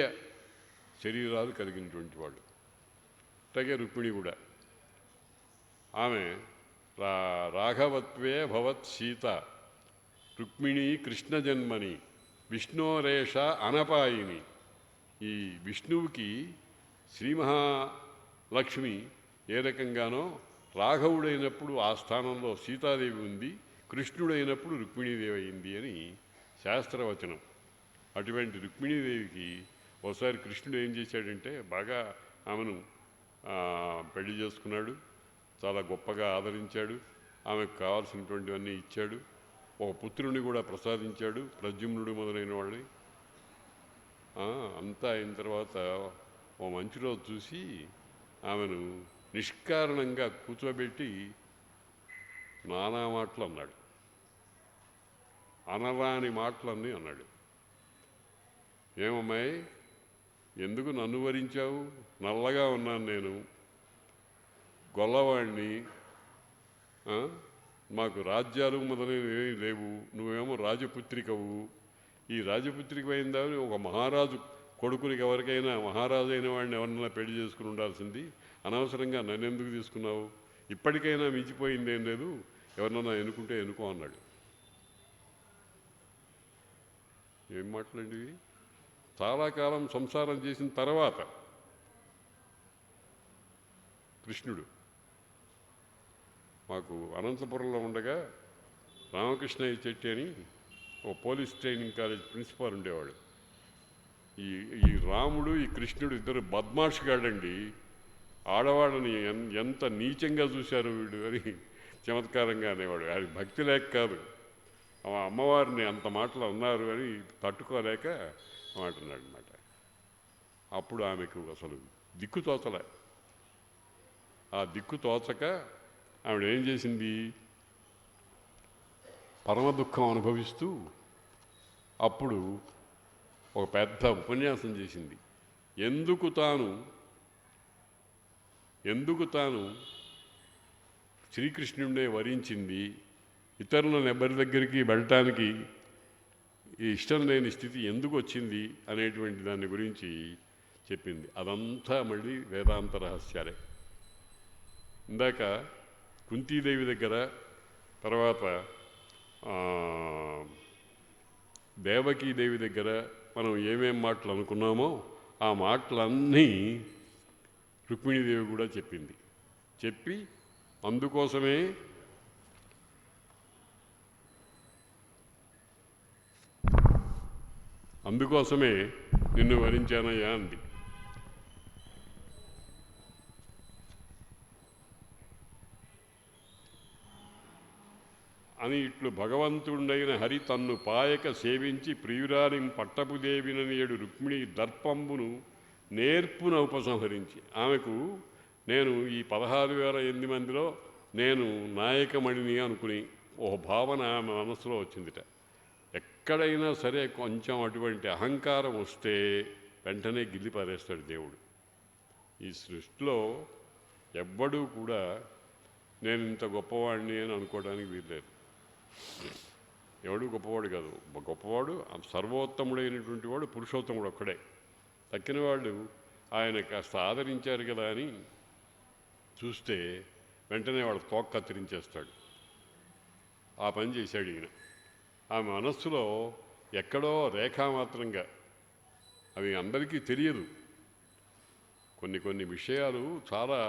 శరీరాలు కలిగినటువంటి వాళ్ళు. అలాగే రుక్మిణి కూడా. ఆమె రాఘవత్వే భవత్ సీత రుక్మిణి కృష్ణ జన్మని విష్ణోరేష అనపాయిని. ఈ విష్ణువుకి లక్ష్మి ఏ రకంగానో రాఘవుడైనప్పుడు ఆ స్థానంలో సీతాదేవి ఉంది, కృష్ణుడైనప్పుడు రుక్మిణీదేవి అయింది అని శాస్త్రవచనం. అటువంటి రుక్మిణీదేవికి ఒకసారి కృష్ణుడు ఏం చేశాడంటే బాగా ఆమెను పెళ్లి చేసుకున్నాడు, చాలా గొప్పగా ఆదరించాడు, ఆమెకు కావాల్సినటువంటివన్నీ ఇచ్చాడు, ఒక పుత్రుని కూడా ప్రసాదించాడు, ప్రద్యుమ్నుడు మొదలైన వాళ్ళని. అంతా అయిన తర్వాత ఓ మంచి రోజు చూసి ఆమెను నిష్కారణంగా కూర్చోబెట్టి నానా మాటలు అన్నాడు, అనరాని మాటలన్నీ అన్నాడు. ఏమమ్మాయి, ఎందుకు నన్ను వరించావు? నల్లగా ఉన్నాను నేను, గొల్లవాడిని, మాకు రాజ్యాలు మొదలైనవి లేవు, నువ్వేమో రాజపుత్రికవు. ఈ రాజపుత్రిక అయిందా ఒక మహారాజు కొడుకునికి ఎవరికైనా, మహారాజు అయిన వాడిని ఎవరినైనా పెళ్లి చేసుకుని ఉండాల్సింది, అనవసరంగా నన్ను ఎందుకు తీసుకున్నావు? ఇప్పటికైనా మించిపోయింది ఏం లేదు, ఎవరినన్నా ఎన్నుకుంటే ఎన్నుకో అన్నాడు. ఏం మాట్లాడి చాలా కాలం సంసారం చేసిన తర్వాత కృష్ణుడు మాకు అనంతపురంలో ఉండగా రామకృష్ణయ్య చెట్టి అని ఓ పోలీస్ ట్రైనింగ్ కాలేజ్ ప్రిన్సిపాల్ ఉండేవాడు. ఈ రాముడు ఈ కృష్ణుడు ఇద్దరు బద్మాష్గాడండి, ఆడవాళ్ళని ఎంత నీచంగా చూశారు వీడు అని చమత్కారంగా అనేవాడు. అది భక్తి లేక కాదు, అమ్మవారిని అంత మాటలు అన్నారు అని తట్టుకోలేక అంటున్నాడు అనమాట. అప్పుడు ఆమెకు అసలు దిక్కు తోచలే. ఆ దిక్కు తోచక ఆవిడ ఏం చేసింది, పరమ దుఃఖం అనుభవిస్తూ అప్పుడు ఒక పెద్ద ఉపన్యాసం చేసింది. ఎందుకు తాను శ్రీకృష్ణుడినే వరించింది, ఇతరులను ఎవరి దగ్గరికి వెళ్ళటానికి ఇష్టం లేని స్థితి ఎందుకు వచ్చింది అనేటువంటి దాని గురించి చెప్పింది. అదంతా మళ్ళీ వేదాంత రహస్యాలే. ఇందాక కుంతీదేవి దగ్గర, తర్వాత దేవకీదేవి దగ్గర మనం ఏమేం మాటలు అనుకున్నామో ఆ మాటలన్నీ రుక్మిణీదేవి కూడా చెప్పింది. చెప్పి అందుకోసమే నిన్ను వరించానయ్యా అంది. అని ఇట్లు భగవంతుడైన హరి తన్ను పాయక సేవించి ప్రియురాలి పట్టపుదేవిననేడు రుక్మిణి దర్పంబును నేర్పున ఉపసంహరించి, ఆమెకు నేను ఈ 16,008 మందిలో నేను నాయకమణిని అనుకుని ఒక భావన ఆమె మనసులో వచ్చిందిట. ఎక్కడైనా సరే కొంచెం అటువంటి అహంకారం వస్తే వెంటనే గిల్లిపారేస్తాడు దేవుడు. ఈ సృష్టిలో ఎవ్వడూ కూడా నేను ఇంత గొప్పవాడిని అని అనుకోవడానికి వీల్లేదు. ఎవడు గొప్పవాడు కాదు, గొప్పవాడు సర్వోత్తముడైనటువంటి వాడు పురుషోత్తముడు ఒక్కడే. తక్కిన వాళ్ళు ఆయన కాస్త ఆదరించారు కదా అని చూస్తే వెంటనే వాడు తోక కత్తిరించేస్తాడు. ఆ పని చేశాడు ఈయన. ఆమె మనస్సులో ఎక్కడో రేఖామాత్రంగా, అవి అందరికీ తెలియదు, కొన్ని విషయాలు చాలా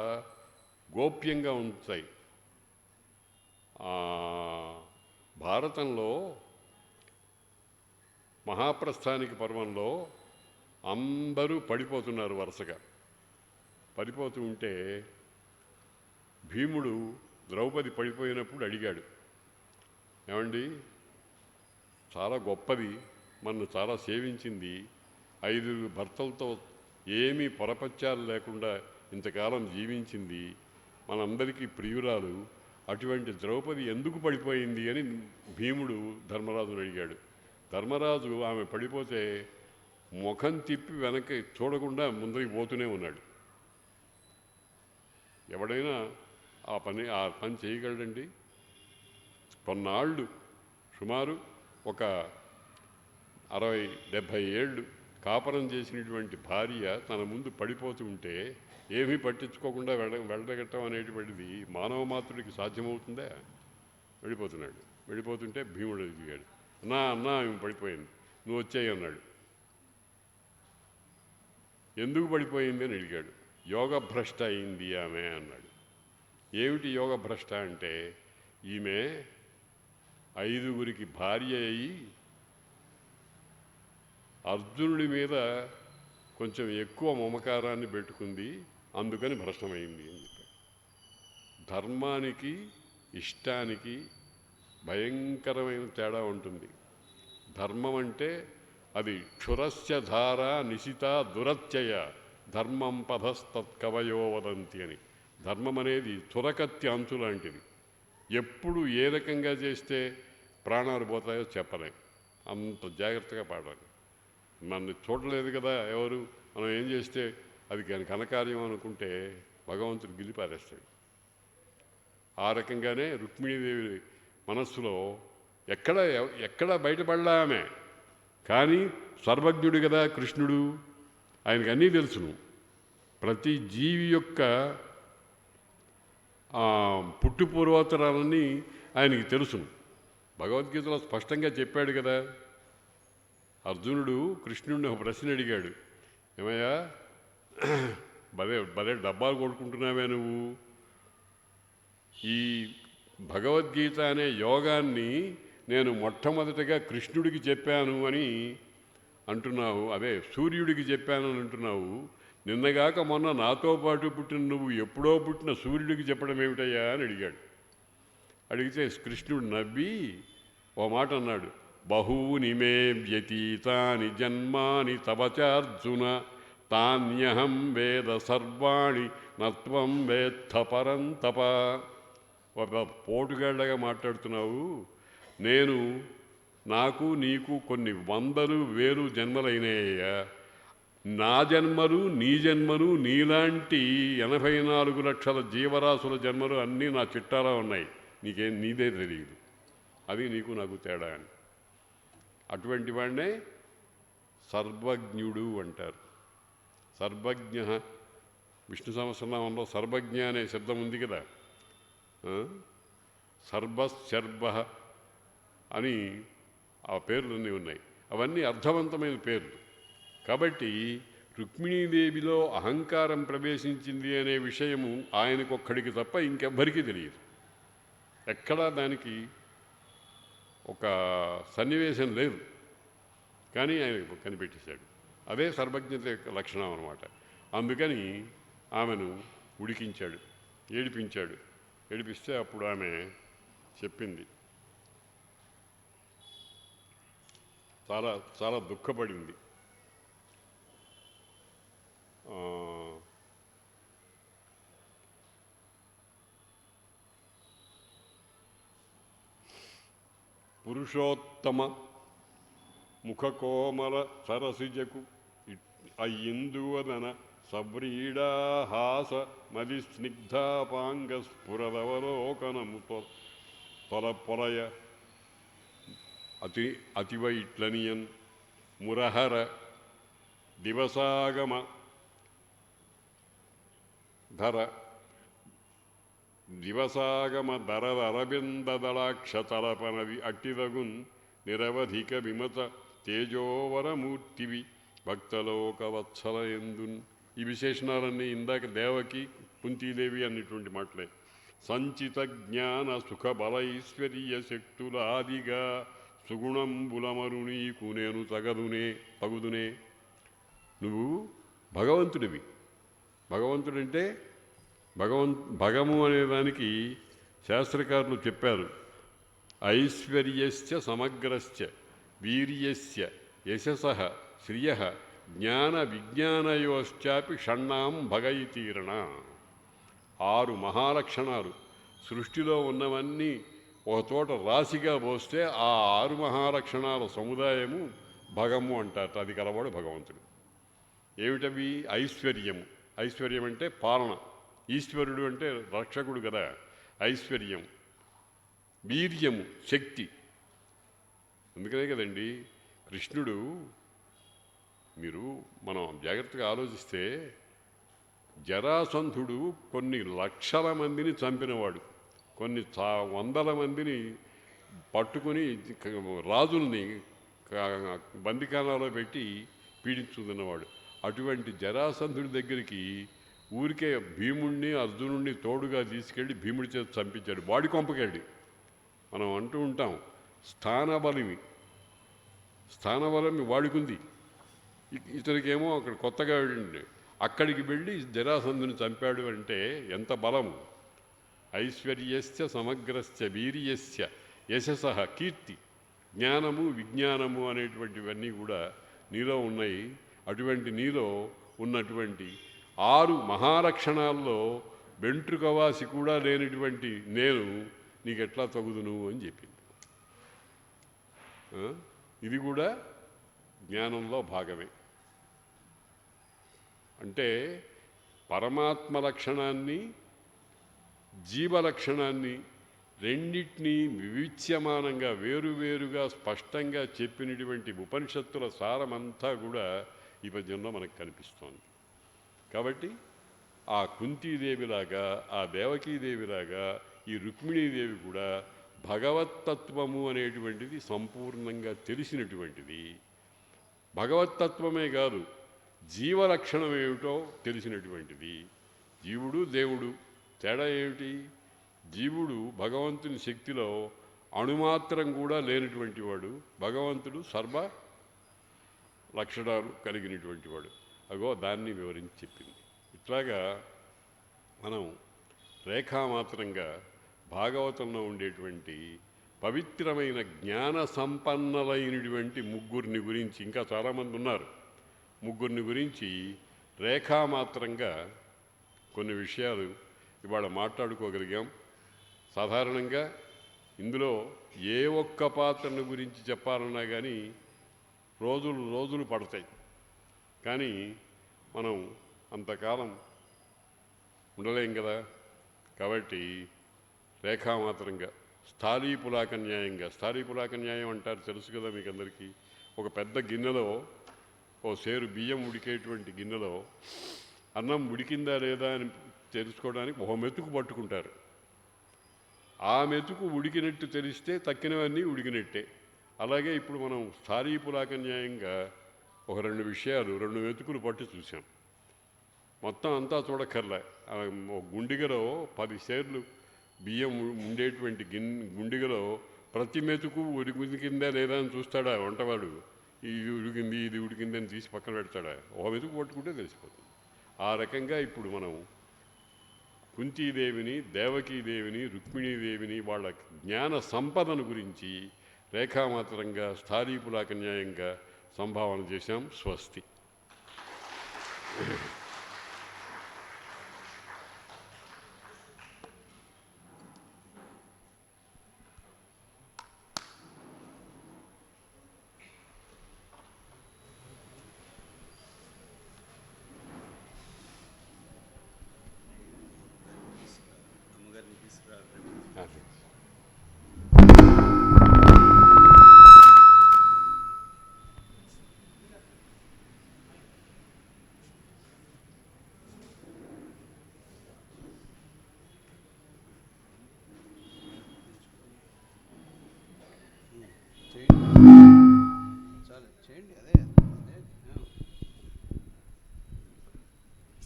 గోప్యంగా ఉంటాయి. భారతంలో మహాప్రస్థానిక పర్వంలో అందరూ పడిపోతున్నారు వరుసగా. పడిపోతూ ఉంటే భీముడు ద్రౌపది పడిపోయినప్పుడు అడిగాడు, ఏమండి చాలా గొప్పది, మనను చాలా సేవించింది, 5 భర్తలతో ఏమీ పొరపత్యాలు లేకుండా ఇంతకాలం జీవించింది, మనందరికీ ప్రియురాలు, అటువంటి ద్రౌపది ఎందుకు పడిపోయింది అని భీముడు ధర్మరాజును అడిగాడు. ధర్మరాజు ఆమె పడిపోతే ముఖం తిప్పి వెనక్కి చూడకుండా ముందరికి పోతూనే ఉన్నాడు. ఎవడైనా ఆ పని చేయగలడండి? కొన్నాళ్ళు సుమారు ఒక 60-70 ఏళ్ళు కాపురం చేసినటువంటి భార్య తన ముందు పడిపోతూ ఉంటే ఏమీ పట్టించుకోకుండా వెళ్ళగట్టం అనేటువంటిది మానవ మాతృడికి సాధ్యమవుతుందా? వెళ్ళిపోతుంటే భీముడు దిగాడు, అన్నా ఆమె పడిపోయింది, నువ్వు వచ్చాయి అన్నాడు. ఎందుకు పడిపోయింది అని అడిగాడు. యోగభ్రష్ట అయింది ఆమె అన్నాడు. ఏమిటి యోగభ్రష్ట అంటే, ఈమె 5గురికి భార్య అయి అర్జునుడి మీద కొంచెం ఎక్కువ మమకారాన్ని పెట్టుకుంది, అందుకని భ్రష్టమైంది అని చెప్పాడు. ధర్మానికి ఇష్టానికి భయంకరమైన తేడా ఉంటుంది. ధర్మం అంటే అది క్షురస్య ధార నిశిత దురత్యయ ధర్మం పథస్తత్కవయో వదంతి అని. ధర్మం అనేది చురకత్తి అంచు లాంటిది. ఎప్పుడు ఏ రకంగా చేస్తే ప్రాణాలు పోతాయో చెప్పలేం, అంత జాగ్రత్తగా పాడాలి. మనల్ని చూడలేదు కదా ఎవరు, మనం ఏం చేస్తే అది ఘనకార్యం అనుకుంటే భగవంతుడు గిల్లిపారేస్తాడు. ఆ రకంగానే రుక్మిణీదేవి మనస్సులో ఎక్కడ బయటపడలా ఆమె. కానీ సర్వజ్ఞుడు కదా కృష్ణుడు, ఆయనకు అన్నీ తెలుసును. ప్రతి జీవి యొక్క పుట్టుపూర్వోత్తరాలన్నీ ఆయనకి తెలుసును. భగవద్గీతలో స్పష్టంగా చెప్పాడు కదా. అర్జునుడు కృష్ణుడిని ఒక ప్రశ్న అడిగాడు, ఏమయ్యా భలే డబ్బాలు కొట్టుకుంటున్నావే నువ్వు, ఈ భగవద్గీత అనే యోగాన్ని నేను మొట్టమొదటిగా కృష్ణుడికి చెప్పాను అని అంటున్నావు, అదే సూర్యుడికి చెప్పాను అని అంటున్నావు. నిన్నగాక మొన్న నాతో పాటు పుట్టిన నువ్వు ఎప్పుడో పుట్టిన సూర్యుడికి చెప్పడం ఏమిటయ్యా అని అడిగాడు. అడిగితే కృష్ణుడు నవ్వి ఓ మాట అన్నాడు, బహూని మే వ్యతీతాని జన్మాని తవచార్జున తాన్యహం వేద సర్వాణి నత్వం వేత్త పరంతప. ఒక పోటుగాళ్ళగా మాట్లాడుతున్నావు. నాకు నీకు కొన్ని 100,000 జన్మలైనాయ్యా. నా జన్మలు నీ జన్మలు నీలాంటి 84 లక్షల జీవరాశుల జన్మలు అన్నీ నా చిట్టాలా ఉన్నాయి, నీదే తెలియదు. అది నీకు నాకు తేడా అని. అటువంటి వాడినే సర్వజ్ఞుడు అంటారు. సర్వజ్ఞ, విష్ణు సహస్రనామంలో సర్వజ్ఞ అనే శబ్దం ఉంది కదా. సర్వశర్వ అని ఆ పేర్లన్నీ ఉన్నాయి. అవన్నీ అర్థవంతమైన పేర్లు. కాబట్టి రుక్మిణీదేవిలో అహంకారం ప్రవేశించింది అనే విషయము ఆయనకొక్కడికి తప్ప ఇంకెవ్వరికీ తెలియదు. ఎక్కడా దానికి ఒక సన్నివేశం లేదు, కానీ ఆయన కనిపెట్టేశాడు. అదే సర్వజ్ఞత యొక్క లక్షణం అన్నమాట. అందుకని ఆమెను ఉడికించాడు, ఏడిపించాడు. ఏడిపిస్తే అప్పుడు ఆమె చెప్పింది, చాలా చాలా దుఃఖపడింది. పురుషోత్తమ ముఖకోమల సరసిజకు అయ్యిందువదన సవ్రీడాహాస మది స్నిగ్ధాపాంగ స్ఫురదవలోకనము తొలపొలయ అతివ ఇట్లనియన్ మురహర దివసాగమ దరదరబిందదళాక్షతలపనవి అట్టిదగున్ నిరవధిక విమత తేజోవరమూర్తివి భక్తలోకవత్సల ఎందున్. ఈ విశేషణాలన్నీ ఇందాక దేవకి కుంతీదేవి అన్నటువంటి మాటలే. సంచిత జ్ఞాన సుఖ బలైశ్వర్య శక్తులాదిగా సుగుణంబులమరు నీకు నేను తగుదునే. నువ్వు భగవంతుడివి. భగవంతుడంటే భగము అనేదానికి శాస్త్రకారులు చెప్పారు, ఐశ్వర్యస్య సమగ్రస్య వీర్యస్య యశసః శ్రియః జ్ఞాన విజ్ఞానయోశ్చాపి షణ్ణాం భగయితీరణ. 6 మహాలక్షణాలు సృష్టిలో ఉన్నవన్నీ ఒక చోట రాశిగా పోస్తే ఆ 6 మహాలక్షణాల సముదాయము భగము అంటారు. అది కలవాడు భగవంతుడు. ఏమిటవి? ఐశ్వర్యము. ఐశ్వర్యం అంటే పాలన. ఈశ్వరుడు అంటే రక్షకుడు కదా. ఐశ్వర్యం. వీర్యము, శక్తి. అందుకనే కదండి కృష్ణుడు, మనం జాగ్రత్తగా ఆలోచిస్తే, జరాసంధుడు కొన్ని లక్షల మందిని చంపినవాడు, కొన్ని వందల మందిని పట్టుకుని రాజుల్ని బందికానాలో పెట్టి పీడించుతున్నవాడు. అటువంటి జరాసంధుడి దగ్గరికి ఊరికే భీముడిని అర్జునుడిని తోడుగా తీసుకెళ్ళి భీముడి చేతి చంపించాడు, వాడి కొంపకెళ్ళి. మనం అంటూ ఉంటాం స్థానబలం వాడికుంది, ఇతనికేమో అక్కడ కొత్తగా వెళ్ళింది. అక్కడికి వెళ్ళి జరాసంధుని చంపాడు అంటే ఎంత బలము! ఐశ్వర్యస్య సమగ్రస్య వీర్యస్య యశసః కీర్తి, జ్ఞానము విజ్ఞానము అనేటువంటివన్నీ కూడా నీలో ఉన్నాయి. అటువంటి నీలో ఉన్నటువంటి 6 మహాలక్షణాల్లో వెంట్రుకవాసి కూడా లేనటువంటి నేను నీకెట్లా తగుదును అని చెప్పింది. ఇది కూడా జ్ఞానంలో భాగమే. అంటే పరమాత్మ లక్షణాన్ని జీవలక్షణాన్ని రెండింటినీ వివిచ్యమానంగా వేరువేరుగా స్పష్టంగా చెప్పినటువంటి ఉపనిషత్తుల సారమంతా కూడా ఈ పద్యంలో మనకు కనిపిస్తోంది. కాబట్టి ఆ కుంతీదేవిలాగా, ఆ దేవకీదేవిలాగా ఈ రుక్మిణీదేవి కూడా భగవత్తత్వము అనేటువంటిది సంపూర్ణంగా తెలిసినటువంటిది. భగవత్తత్వమే కాదు, జీవలక్షణం ఏమిటో తెలిసినటువంటిది. జీవుడు దేవుడు తేడా ఏమిటి? జీవుడు భగవంతుని శక్తిలో అణుమాత్రం కూడా లేనటువంటి వాడు, భగవంతుడు సర్వ లక్షణాలు కలిగినటువంటి వాడు. అగో దాన్ని వివరించి చెప్పింది. ఇట్లాగా మనం రేఖామాత్రంగా భాగవతంలో ఉండేటువంటి పవిత్రమైన జ్ఞాన సంపన్నలైనటువంటి ముగ్గురిని గురించి, ఇంకా చాలామంది ఉన్నారు, ముగ్గురిని గురించి రేఖామాత్రంగా కొన్ని విషయాలు ఇవాళ మాట్లాడుకోగలిగాం. సాధారణంగా ఇందులో ఏ ఒక్క పాత్రను గురించి చెప్పాలన్నా కానీ రోజులు పడతాయి. కానీ మనం అంతకాలం ఉండలేం కదా. కాబట్టి రేఖామాత్రంగా స్థాళీపులాక న్యాయంగా, స్థాళీపులాక న్యాయం అంటారు తెలుసు కదా మీకు అందరికీ. ఒక పెద్ద గిన్నెలో ఓ సేరు బియ్యం ఉడికేటువంటి గిన్నెలో అన్నం ఉడికిందా లేదా అని తెలుసుకోవడానికి ఒక మెతుకు పట్టుకుంటారు. ఆ మెతుకు ఉడికినట్టు తెలిస్తే తక్కినవన్నీ ఉడికినట్టే. అలాగే ఇప్పుడు మనం స్థాళీపులాక న్యాయంగా ఒక 2 విషయాలు, 2 మెతుకులు పట్టి చూసాం. మొత్తం అంతా చూడక్కర్లే. గుండిగలో 10 సేర్లు బియ్యం ఉండేటువంటి గుండిగలో ప్రతి మెతుకు ఉడికిందా లేదా అని చూస్తాడా వంటవాడు. ఇది ఉడికింది ఇది ఉడికింది అని తీసి పక్కన పెడతాడా? ఒక మెతుకు పట్టుకుంటే తెలిసిపోతుంది. ఆ రకంగా ఇప్పుడు మనం కుంతీదేవిని, దేవకీదేవిని, రుక్మిణీదేవిని వాళ్ళ జ్ఞాన సంపదను గురించి రేఖామాత్రంగా స్థాళీపులాక న్యాయంగా సంభావన చేశాం. స్వస్తి.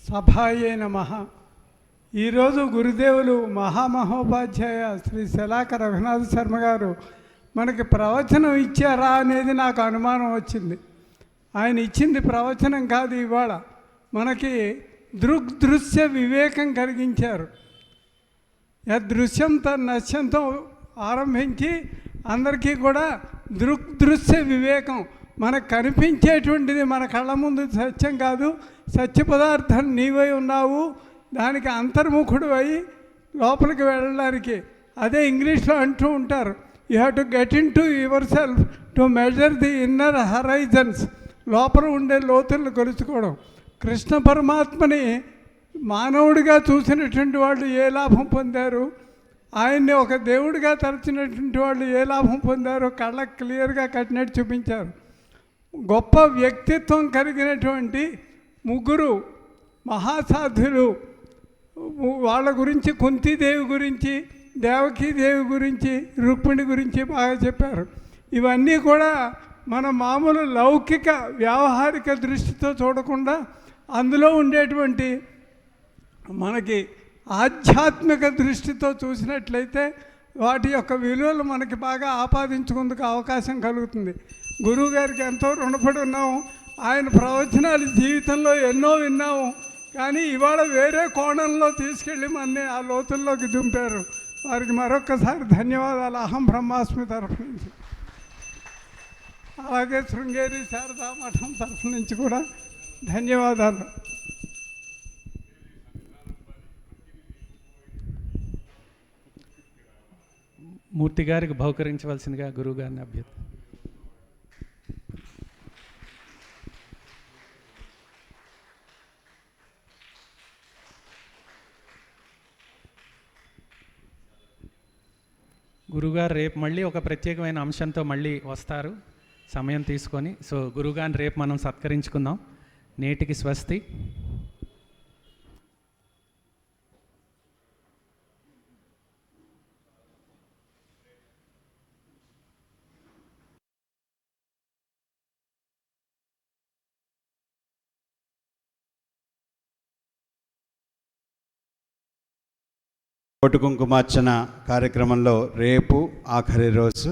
సభాయే నమః. ఈరోజు గురుదేవులు మహామహోపాధ్యాయ శ్రీ శలాక రఘునాథ శర్మ గారు మనకి ప్రవచనం ఇచ్చారా అనేది నాకు అనుమానం వచ్చింది. ఆయన ఇచ్చింది ప్రవచనం కాదు, ఇవాళ మనకి దృగ్దృశ్య వివేకం కలిగించారు. యదృశ్యం తన్నశ్యంతో ఆరంభించి అందరికీ కూడా దృగ్దృశ్య వివేకం, మనకు కనిపించేటువంటిది మన కళ్ళ ముందు సత్యం కాదు, సత్య పదార్థం నీవై ఉన్నావు, దానికి అంతర్ముఖుడు అయి లోపలికి వెళ్ళడానికి. అదే ఇంగ్లీష్లో అంటూ ఉంటారు, you have to get into yourself to measure the inner horizons. లోపల ఉండే లోతులను కొలుచుకోవడం. కృష్ణ పరమాత్మని మానవుడిగా చూసినటువంటి వాళ్ళు ఏ లాభం పొందారు, ఆయన్ని ఒక దేవుడిగా తలచినటువంటి వాళ్ళు ఏ లాభం పొందారో కళ్ళకు క్లియర్గా కట్టినట్టు చూపించారు. గొప్ప వ్యక్తిత్వం కలిగినటువంటి 3 మహాసాధులు, వాళ్ళ గురించి కుంతీదేవి గురించి, దేవకీదేవి గురించి, రుక్మిణి గురించి బాగా చెప్పారు. ఇవన్నీ కూడా మన మామూలు లౌకిక వ్యావహారిక దృష్టితో చూడకుండా అందులో ఉండేటువంటి మనకి ఆధ్యాత్మిక దృష్టితో చూసినట్లయితే వాటి యొక్క విలువలు మనకి బాగా ఆపాదించుకుందుకు అవకాశం కలుగుతుంది. గురువుగారికి ఎంతో రుణపడి ఉన్నాము. ఆయన ప్రవచనాలు జీవితంలో ఎన్నో విన్నాము, కానీ ఇవాళ వేరే కోణంలో తీసుకెళ్ళి మనని ఆ లోతుల్లోకి దింపారు. వారికి మరొక్కసారి ధన్యవాదాలు అహం బ్రహ్మాస్మి తరఫు నుంచి, అలాగే శృంగేరి శారదా మఠం తరఫు నుంచి కూడా ధన్యవాదాలు. మూర్తి గారికి బహుకరించవలసిందిగా గురువు గారిని అభ్యర్థి. గురుగారు రేపు మళ్ళీ ఒక ప్రత్యేకమైన అంశంతో మళ్ళీ వస్తారు సమయం తీసుకొని. సో గురుగారిని రేపు మనం సత్కరించుకుందాం. నేటికి స్వస్తి. కోటి కుంకుమార్చన కార్యక్రమంలో రేపు ఆఖరి రోజు,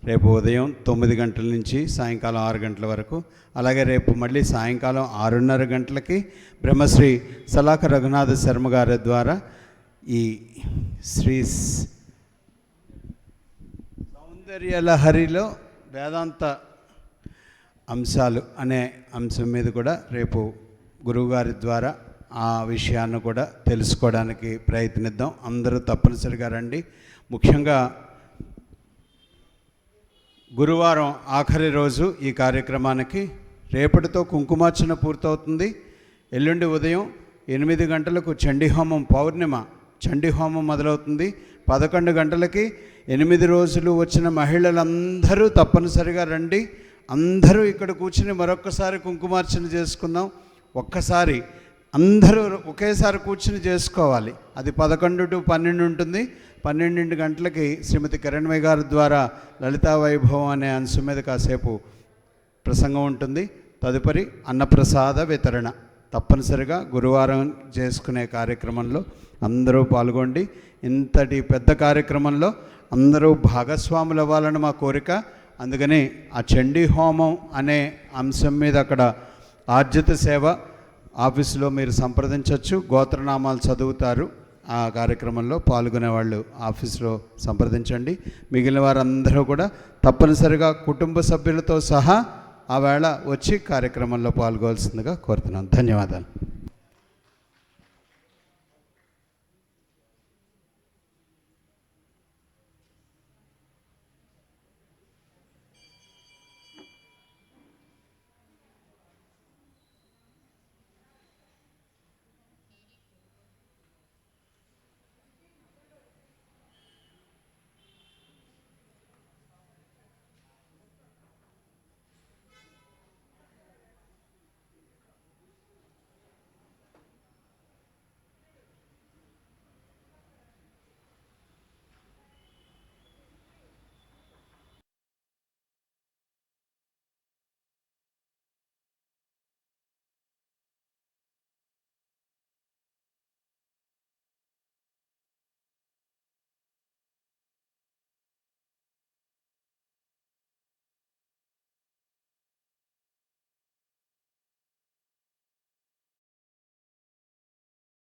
రేపు ఉదయం 9 గంటల నుంచి సాయంకాలం 6 గంటల వరకు, అలాగే రేపు మళ్ళీ సాయంకాలం 6:30 గంటలకి బ్రహ్మశ్రీ సలాక రఘునాథ శర్మ గారి ద్వారా ఈ శ్రీ సౌందర్యలహరిలో వేదాంత అంశాలు అనే అంశం మీద కూడా రేపు గురువుగారి ద్వారా ఆ విషయాన్ని కూడా తెలుసుకోవడానికి ప్రయత్నిద్దాం. అందరూ తప్పనిసరిగా రండి. ముఖ్యంగా గురువారం ఆఖరి రోజు ఈ కార్యక్రమానికి. రేపటితో కుంకుమార్చన పూర్తవుతుంది. ఎల్లుండి ఉదయం 8 గంటలకు చండీహోమం, పౌర్ణిమ చండీహోమం మొదలవుతుంది. 11 గంటలకి 8 రోజులు వచ్చిన మహిళలందరూ తప్పనిసరిగా రండి. అందరూ ఇక్కడ కూర్చుని మరొక్కసారి కుంకుమార్చన చేసుకుందాం. ఒక్కసారి అందరూ ఒకేసారి కూర్చుని చేసుకోవాలి. అది 11 to 12 ఉంటుంది. 12 గంటలకి శ్రీమతి కిరణ్మయ్య గారి ద్వారా లలితా వైభవం అనే అంశం మీద కాసేపు ప్రసంగం ఉంటుంది. తదుపరి అన్నప్రసాద వితరణ. తప్పనిసరిగా గురువారం చేసుకునే కార్యక్రమంలో అందరూ పాల్గొండి. ఇంతటి పెద్ద కార్యక్రమంలో అందరూ భాగస్వాములు అవ్వాలని మా కోరిక. అందుకని ఆ చండీ హోమం అనే అంశం మీద అక్కడ ఆర్జిత సేవ ఆఫీసులో మీరు సంప్రదించవచ్చు. గోత్రనామాలు చదువుతారు. ఆ కార్యక్రమంలో పాల్గొనే వాళ్ళు ఆఫీసులో సంప్రదించండి. మిగిలిన వారందరూ కూడా తప్పనిసరిగా కుటుంబ సభ్యులతో సహా ఆ వేళ వచ్చి కార్యక్రమంలో పాల్గొవాల్సిందిగా కోరుతున్నాను. ధన్యవాదాలు.